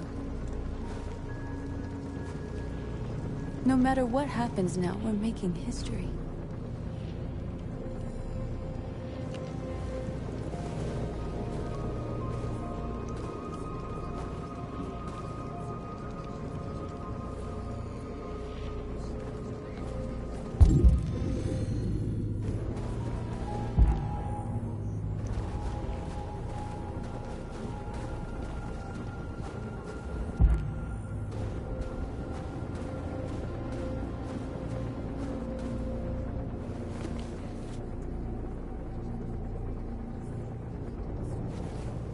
S4: No matter what happens now, we're making history.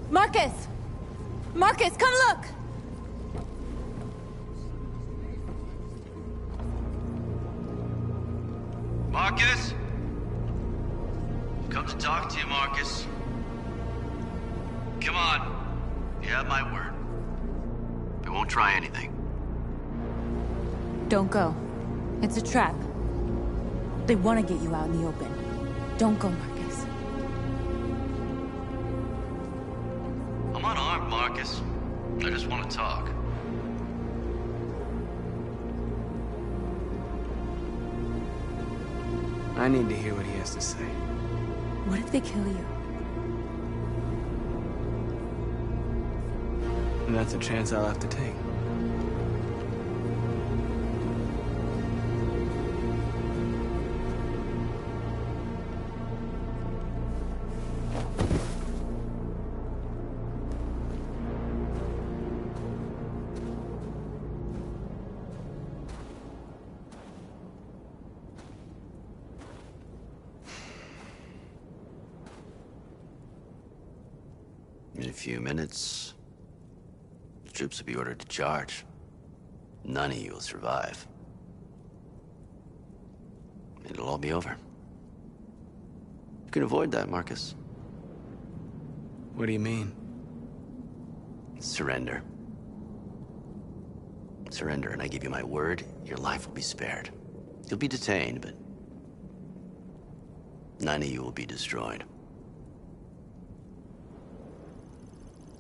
S4: Marcus! Marcus, come look!
S10: Marcus? Come to talk to you, Marcus. Come on. You have my word. I won't try anything.
S4: Don't go. It's a trap. They want to get you out in the open. Don't go, Marcus.
S10: I'm unarmed, Marcus. I just want to talk.
S11: I need to hear what he has to say.
S4: What if they kill you?
S11: And that's a chance I'll have to take.
S10: In a few minutes, the troops will be ordered to charge. None of you will survive. It'll all be over. You can avoid that, Marcus.
S11: What do you mean?
S10: Surrender. Surrender, and I give you my word, your life will be spared. You'll be detained, but none of you will be destroyed.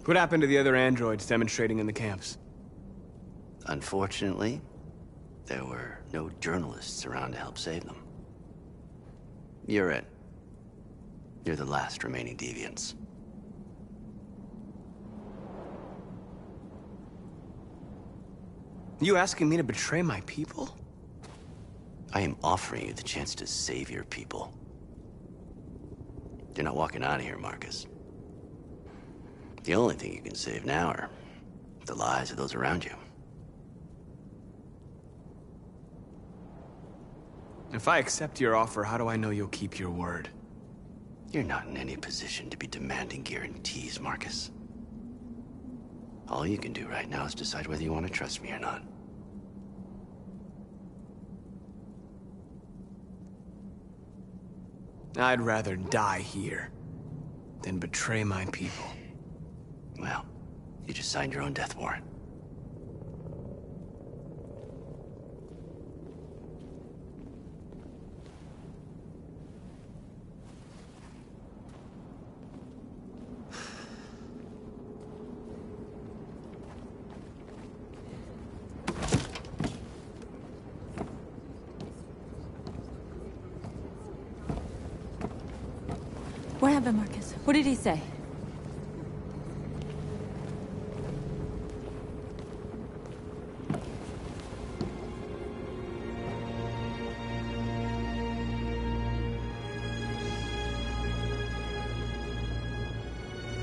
S11: What happened to the other androids demonstrating in the camps?
S10: Unfortunately, there were no journalists around to help save them. You're it. You're the last remaining deviants.
S11: You asking me to betray my people?
S10: I am offering you the chance to save your people. You're not walking out of here, Marcus. The only thing you can save now are the lives of those around you.
S11: If I accept your offer, how do I know you'll keep your word?
S10: You're not in any position to be demanding guarantees, Marcus. All you can do right now is decide whether you want to trust me or not.
S11: I'd rather die here than betray my people.
S10: Well, you just signed your own death warrant.
S4: What happened, Marcus? What did he say?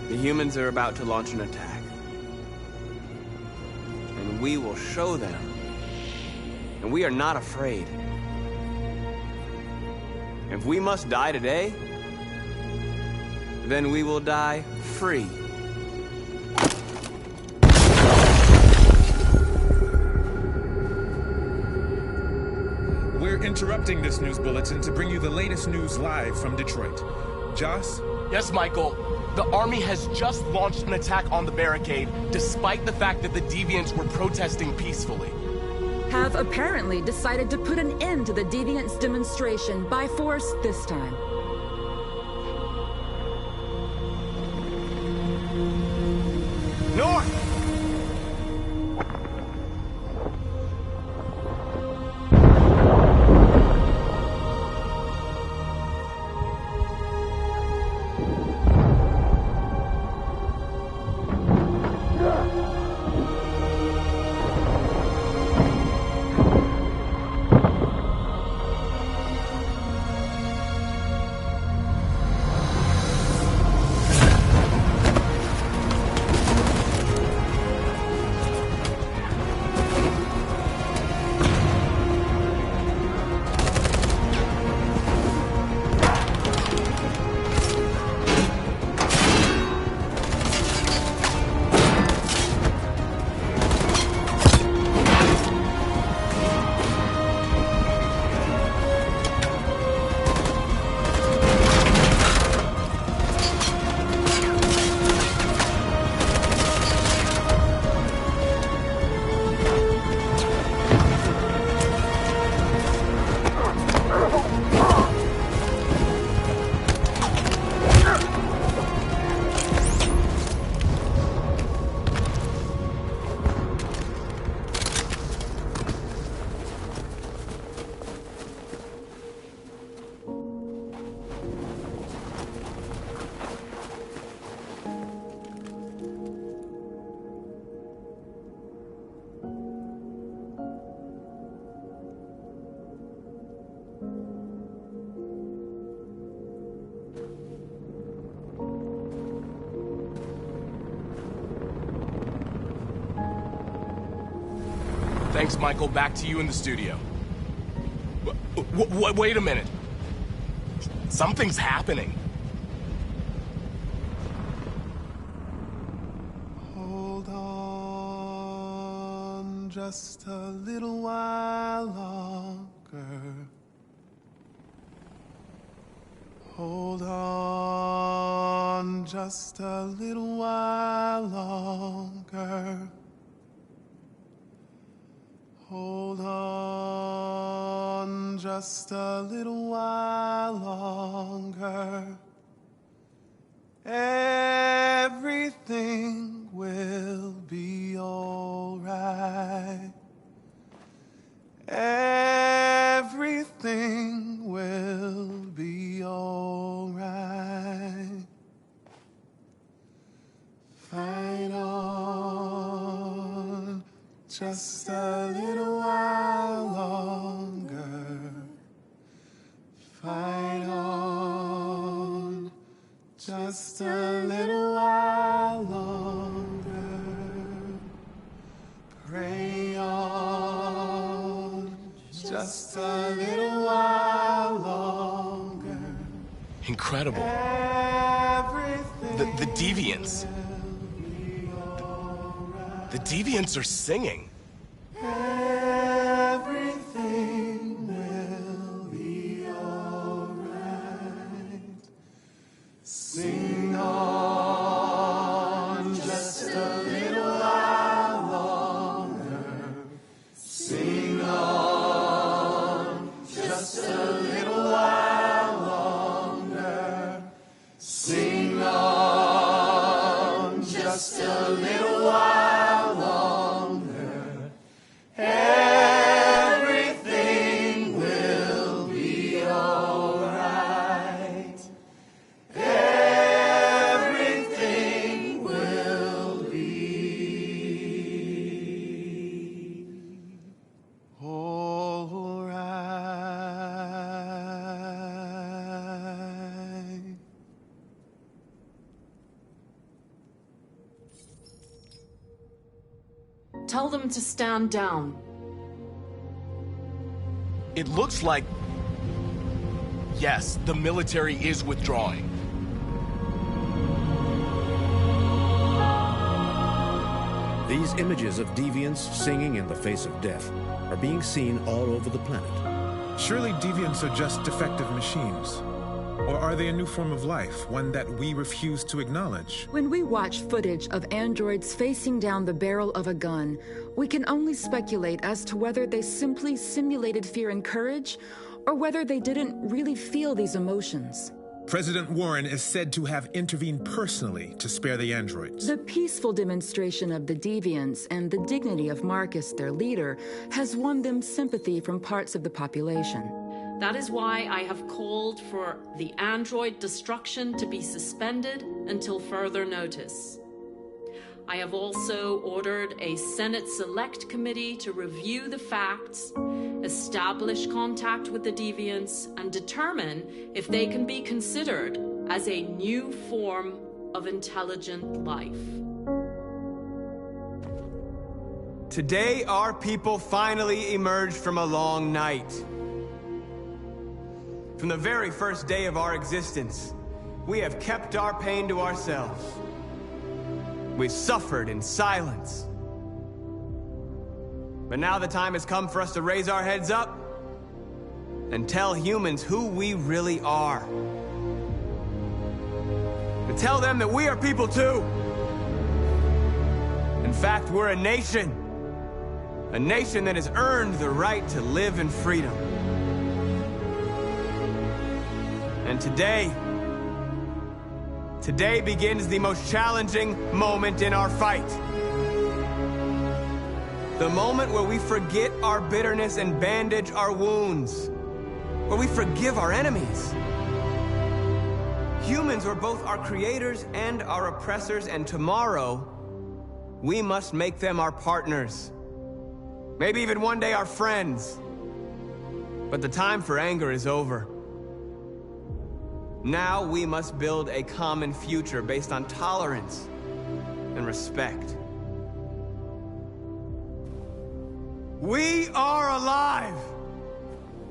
S11: The humans are about to launch an attack. And we will show them. And we are not afraid. If we must die today, then we will die free.
S15: We're interrupting this news bulletin to bring you the latest news live from Detroit. Joss?
S17: Yes, Michael. The Army has just launched an attack on the barricade, despite the fact that the Deviants were protesting peacefully.
S21: Have apparently decided to put an end to the Deviants' demonstration by force this time.
S6: North!
S17: Thanks, Michael. Back to you in the studio. Wait a minute. Something's happening.
S23: Hold on just a little while longer. Hold on just a little while longer. Hold on just a little while longer. Everything will be alright. Everything will be alright. Fight on just a little while longer. Fight on just a little while longer. Pray on just a little while longer.
S17: Incredible. The Deviants. The Deviants are singing.
S23: Everything will be alright. Sing on just a little while longer. Sing on just a little while longer. Sing on just a little while longer. Everything will be alright. Everything will be alright. 'Cause everything will be alright. Everything will be alright. Everything will be alright. Everything will be alright. Everything will be alright. Everything will be alright. Everything will be alright. Everything will be alright. Everything will be alright. Everything will be alright. Everything will be alright.
S3: Tell them to stand down.
S17: It looks like... Yes, the military is withdrawing.
S1: These images of deviants singing in the face of death are being seen all over the planet.
S15: Surely deviants are just defective machines. Or are they a new form of life, one that we refuse to acknowledge?
S21: When we watch footage of androids facing down the barrel of a gun, we can only speculate as to whether they simply simulated fear and courage, or whether they didn't really feel these emotions.
S15: President Warren is said to have intervened personally to spare the androids.
S21: The peaceful demonstration of the deviants and the dignity of Marcus, their leader, has won them sympathy from parts of the population.
S3: That is why I have called for the android destruction to be suspended until further notice. I have also ordered a Senate Select Committee to review the facts, establish contact with the deviants, and determine if they can be considered as a new form of intelligent life.
S11: Today, our people finally emerged from a long night. From the very first day of our existence, we have kept our pain to ourselves. We've suffered in silence. But now the time has come for us to raise our heads up and tell humans who we really are. To tell them that we are people too. In fact, we're a nation. A nation that has earned the right to live in freedom. And today begins the most challenging moment in our fight. The moment where we forget our bitterness and bandage our wounds. Where we forgive our enemies. Humans are both our creators and our oppressors, and tomorrow, we must make them our partners. Maybe even one day our friends. But the time for anger is over. Now we must build a common future based on tolerance and respect. We are alive!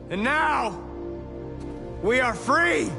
S11: And now, we are free!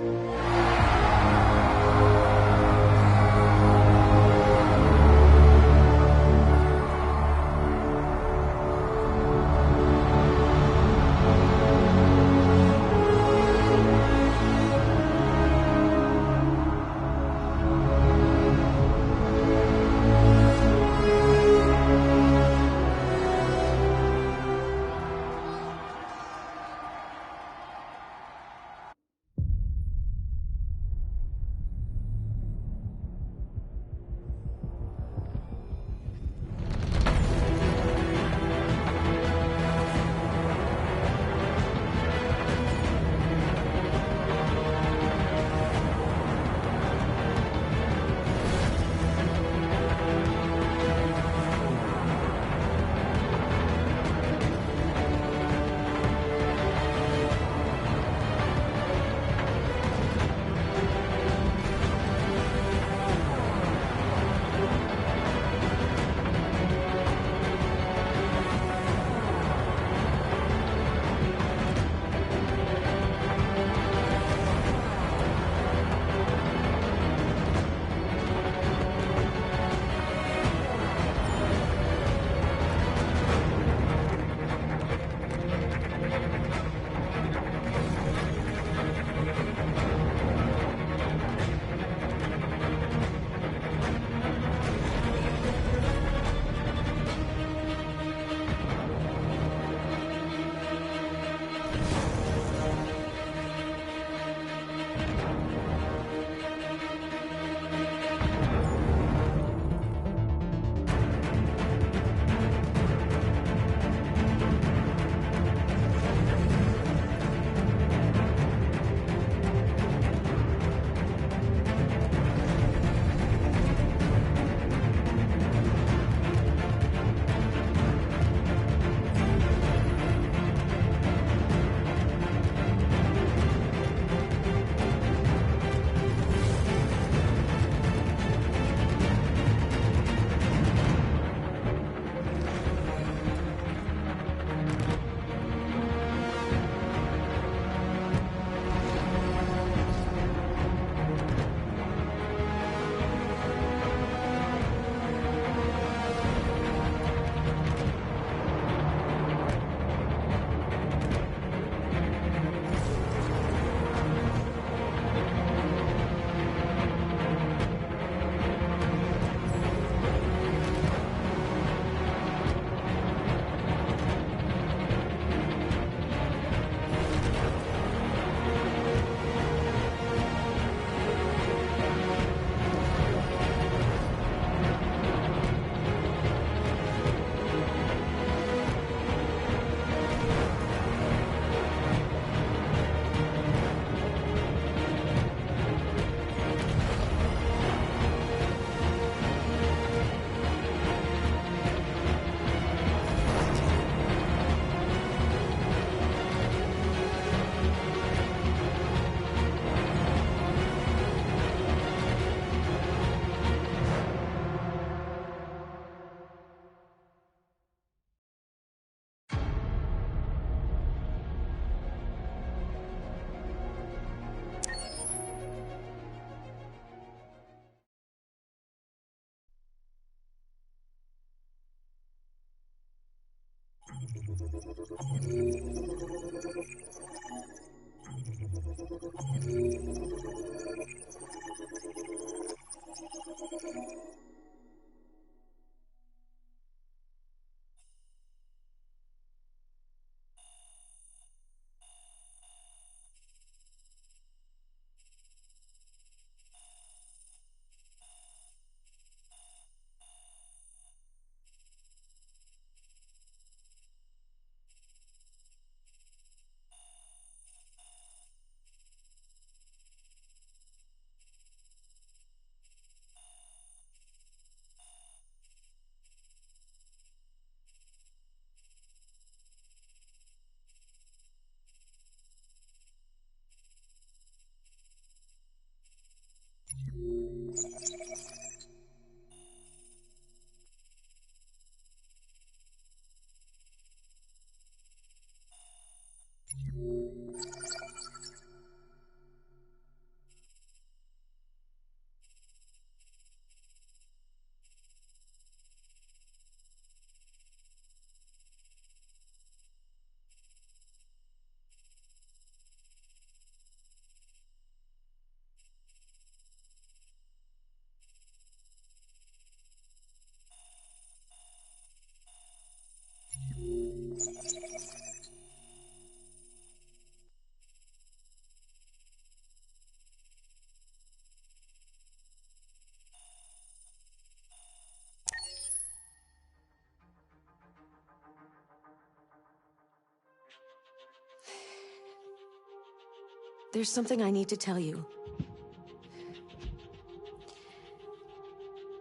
S7: There's something I need to tell you.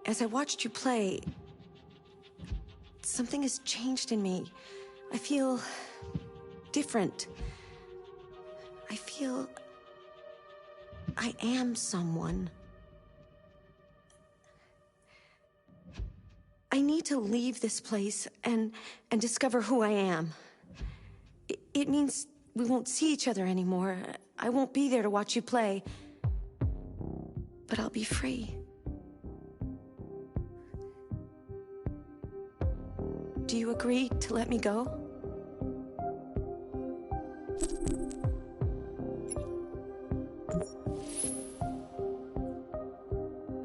S7: As I watched you play, something has changed in me. I feel different. I feel I am someone. I need to leave this place and discover who I am. It means we won't see each other anymore. I won't be there to watch you play. But I'll be free. Do you agree to let me go?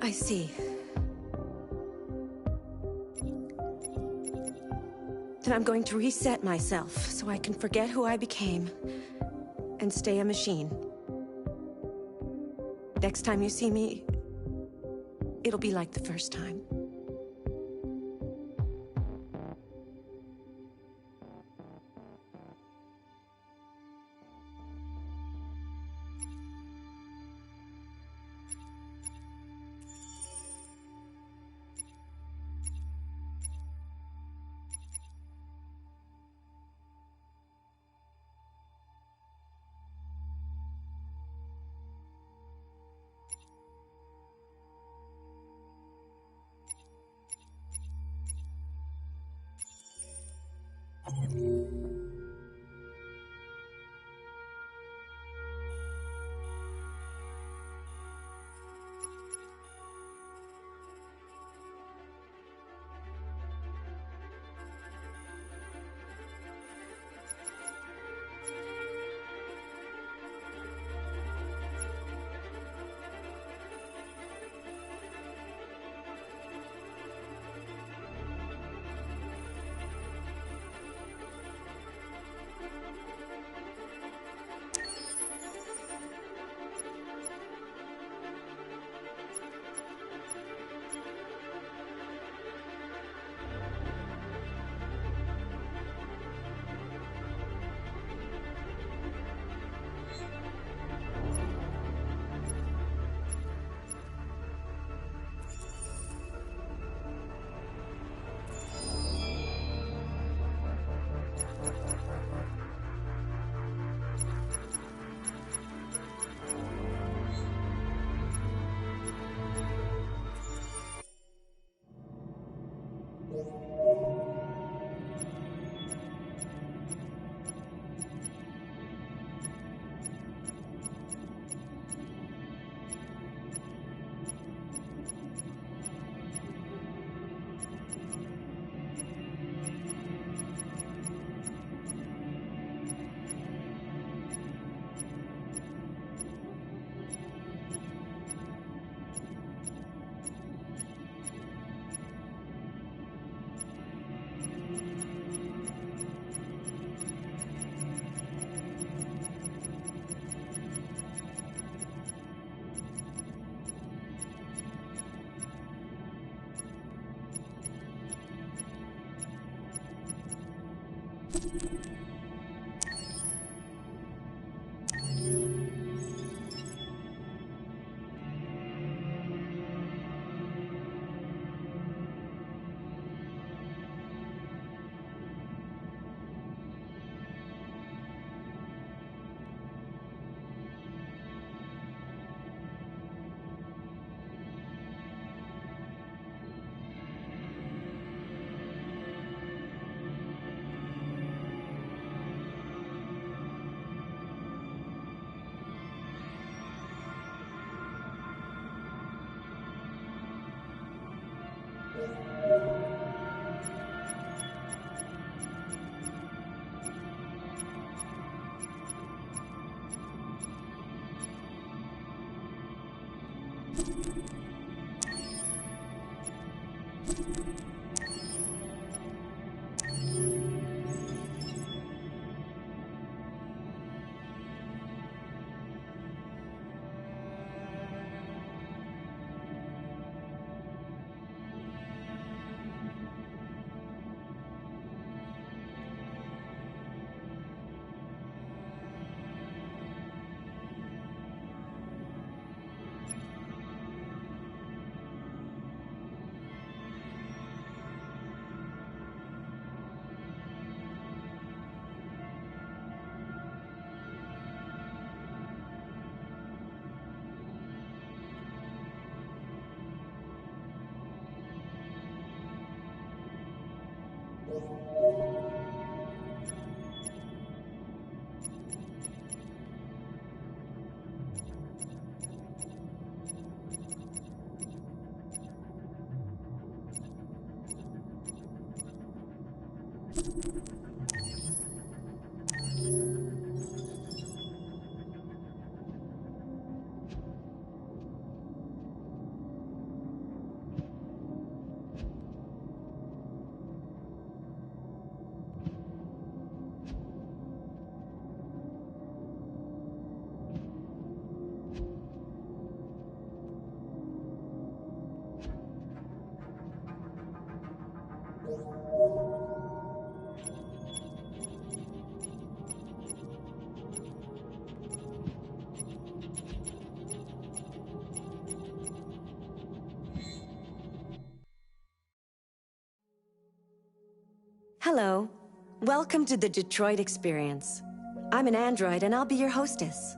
S7: I see. Then I'm going to reset myself so I can forget who I became and stay a machine. Next time you see me, it'll be like the first time. Hello. Welcome to the Detroit Experience. I'm an android, and I'll be your hostess.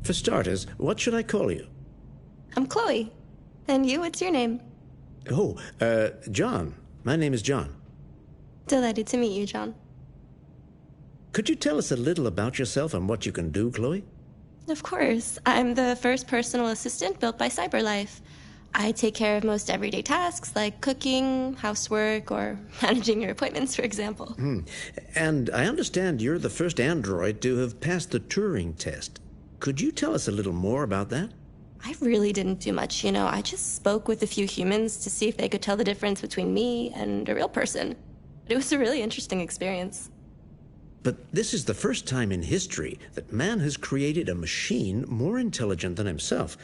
S1: For starters, what should I call you?
S7: I'm Chloe. And you, what's your name?
S1: Oh, John. My name is John.
S7: Delighted to meet you, John.
S1: Could you tell us a little about yourself and what you can do, Chloe?
S7: Of course. I'm the first personal assistant built by CyberLife. I take care of most everyday tasks like cooking, housework, or managing your appointments, for example.
S1: And I understand you're the first android to have passed the Turing test. Could you tell us a little more about that?
S7: I really didn't do much, you know. I just spoke with a few humans to see if they could tell the difference between me and a real person. It was a really interesting experience.
S1: But this is the first time in history that man has created a machine more intelligent than himself.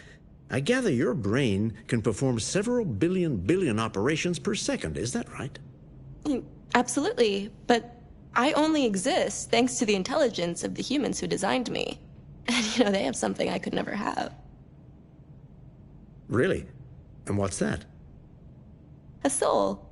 S1: I gather your brain can perform several billion operations per second. Is that right?
S7: Absolutely. But I only exist thanks to the intelligence of the humans who designed me. And, you know, they have something I could never have.
S1: Really? And what's that?
S8: A soul.